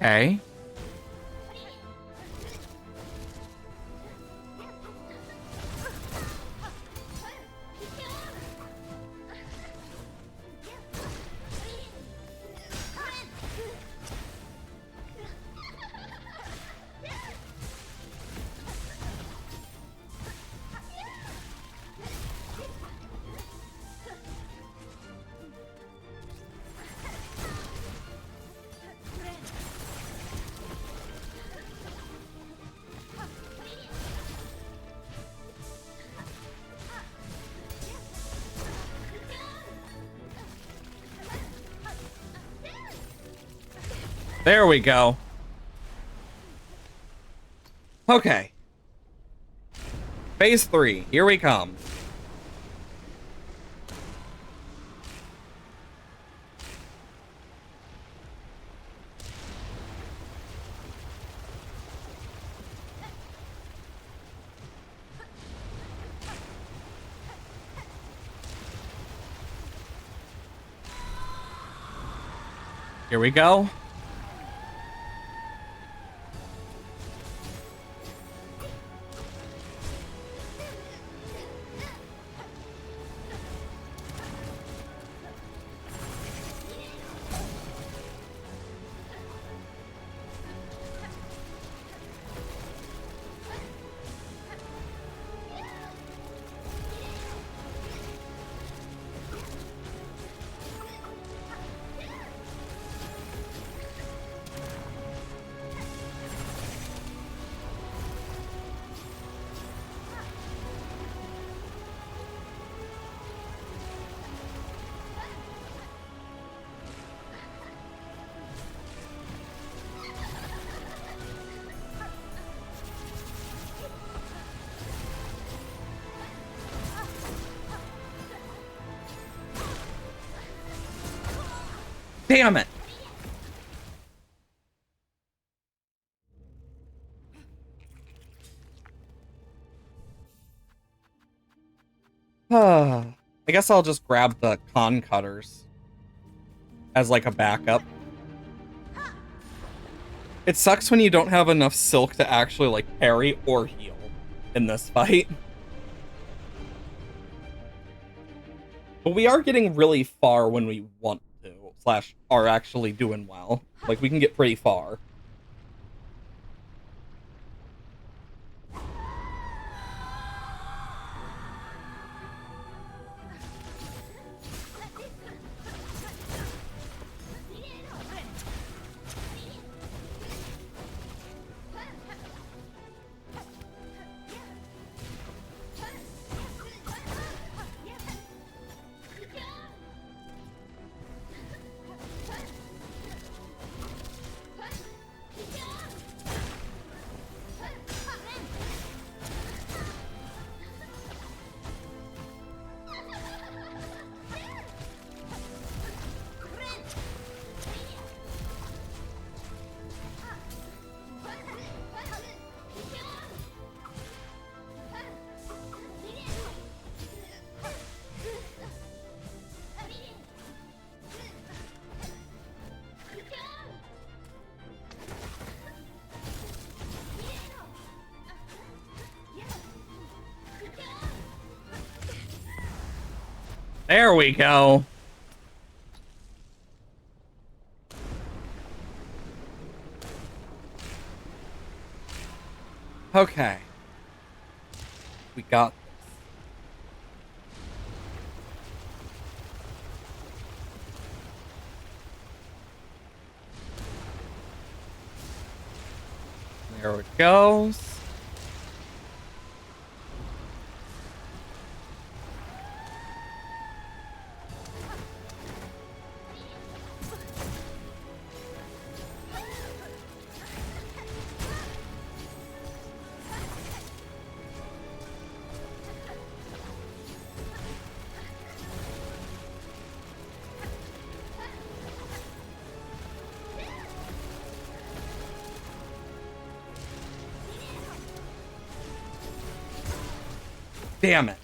Okay. There we go. Okay. Phase 3. Here we come. Here we go. Damn it. I guess I'll just grab the con cutters as like a backup. It sucks when you don't have enough silk to actually like parry or heal in this fight. But we are getting really far when we want to, slash are actually doing well. Like we can get pretty far. There we go. Okay. We got this. There it goes. Damn it.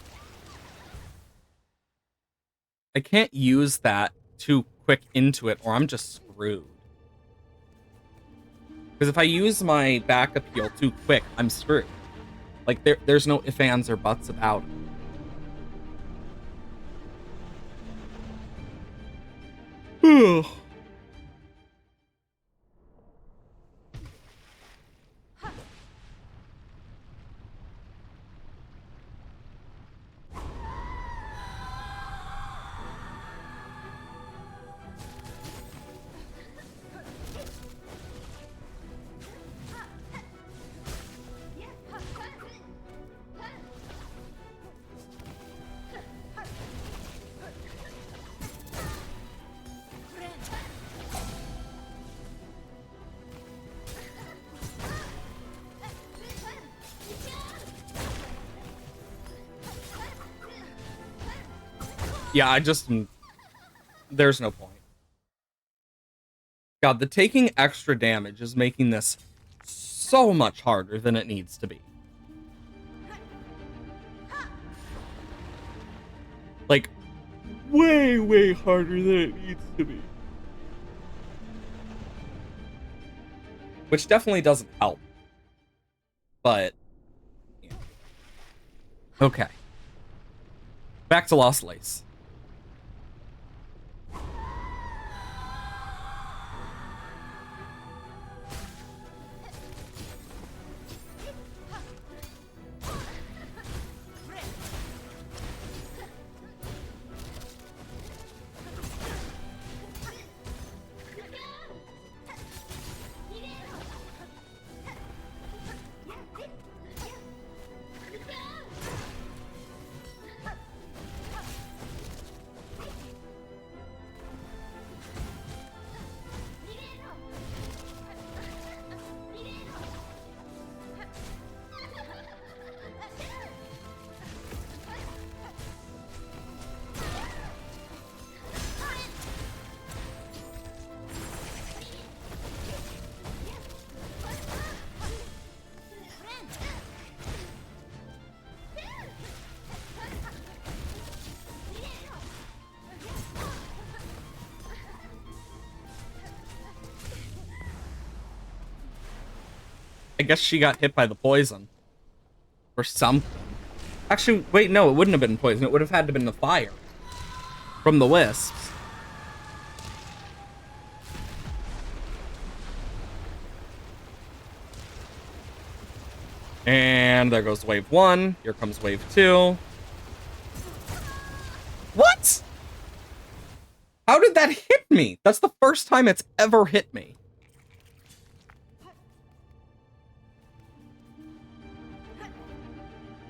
I can't use that too quick into it or I'm just screwed. Because if I use my backup heal too quick, I'm screwed. Like, there's no ifs, ands, or buts about it. Yeah, there's no point. God, the taking extra damage is making this so much harder than it needs to be. Like, way, way harder than it needs to be. Which definitely doesn't help. But, yeah. Okay. Back to Lost Lace. I guess she got hit by the poison. Or something. Actually, wait, no, it wouldn't have been poison. It would have had to have been the fire. From the wisps. And there goes wave 1. Here comes wave 2. What? How did that hit me? That's the first time it's ever hit me.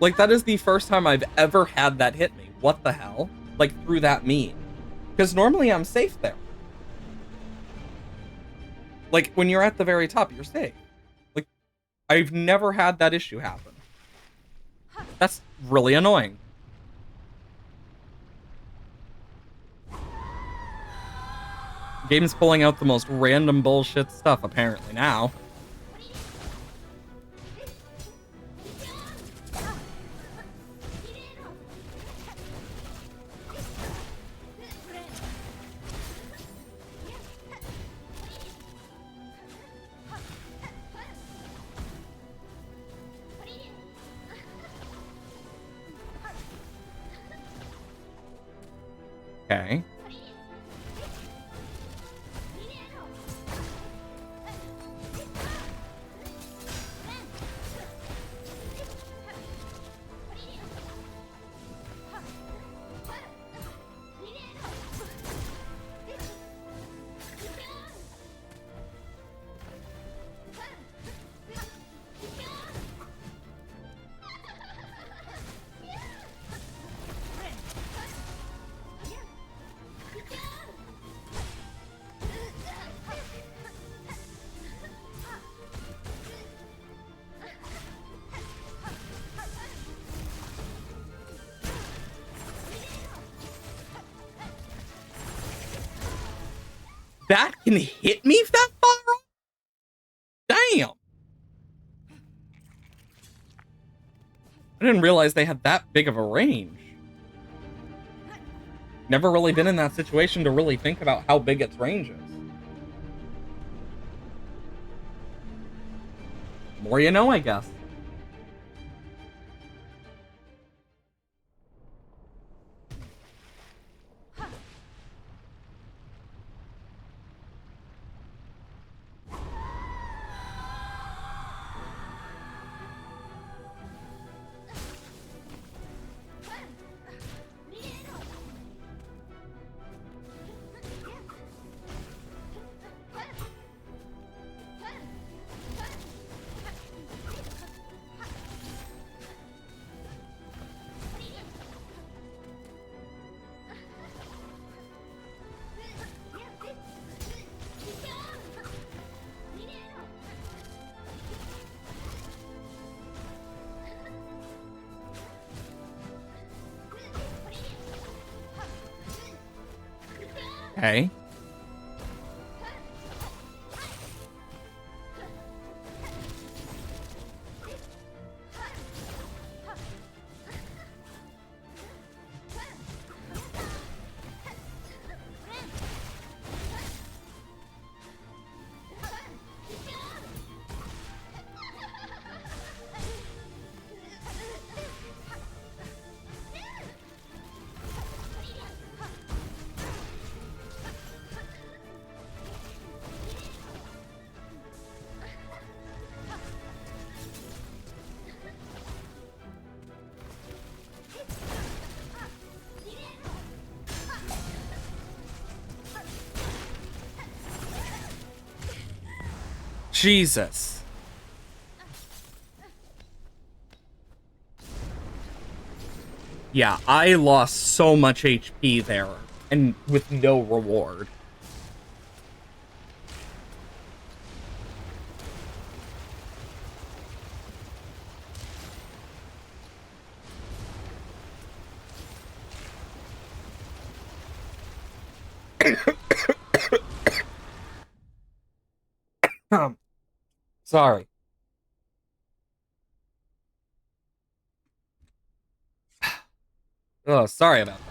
Like, that is the first time I've ever had that hit me. What the hell? Like, through that mean. Because normally I'm safe there. Like, when you're at the very top, you're safe. Like, I've never had that issue happen. That's really annoying. Game's pulling out the most random bullshit stuff, apparently, now. Okay. That can hit me that far? Damn. I didn't realize they had that big of a range. Never really been in that situation to really think about how big its range is. More you know, I guess. Okay. Jesus. Yeah, I lost so much HP there, and with no reward. Sorry. Oh, sorry about that.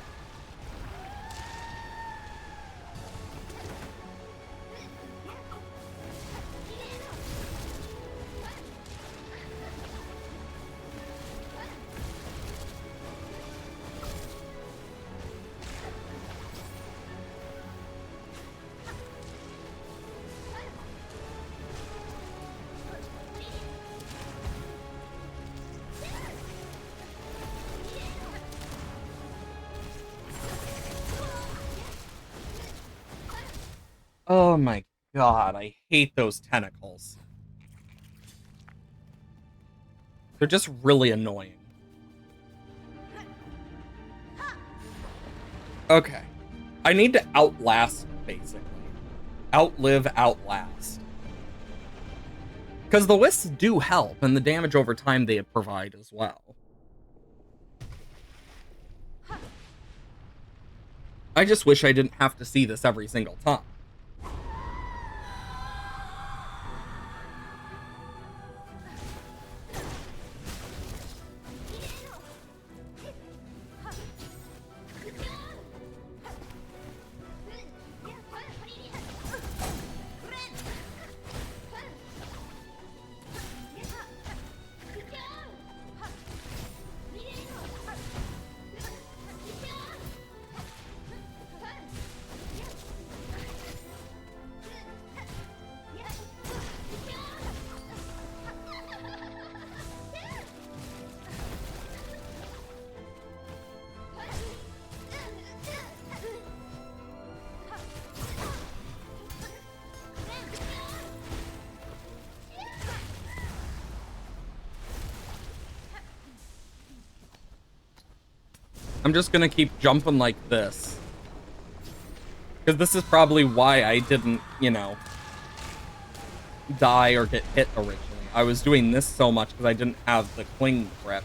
Oh my god, I hate those tentacles. They're just really annoying. Okay. I need to outlast, basically. Outlive, outlast. Because the wisps do help, and the damage over time they provide as well. I just wish I didn't have to see this every single time. I'm just gonna keep jumping like this. Because this is probably why I didn't, you know, die or get hit originally. I was doing this so much because I didn't have the cling grip.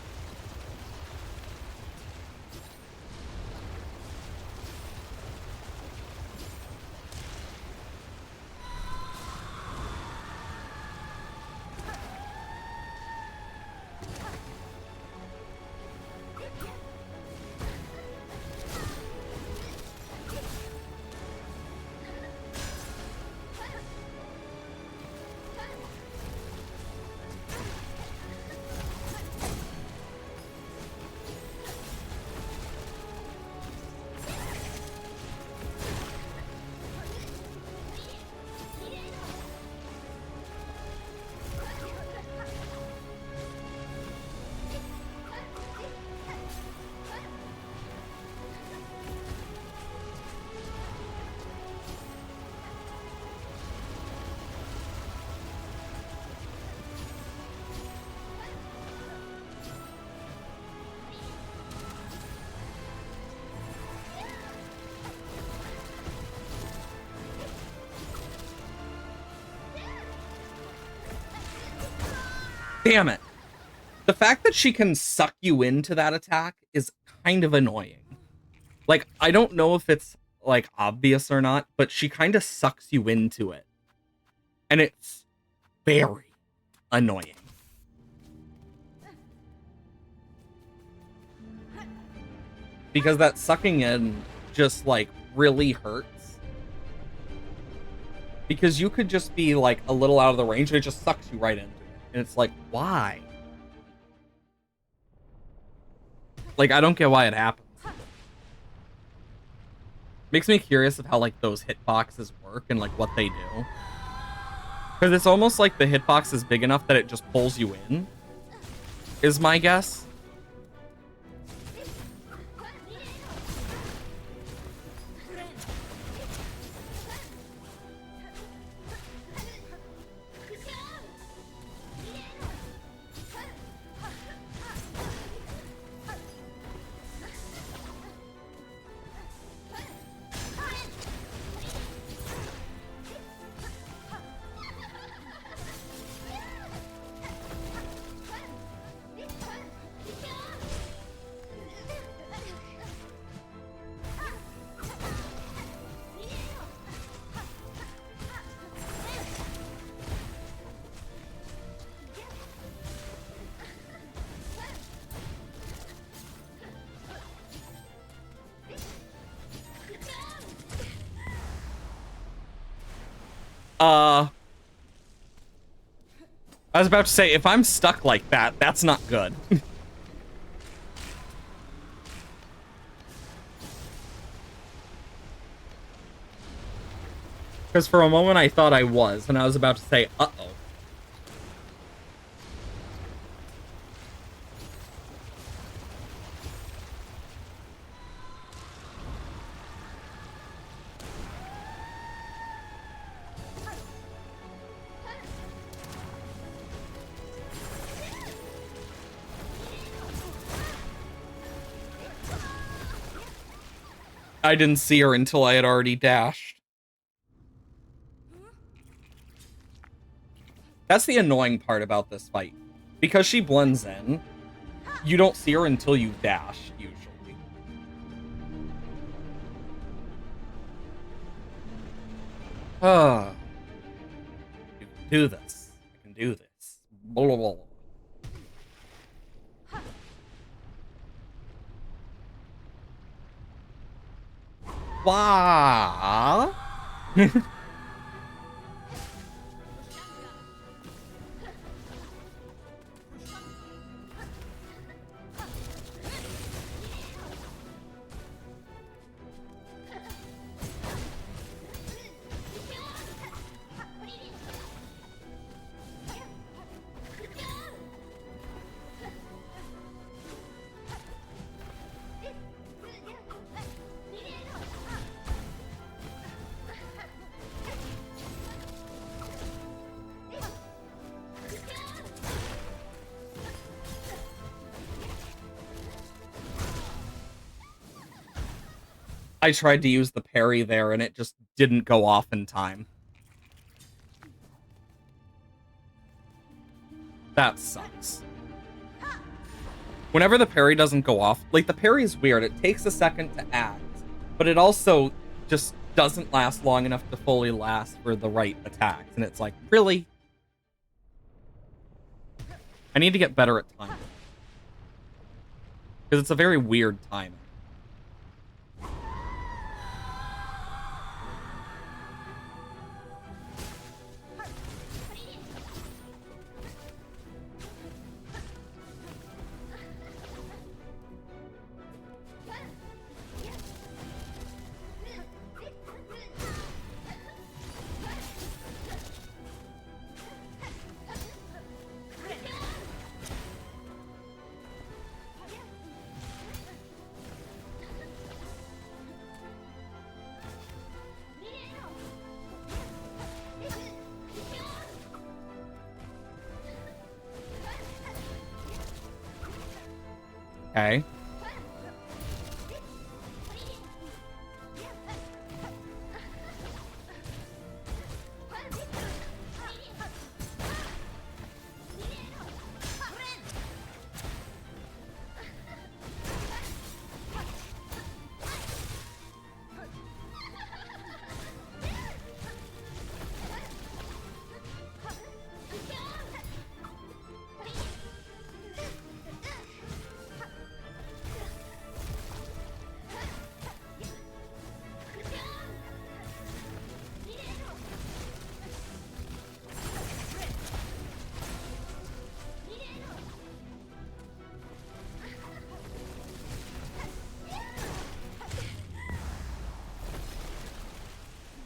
Damn it. The fact that she can suck you into that attack is kind of annoying. Like, I don't know if it's, like, obvious or not, but she kind of sucks you into it. And it's very annoying. Because that sucking in just, like, really hurts. Because you could just be, like, a little out of the range, and it just sucks you right into it. And it's like, why? Like, I don't get why it happens. Makes me curious of how, like, those hitboxes work and, like, what they do. Because it's almost like the hitbox is big enough that it just pulls you in, is my guess. I was about to say, if I'm stuck like that, that's not good. Because for a moment I thought I was, and I was about to say, uh-oh. I didn't see her until I had already dashed. That's the annoying part about this fight. Because she blends in, you don't see her until you dash, usually. Ah. You can do this. I can do this. Blah, blah, blah. Wah. I tried to use the parry there and it just didn't go off in time. That sucks. Whenever the parry doesn't go off, like, the parry is weird. It takes a second to act, but it also just doesn't last long enough to fully last for the right attacks. And it's like, really? I need to get better at timing. Because it's a very weird timing. Okay.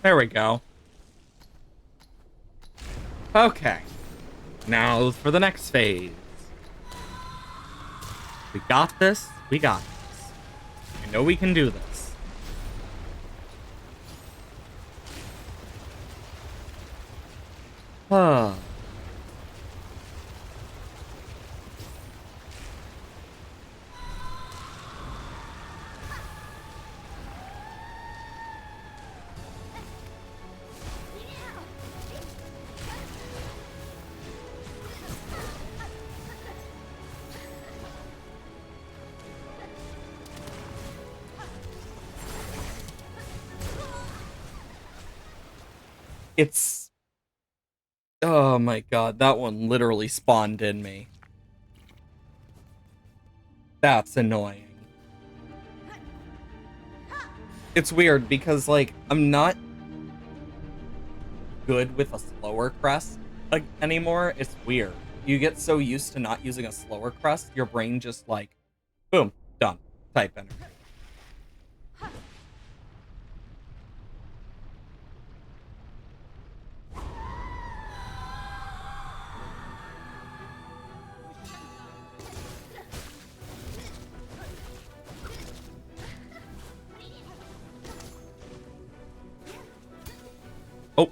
There we go. Okay. Now for the next phase. We got this. We got this. I know we can do this. Huh. It's... Oh my god, that one literally spawned in me. That's annoying. It's weird because, like, I'm not good with a slower crest anymore. It's weird. You get so used to not using a slower crest, your brain just, like, boom, done. Type energy. Oh.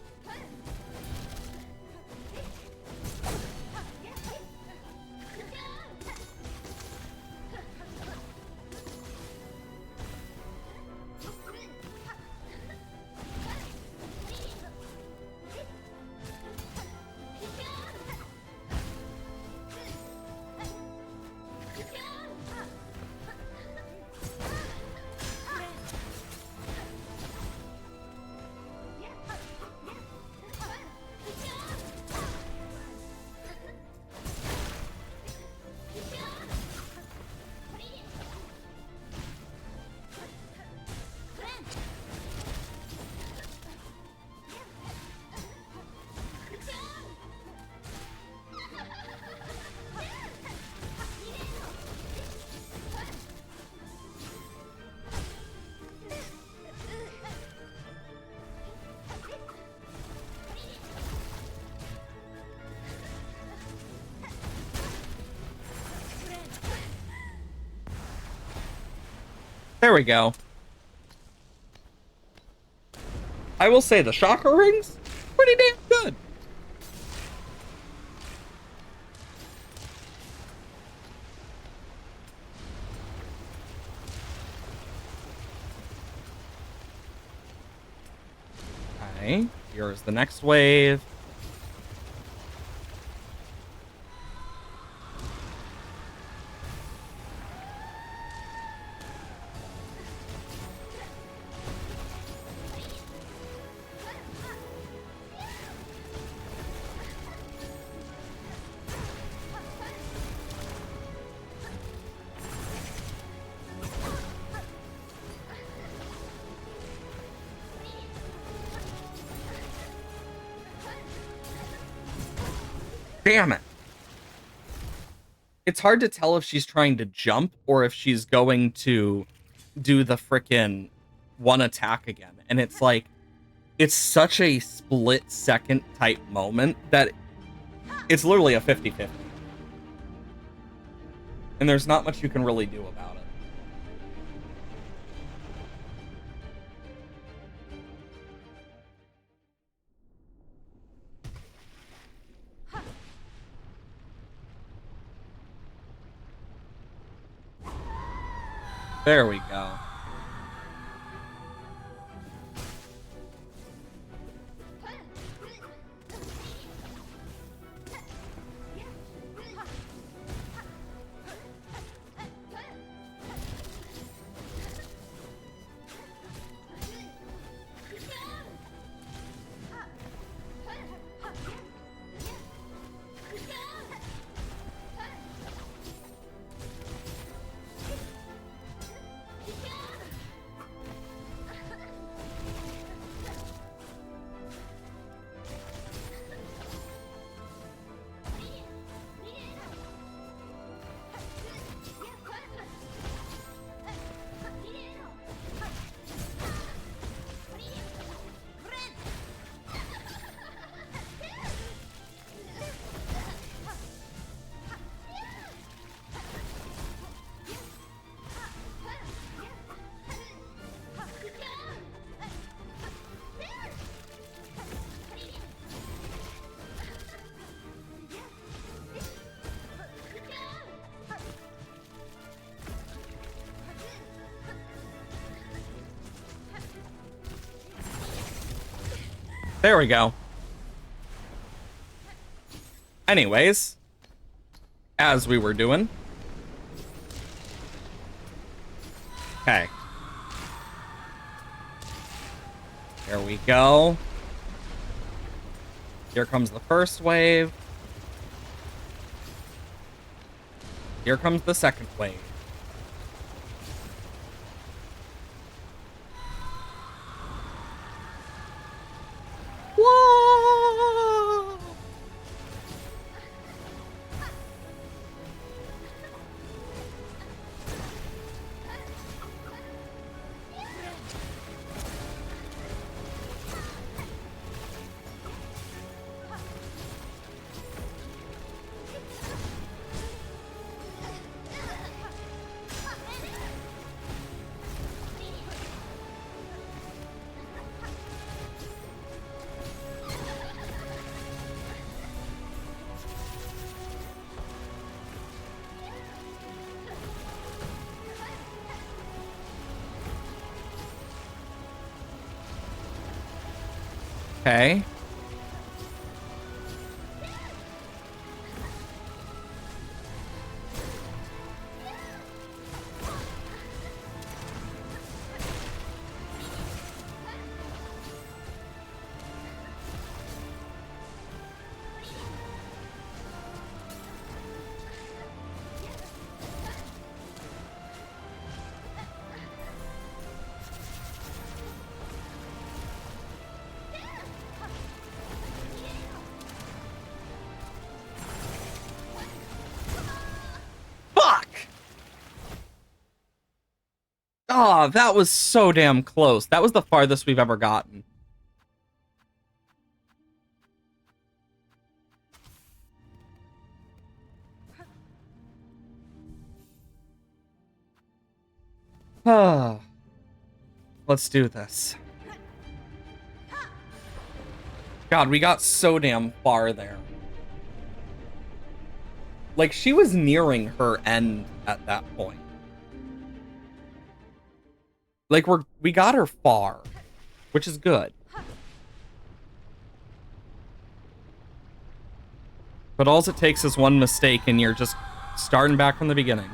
There we go. I will say the chakra rings, pretty damn good. Okay, here's the next wave. Damn it. It's hard to tell if she's trying to jump or if she's going to do the frickin' one attack again. And it's like, it's such a split second type moment that it's literally a 50-50. And there's not much you can really do about it. There we go. There we go. Anyways, as we were doing. Okay. There we go. Here comes the first wave. Here comes the second wave. Whoa! Okay. Fuck! Oh, that was so damn close. That was the farthest we've ever gotten. Let's do this. God, we got so damn far there. Like, she was nearing her end at that point. Like, we got her far, which is good. But all it takes is one mistake and you're just starting back from the beginning.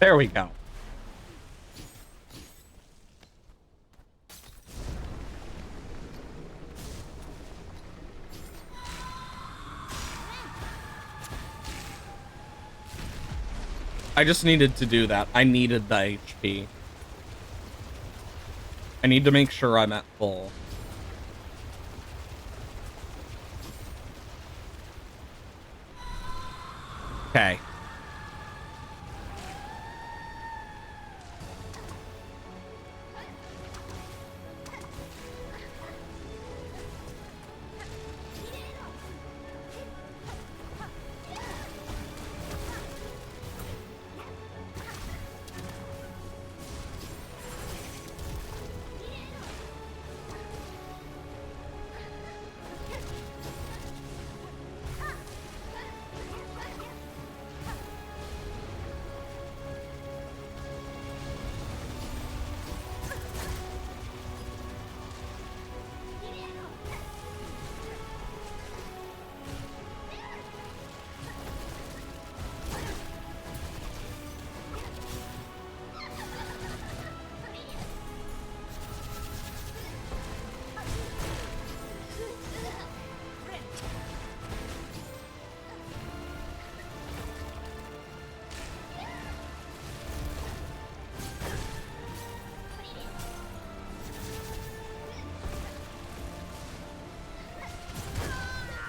There we go. I just needed to do that. I needed the HP. I need to make sure I'm at full. Okay.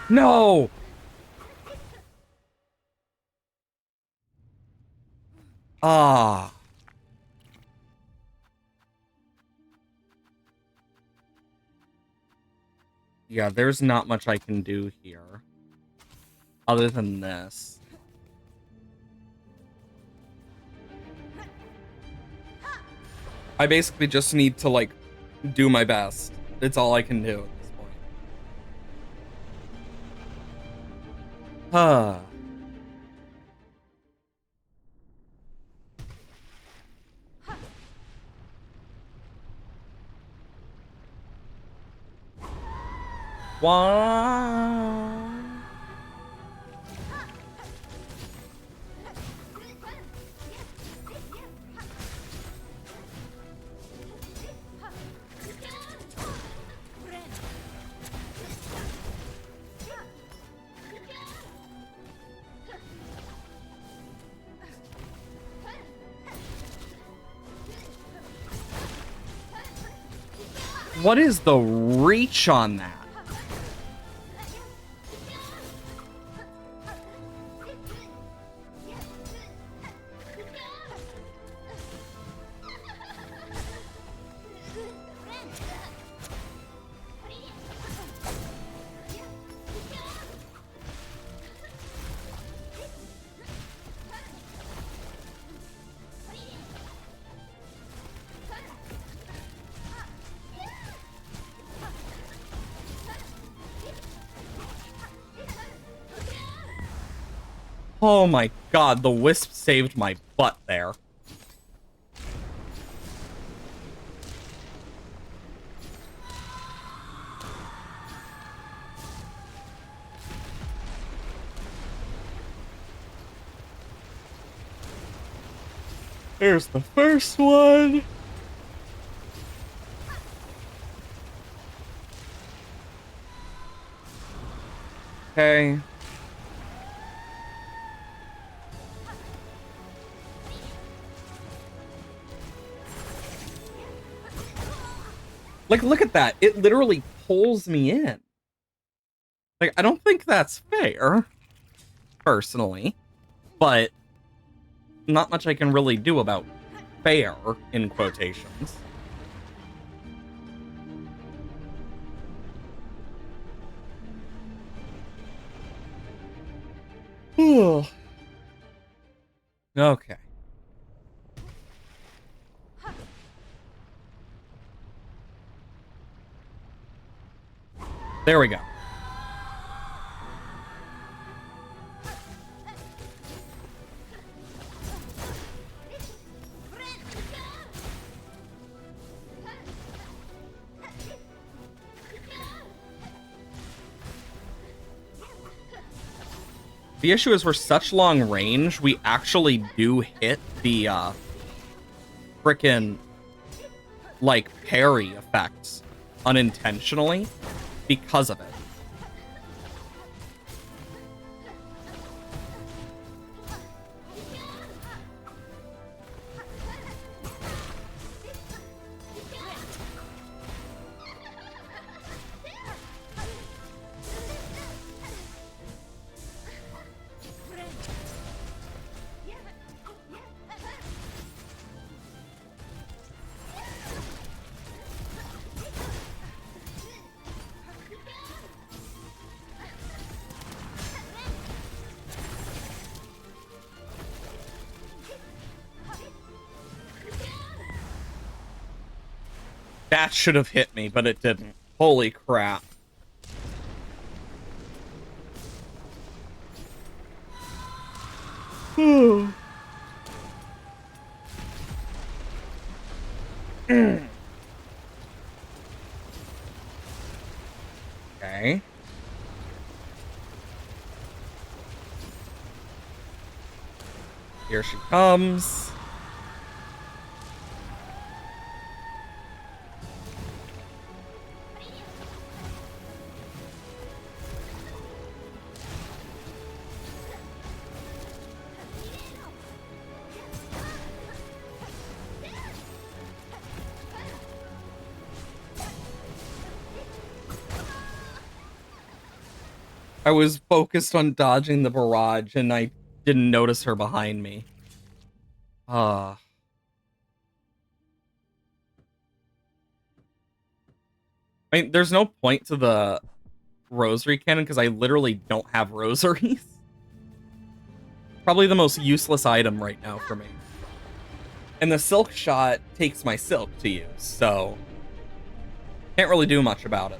No! Ah. Yeah, there's not much I can do here. Other than this. I basically just need to, like, do my best. It's all I can do at this point. Huh. Wow. What is the reach on that? Oh my god, the wisp saved my butt there. Here's the first one. Okay. Like, look at that. It literally pulls me in. Like, I don't think that's fair, personally. But not much I can really do about fair, in quotations. Okay. There we go. The issue is we're such long range, we actually do hit the frickin' like parry effects unintentionally because of it. That should have hit me, but it didn't. Holy crap. Okay. Here she comes. I was focused on dodging the barrage and I didn't notice her behind me. I mean, there's no point to the rosary cannon because I literally don't have rosaries. Probably the most useless item right now for me. And the silk shot takes my silk to use, so can't really do much about it.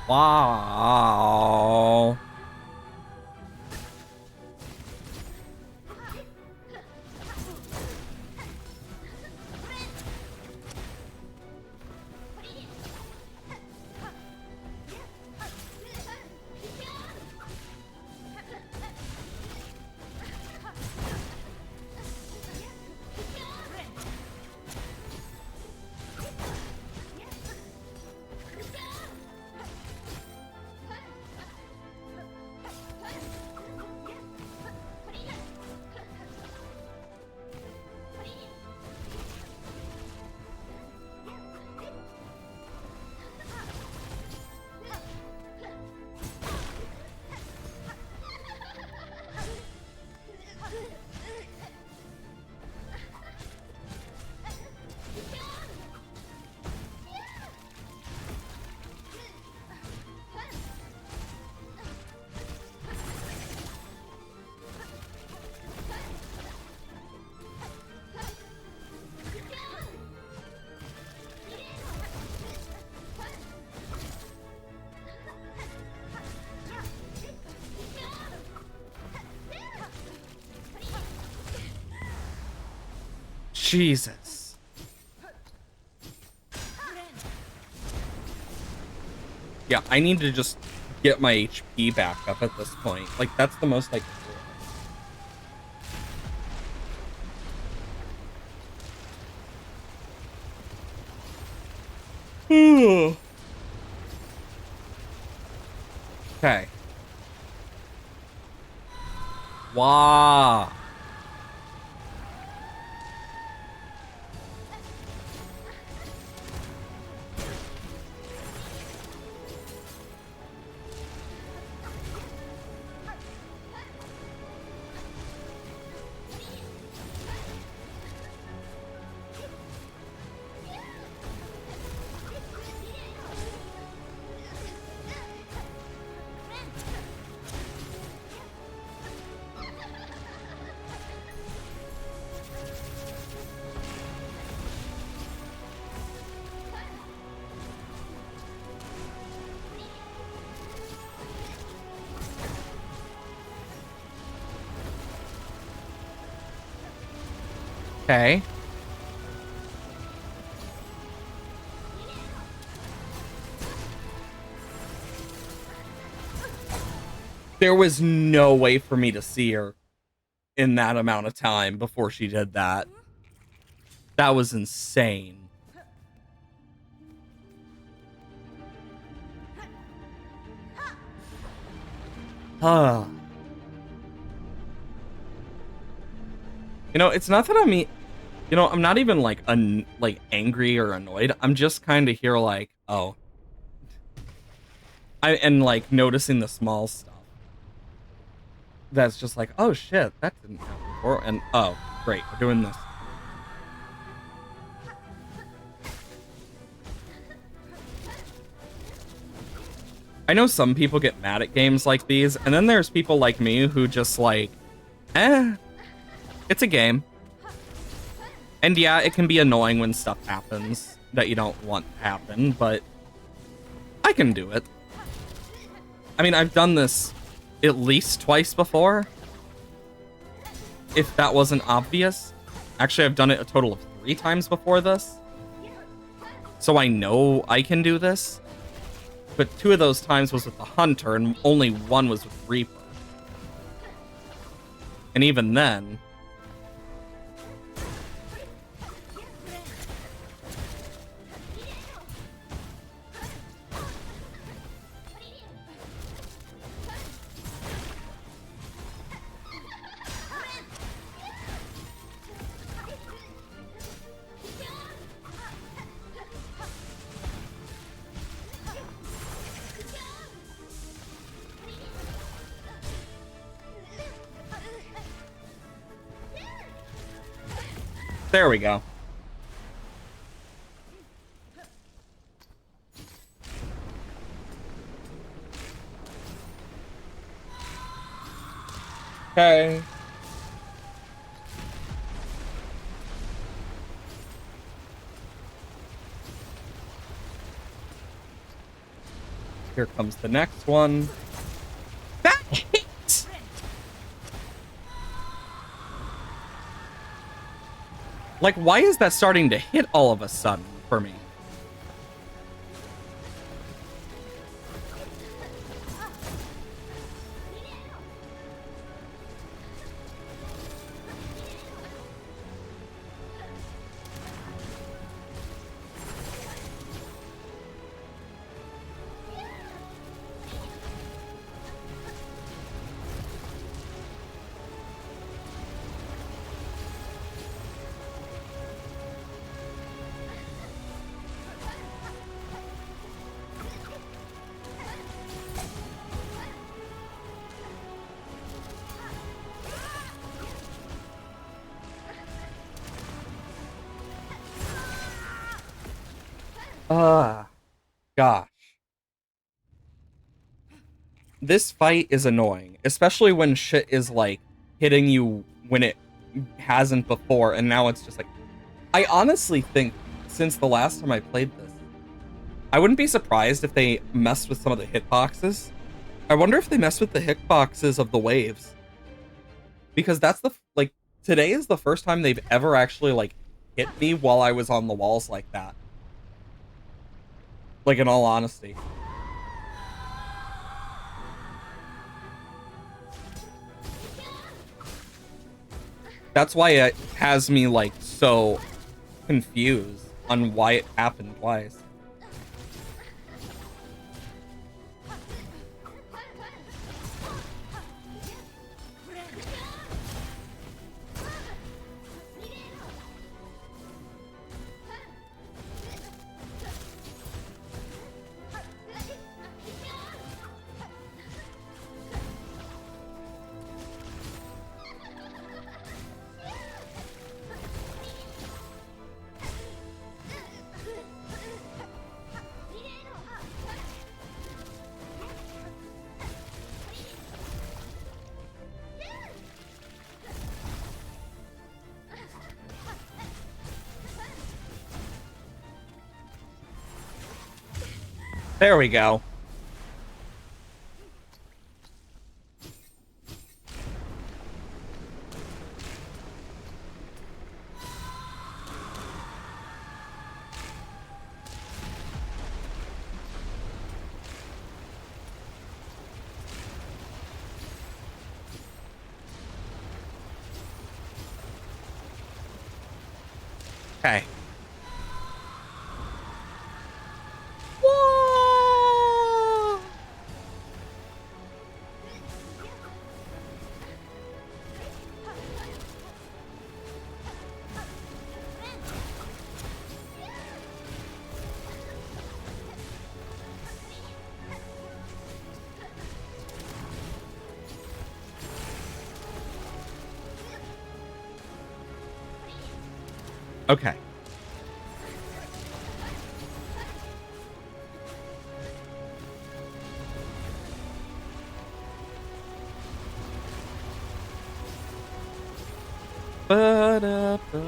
Wow. Jesus. Yeah, I need to just get my HP back up at this point. Like, that's the most I can do. Okay. Wow. Okay. There was no way for me to see her in that amount of time before she did that. That was insane. Huh. You know, it's not that I'm not even like like angry or annoyed. I'm just kind of here like, oh. And like noticing the small stuff. That's just like, oh shit, that didn't happen before. And oh, great, we're doing this. I know some people get mad at games like these, and then there's people like me who just like, it's a game. And yeah, it can be annoying when stuff happens that you don't want to happen, but I can do it. I mean, I've done this at least twice before. If that wasn't obvious. Actually, I've done it a total of 3 times before this. So I know I can do this. But 2 of those times was with the Hunter, and only 1 was with Reaper. And even then... There we go. Okay. Here comes the next one. That hit! Like, why is that starting to hit all of a sudden for me? Gosh. This fight is annoying, especially when shit is like hitting you when it hasn't before, and now it's just like... I honestly think since the last time I played this, I wouldn't be surprised if they messed with some of the hitboxes. I wonder if they messed with the hitboxes of the waves. Because that's like, today is the first time they've ever actually like hit me while I was on the walls like that. Like, in all honesty. That's why it has me, like, so confused on why it happened twice. There we go. Okay. Whoa! Okay. Ba-da-ba-da.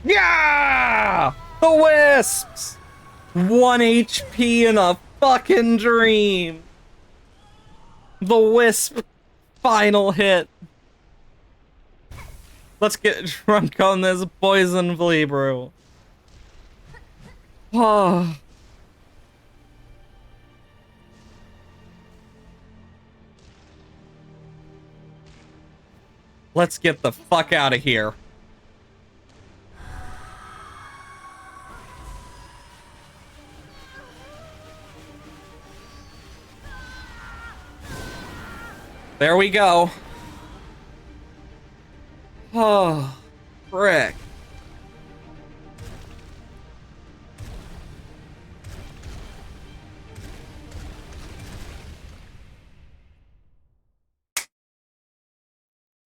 Yeah! The Wisps! 1 HP in a fucking dream! The Wisp final hit. Let's get drunk on this poison flea brew. Oh. Let's get the fuck out of here. There we go. Oh, frick.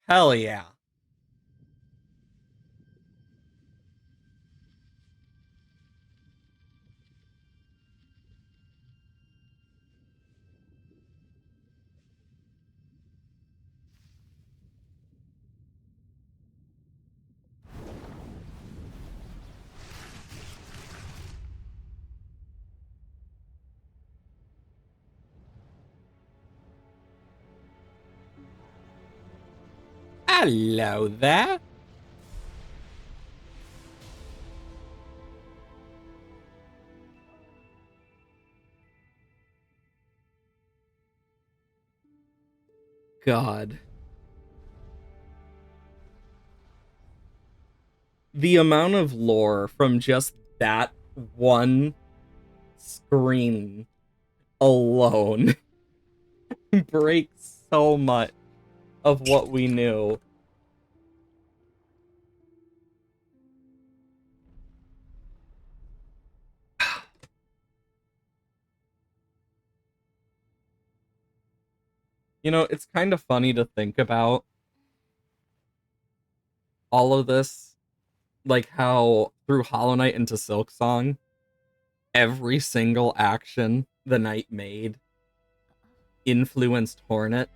Hell yeah. Hello there. God. The amount of lore from just that one screen alone breaks so much of what we knew. You know, it's kind of funny to think about all of this, like how through Hollow Knight into Silksong, every single action the knight made influenced Hornet,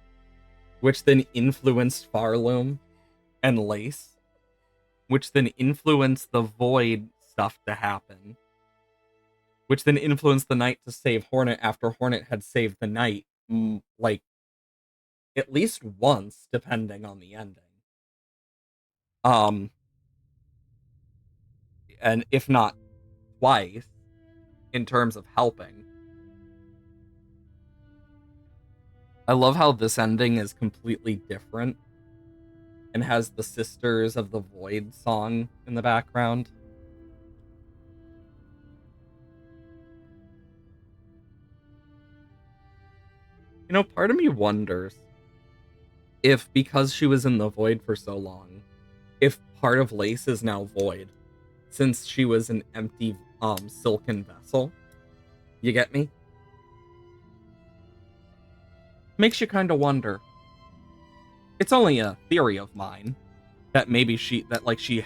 which then influenced Farloom and Lace, which then influenced the Void stuff to happen, which then influenced the knight to save Hornet after Hornet had saved the knight. Like, at least once, depending on the ending. Um, and if not twice, in terms of helping. I love how this ending is completely different and has the Sisters of the Void song in the background. You know, part of me wonders if, because she was in the Void for so long, if part of Lace is now Void, since she was an empty silken vessel. You get me? Makes you kind of wonder. It's only a theory of mine that maybe she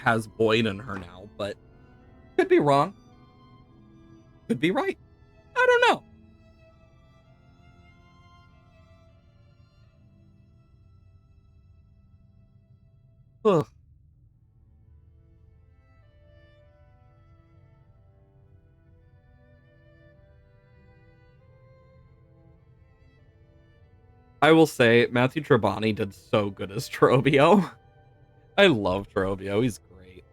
has Void in her now, but could be wrong. Could be right. I don't know. Ugh. I will say Matthew Trebani did so good as Trobio. I love Trobio. He's great.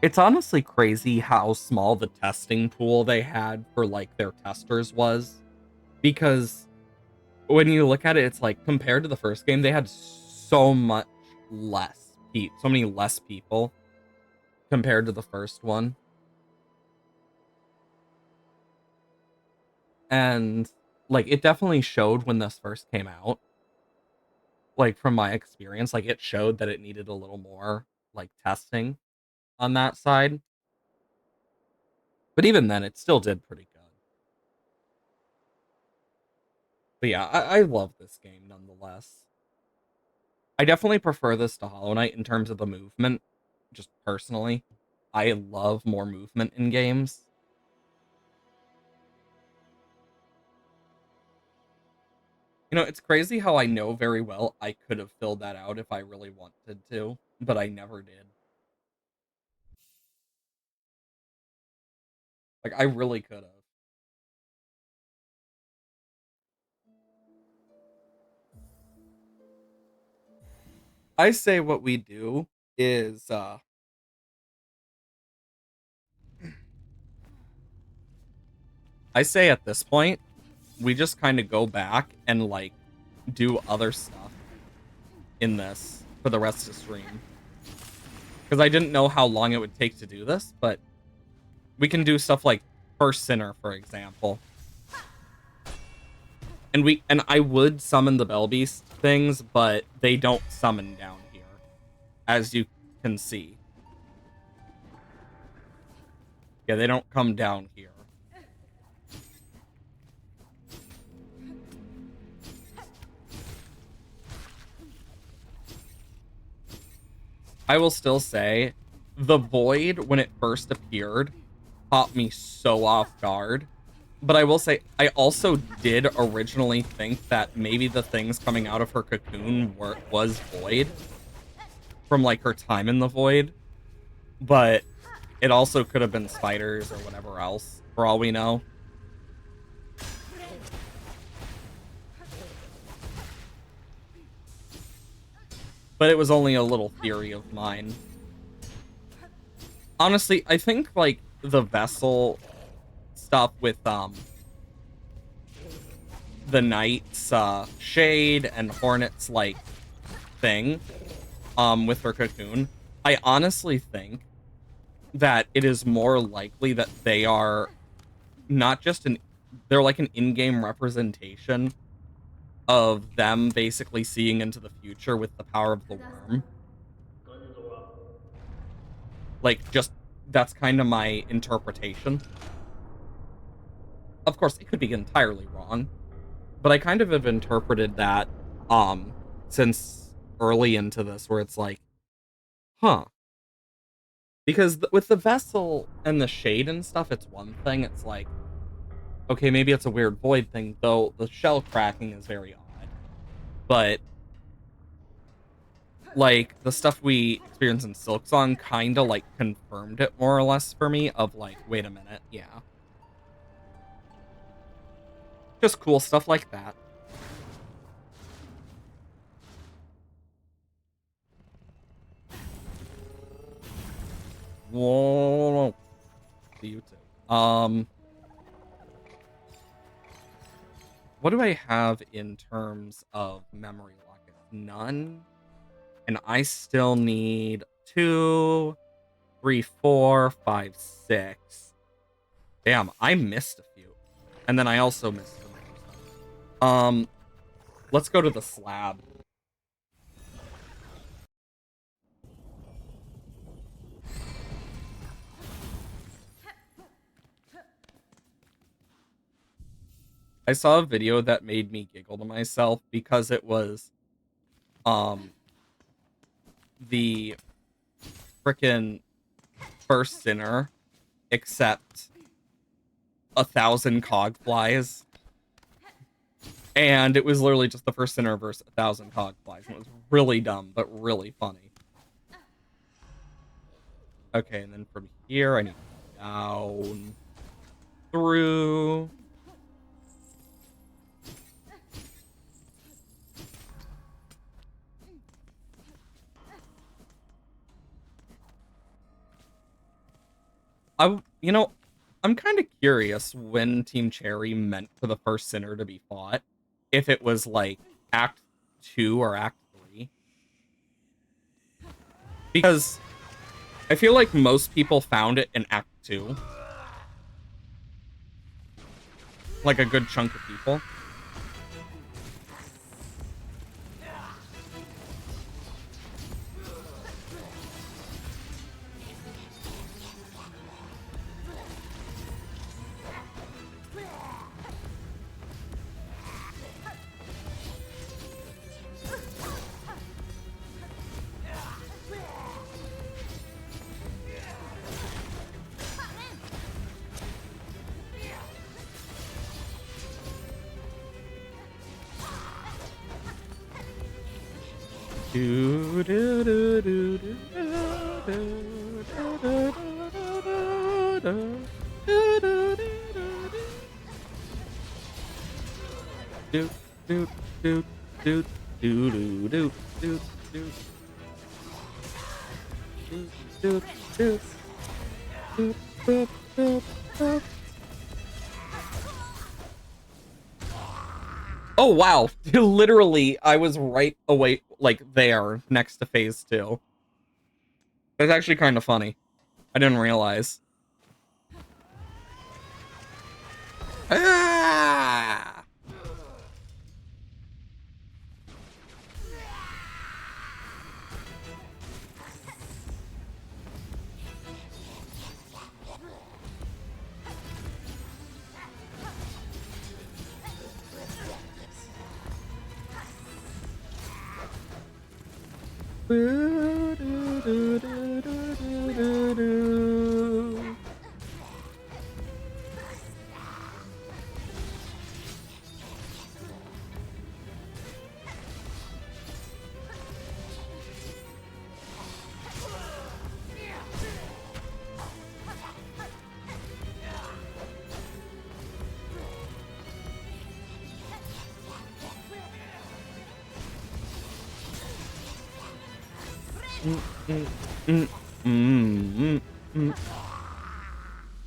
It's honestly crazy how small the testing pool they had for like their testers was, because when you look at it, it's like compared to the first game, they had so much less so many less people compared to the first one. And like it definitely showed when this first came out. Like from my experience, like it showed that it needed a little more like testing on that side. But even then it still did pretty good. But yeah, I love this game nonetheless. I definitely prefer this to Hollow Knight in terms of the movement, just personally. I love more movement in games. You know, it's crazy how I know very well I could have filled that out if I really wanted to, but I never did. Like, I really could have. I say what we do is, I say at this point, we just kind of go back and, like, do other stuff in this for the rest of the stream. Because I didn't know how long it would take to do this, but we can do stuff like First Sinner, for example. And I would summon the Bell Beast things, but they don't summon down here, as you can see. Yeah, they don't come down here. I will still say, the Void, when it first appeared, caught me so off guard. But I will say, I also did originally think that maybe the things coming out of her cocoon was Void from like her time in the Void. But it also could have been spiders or whatever else, for all we know. But it was only a little theory of mine. Honestly, I think like the vessel stuff with the Knight's shade and Hornet's like thing with her cocoon, I honestly think that it is more likely that they are not just they're like an in-game representation of them basically seeing into the future with the power of the worm. Like, just that's kind of my interpretation. Of course, it could be entirely wrong, but I kind of have interpreted that since early into this, where it's like, huh, Because with the vessel and the shade and stuff, it's one thing. It's like, okay, maybe it's a weird void thing, though the shell cracking is very odd. But like the stuff we experienced in Silksong kind of like confirmed it more or less for me of like, wait a minute, yeah. Just cool stuff like that. Whoa. See you too. What do I have in terms of memory locket? None. And I still need 2, 3, 4, 5, 6. Damn, I missed a few. And then I also missed some other stuff. Let's go to the slab. I saw a video that made me giggle to myself because it was the frickin' first sinner except 1,000 cog flies. And it was literally just the first sinner versus 1,000 cog flies. And it was really dumb, but really funny. Okay, and then from here I need to go down through. I'm kind of curious when Team Cherry meant for the first sinner to be fought. If it was like Act 2 or Act 3. Because I feel like most people found it in Act 2. Like a good chunk of people. Do do do do do Oh wow, literally I was right away, like there next to phase 2. That's actually kind of funny. I didn't realize. Ah!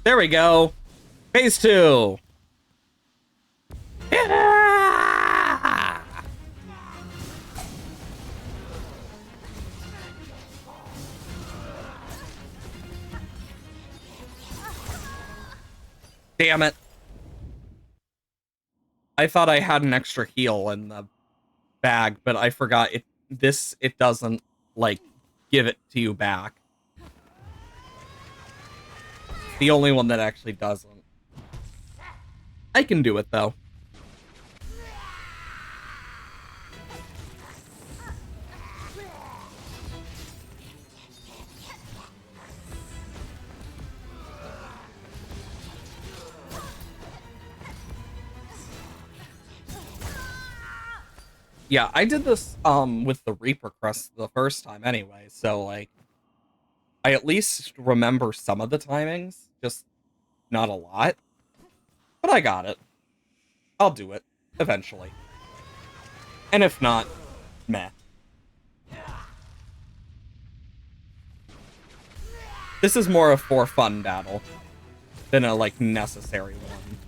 There we go. Phase 2. Yeah! Damn it. I thought I had an extra heal in the bag, but I forgot it doesn't like give it to you back. The only one that actually doesn't. I can do it though. Yeah, I did this with the Reaper Crest the first time anyway, so like I at least remember some of the timings, just not a lot. But I got it. I'll do it eventually. And if not, meh. This is more a for fun battle than a like necessary one.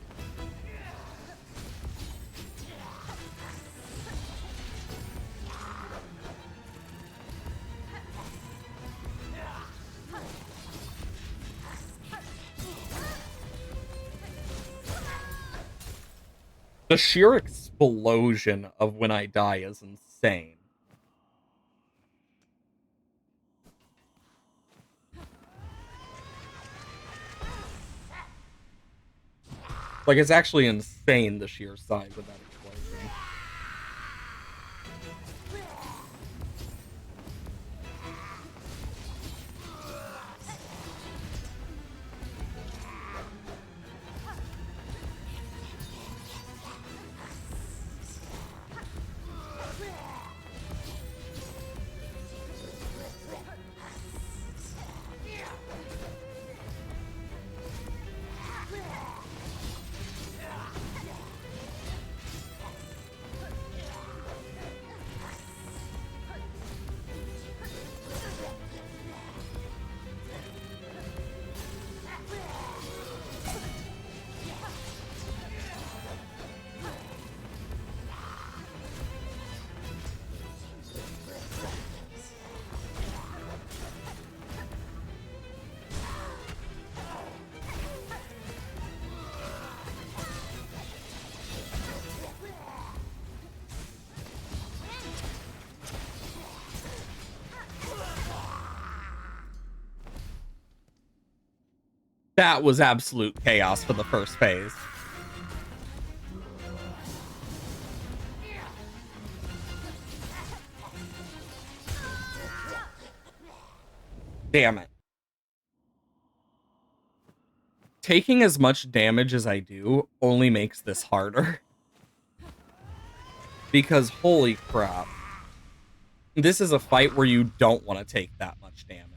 The sheer explosion of when I die is insane. Like, it's actually insane, the sheer size of that explosion. That was absolute chaos for the first phase. Damn it. Taking as much damage as I do only makes this harder. Because holy crap. This is a fight where you don't want to take that much damage.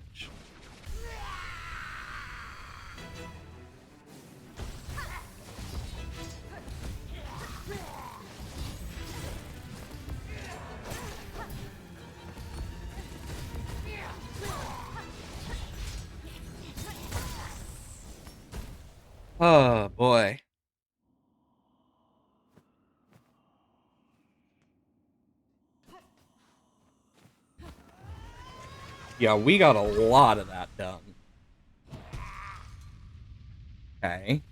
Oh, boy. Yeah, we got a lot of that done. Okay.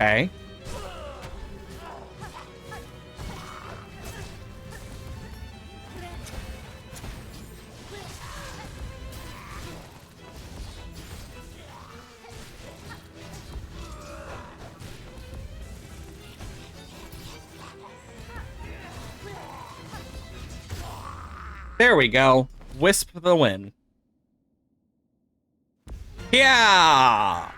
Okay. There we go. Wisp the win. Yeah!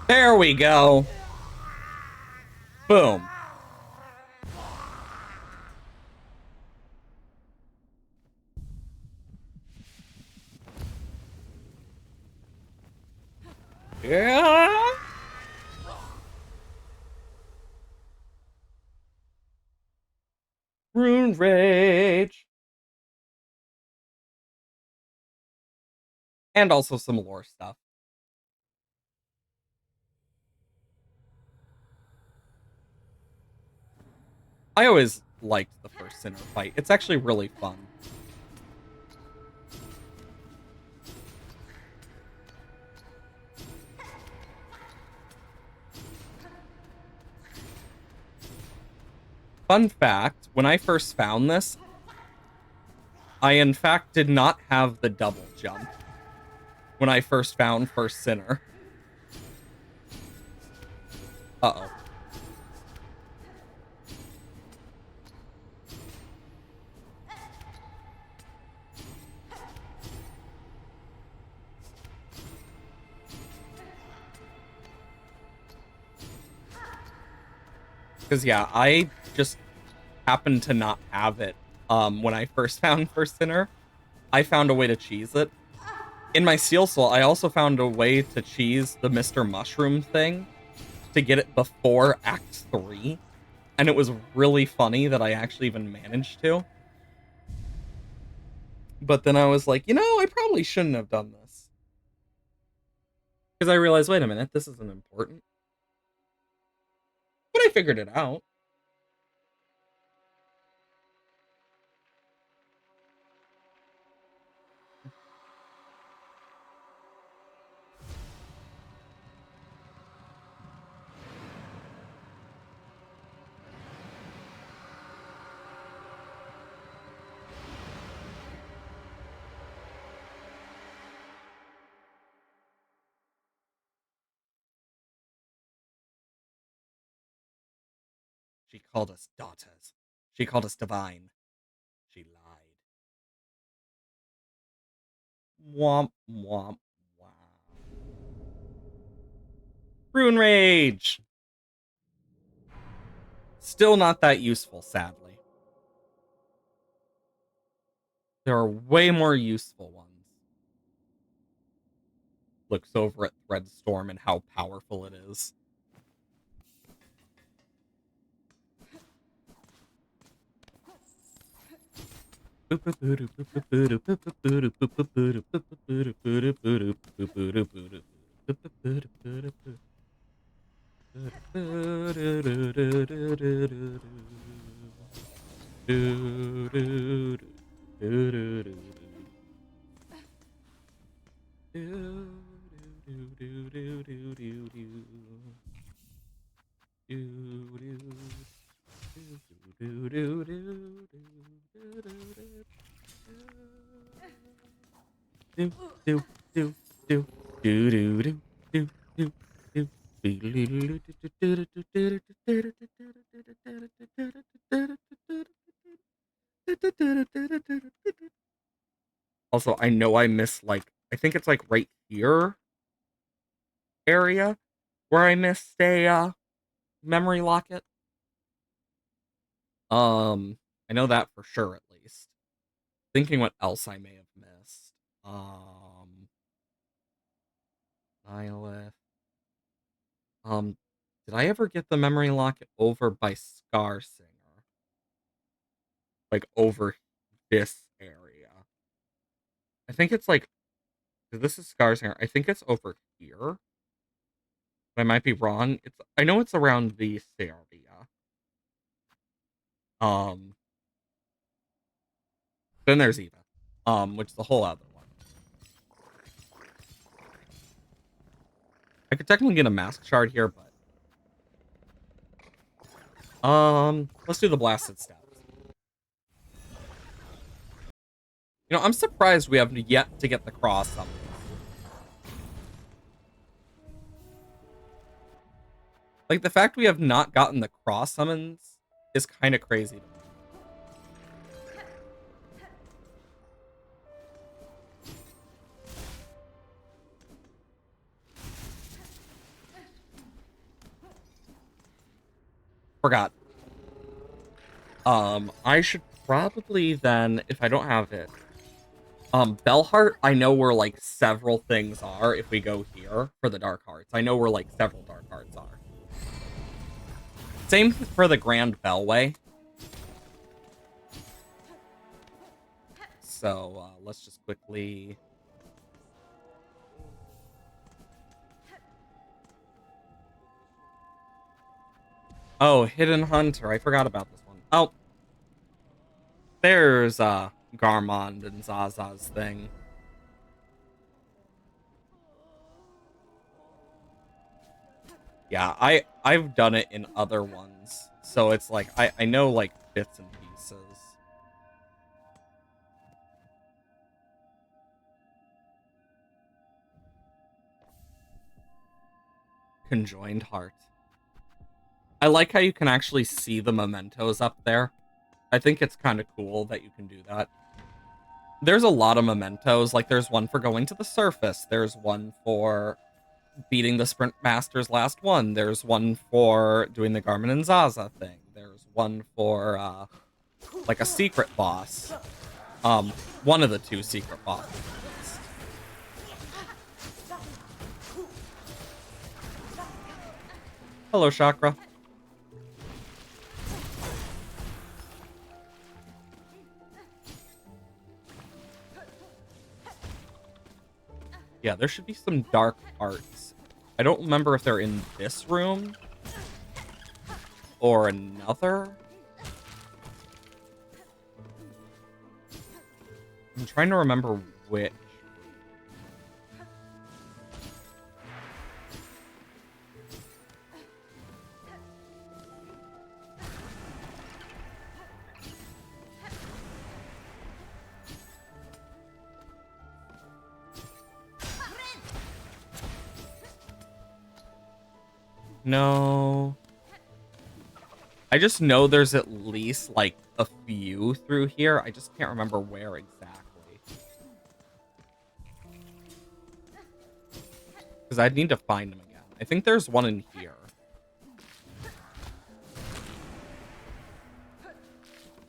There we go. Boom. Yeah. Rune Rage. And also some lore stuff. I always liked the first Sinner fight. It's actually really fun. Fun fact, when I first found this, I in fact did not have the double jump when I first found First Sinner. Uh-oh. Because, yeah, I just happened to not have it when I first found First Sinner. I found a way to cheese it. In my Seal Soul, I also found a way to cheese the Mr. Mushroom thing to get it before Act 3. And it was really funny that I actually even managed to. But then I was like, you know, I probably shouldn't have done this. Because I realized, wait a minute, this isn't important. But I figured it out. She called us daughters. She called us divine. She lied. Womp, womp, wow. Rune Rage! Still not that useful, sadly. There are way more useful ones. Looks over at Threadstorm and how powerful it is. Also, I know I missed, like, I think it's like right here area where I missed a memory locket. I know that for sure, at least. Thinking what else I may have missed. Nihilith. Did I ever get the memory locket over by Scarsinger? Like, over this area? I think it's like, this is Scarsinger. I think it's over here. I might be wrong. I know it's around this area. Um, then there's Eva. Which is the whole other one. I could technically get a mask shard here, but let's do the blasted steps. You know, I'm surprised we have yet to get the cross summons. Like, the fact we have not gotten the cross summons is kind of crazy to me. forgot. I should probably then, if I don't have it, Bellheart, I know where, like, several things are if we go here for the Dark Hearts. I know where, like, several Dark Hearts are. Same for the Grand Bellway. So, let's just quickly... Oh, Hidden Hunter. I forgot about this one. Oh. There's, Garmond and Zaza's thing. Yeah, I've done it in other ones. So it's like, I know, like, bits and pieces. Conjoined Heart. I like how you can actually see the mementos up there. I think it's kind of cool that you can do that. There's a lot of mementos. Like, there's one for going to the surface. There's one for beating the Sprint Master's last one. There's one for doing the Garmin and Zaza thing. There's one for, like, a secret boss. One of the two secret bosses. Hello, Chakra. Yeah, there should be some dark arts. I don't remember if they're in this room or another. I'm trying to remember which. No. I just know there's at least, like, a few through here. I just can't remember where exactly. Because I'd need to find them again. I think there's one in here.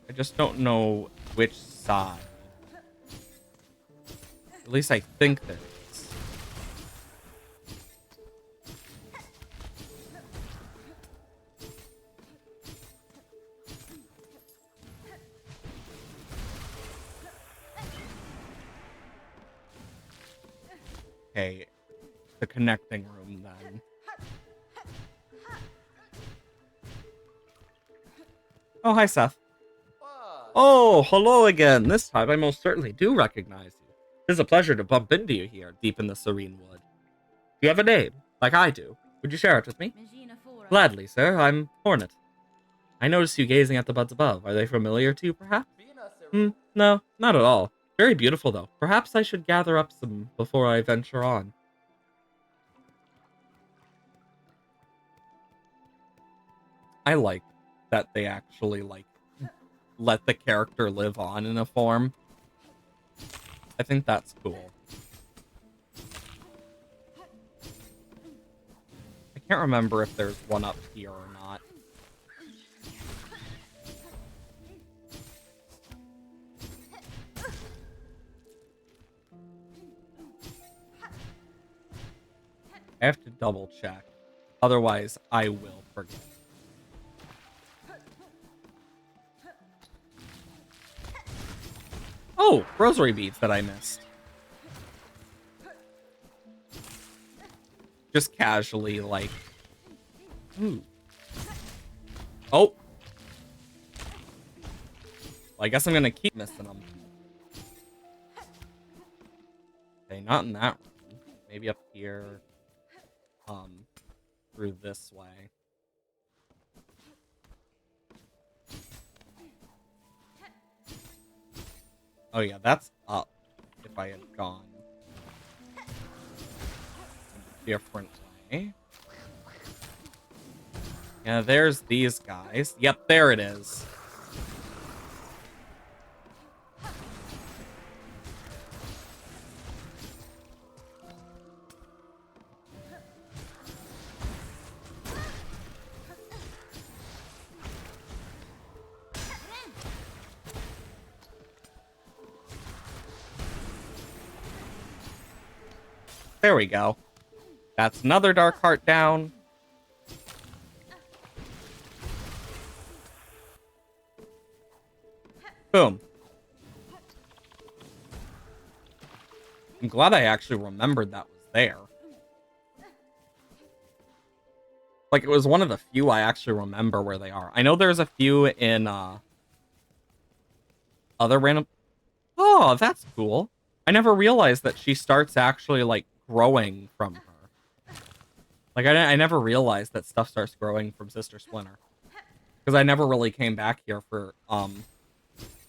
I just don't know which side. At least I think there is. Okay, the connecting room then. Oh, hi, Seth. Oh, hello again. This time I most certainly do recognize you. It is a pleasure to bump into you here, deep in the serene wood. Do you have a name, like I do? Would you share it with me? Gladly, sir. I'm Hornet. I notice you gazing at the buds above. Are they familiar to you, perhaps? No, not at all. Very beautiful, though. Perhaps I should gather up some before I venture on. I like that they actually, like, let the character live on in a form. I think that's cool. I can't remember if there's one up here or not. I have to double check. Otherwise, I will forget. Oh, rosary beads that I missed. Just casually, like... Ooh. Oh! Well, I guess I'm gonna keep missing them. Okay, not in that room. Maybe up here. Through this way. Oh yeah, that's up. If I had gone a different way. Yeah, there's these guys. Yep, there it is. There we go. That's another Dark Heart down. Boom. I'm glad I actually remembered that was there. Like, it was one of the few I actually remember where they are. I know there's a few in, other random... Oh, that's cool. I never realized that she starts actually, like, growing from her. Like, I never realized that stuff starts growing from Sister Splinter. Because I never really came back here for,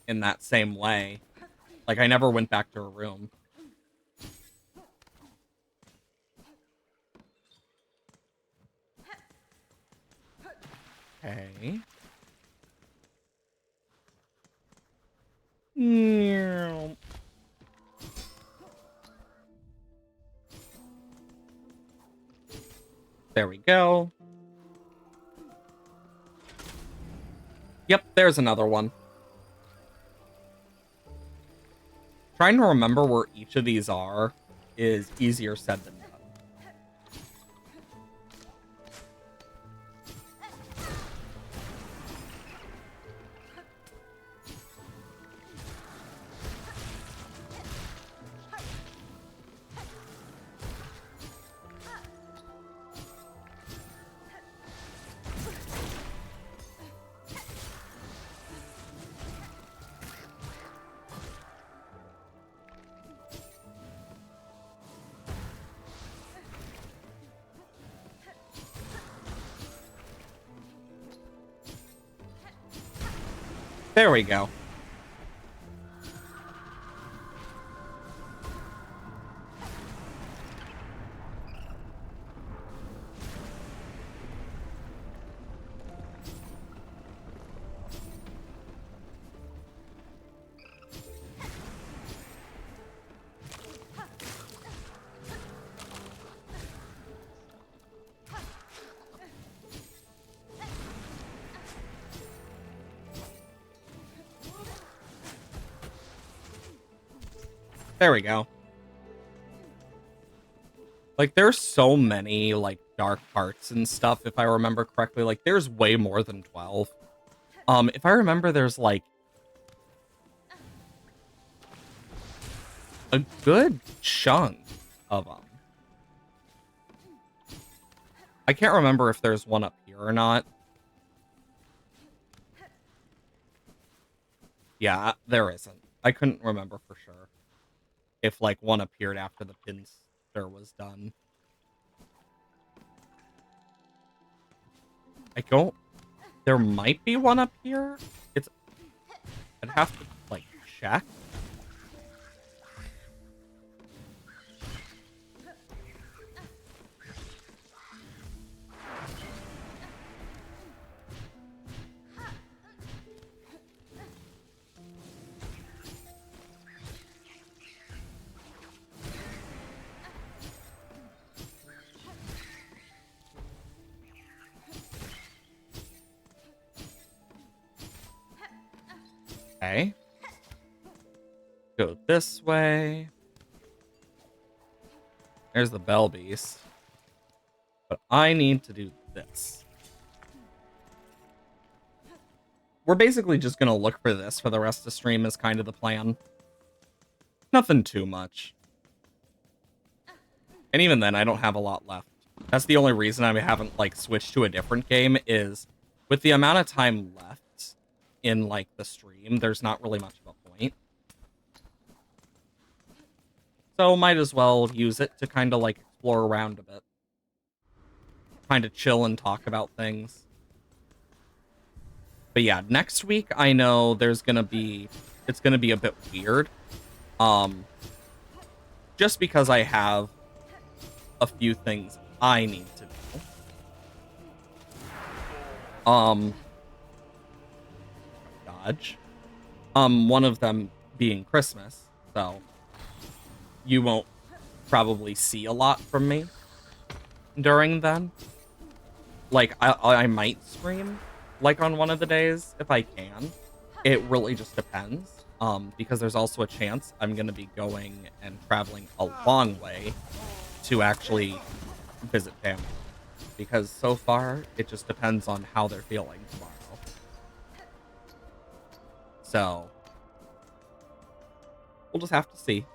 in that same way. Like, I never went back to her room. Okay. There we go. Yep, there's another one. Trying to remember where each of these are is easier said than done. There we go. There we go. Like, there's so many, like, dark parts and stuff, if I remember correctly. Like, there's way more than 12. If I remember, there's, like, a good chunk of them. I can't remember if there's one up here or not. Yeah, there isn't. I couldn't remember for sure if, like, one appeared after the pinster was done. I don't... There might be one up here. I'd have to, like, check. Okay. Go this way. There's the Bell Beast. But I need to do this. We're basically just going to look for this for the rest of the stream is kind of the plan. Nothing too much. And even then, I don't have a lot left. That's the only reason I haven't, like, switched to a different game is with the amount of time left in, like, the stream, there's not really much of a point. So might as well use it to kind of, like, explore around a bit. Kind of chill and talk about things. But yeah, next week, I know there's gonna be... It's gonna be a bit weird. Just because I have a few things I need to do. Dodge. One of them being Christmas, so you won't probably see a lot from me during then. Like, I might stream, like, on one of the days, if I can. It really just depends, because there's also a chance I'm going to be going and traveling a long way to actually visit family. Because so far, it just depends on how they're feeling tomorrow. So, we'll just have to see.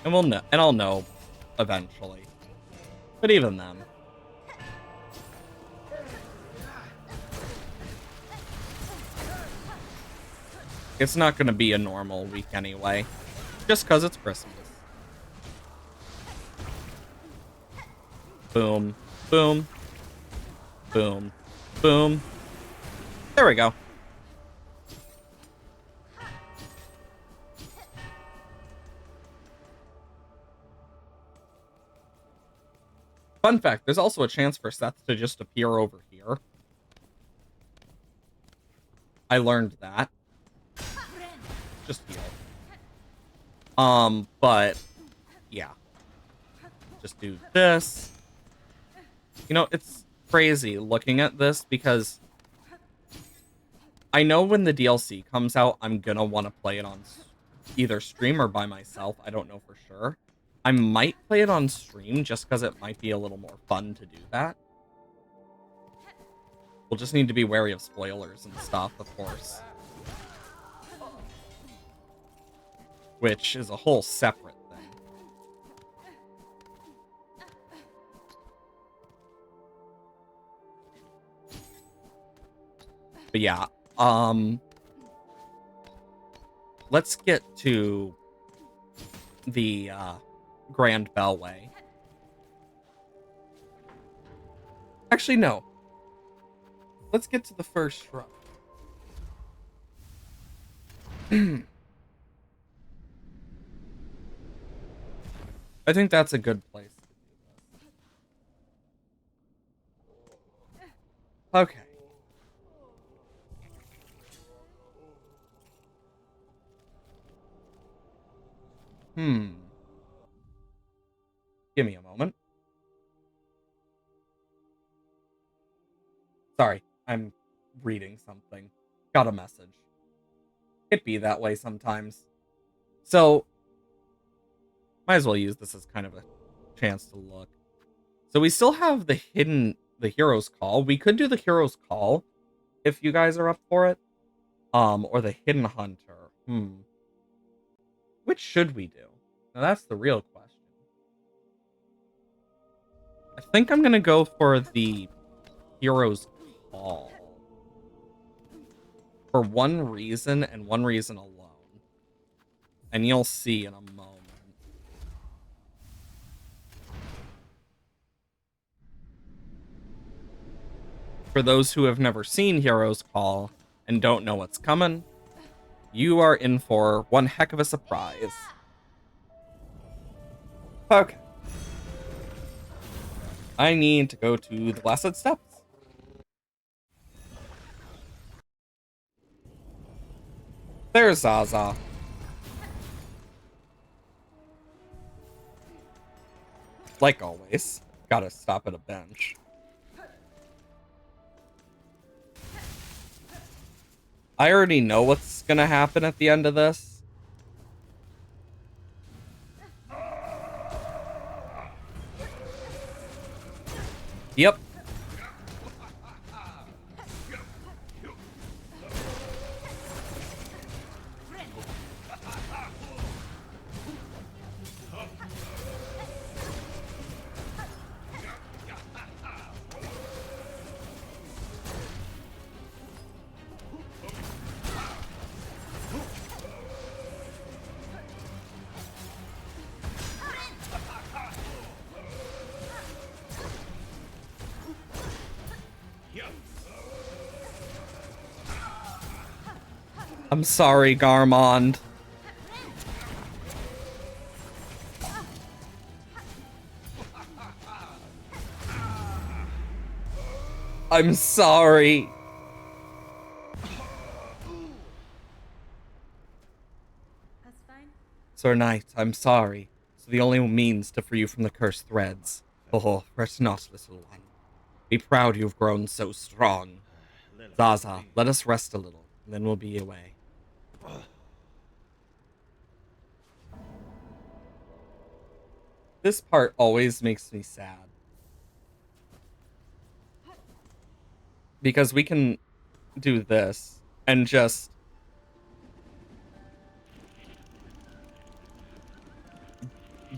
And we'll know, and I'll know eventually. But even then. It's not going to be a normal week anyway. Just because it's Christmas. Boom. Boom. Boom. Boom. There we go. Fun fact, there's also a chance for Seth to just appear over here. I learned that. Just heal. But yeah. Just do this. You know, it's crazy looking at this because I know when the DLC comes out, I'm gonna want to play it on either stream or by myself. I don't know for sure. I might play it on stream just because it might be a little more fun to do that. We'll just need to be wary of spoilers and stuff, of course. Which is a whole separate thing. But yeah, let's get to the Grand Bellway. Actually, no. Let's get to the first shrub. I think that's a good place to do this. Okay. Give me a moment. Sorry, I'm reading something. Got a message. It be that way sometimes. So, might as well use this as kind of a chance to look. So we still have the Hero's Call. We could do the Hero's Call if you guys are up for it. Or the Hidden Hunter. Which should we do? Now that's the real question. I think I'm gonna go for the Hero's Call. For one reason and one reason alone. And you'll see in a moment. For those who have never seen Hero's Call and don't know what's coming, you are in for one heck of a surprise. Okay. I need to go to the Blessed Steps. There's Zaza. Like always, gotta stop at a bench. I already know what's gonna happen at the end of this. Yep. I'm sorry, Garmond. I'm sorry. That's fine. Sir Knight, I'm sorry. So the only means to free you from the cursed threads. Oh, rest not, little one. Be proud you've grown so strong. Zaza, let us rest a little, and then we'll be away. This part always makes me sad. Because we can do this and just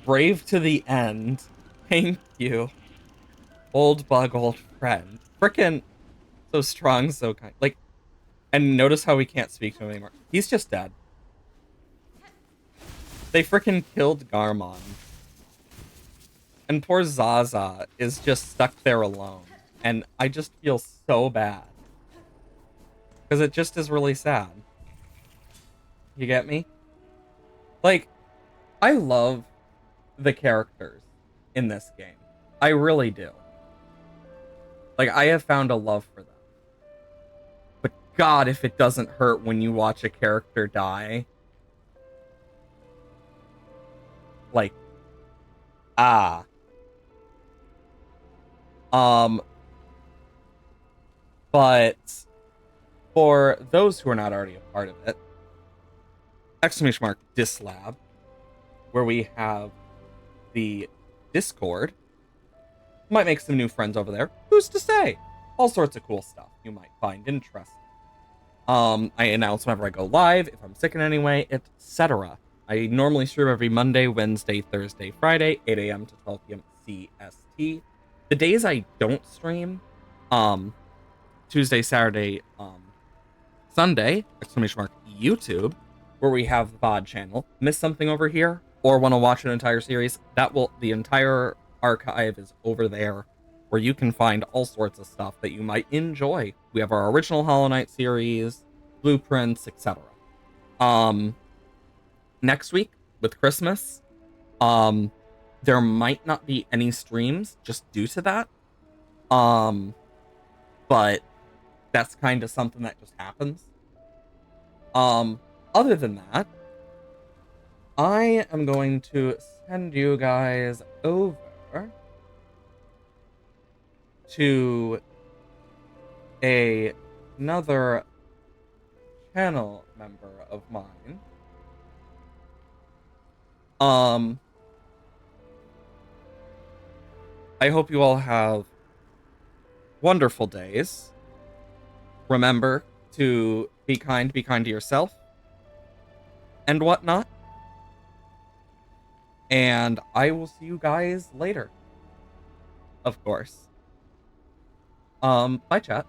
brave to the end. Thank you. Old bug, old friend. Frickin' so strong, so kind. Like, and notice how we can't speak to him anymore. He's just dead. They frickin' killed Garmon. And poor Zaza is just stuck there alone. And I just feel so bad. Because it just is really sad. You get me? Like, I love the characters in this game. I really do. Like, I have found a love for them. But God, if it doesn't hurt when you watch a character die. Like, ah. But for those who are not already a part of it, !Dislab, where we have the Discord. Might make some new friends over there. Who's to say? All sorts of cool stuff you might find interesting. I announce whenever I go live, if I'm sick in any way, etc. I normally stream every Monday, Wednesday, Thursday, Friday, 8 a.m. to 12 p.m. CST. The days I don't stream, Tuesday, Saturday, Sunday, !YouTube, where we have the VOD channel. Miss something over here, or want to watch an entire series, the entire archive is over there, where you can find all sorts of stuff that you might enjoy. We have our original Hollow Knight series, blueprints, etc. Next week, with Christmas, there might not be any streams just due to that. But that's kind of something that just happens. Other than that, I am going to send you guys over to another channel member of mine. I hope you all have wonderful days. Remember to be kind to yourself, and whatnot. And I will see you guys later. Of course. Bye, chat.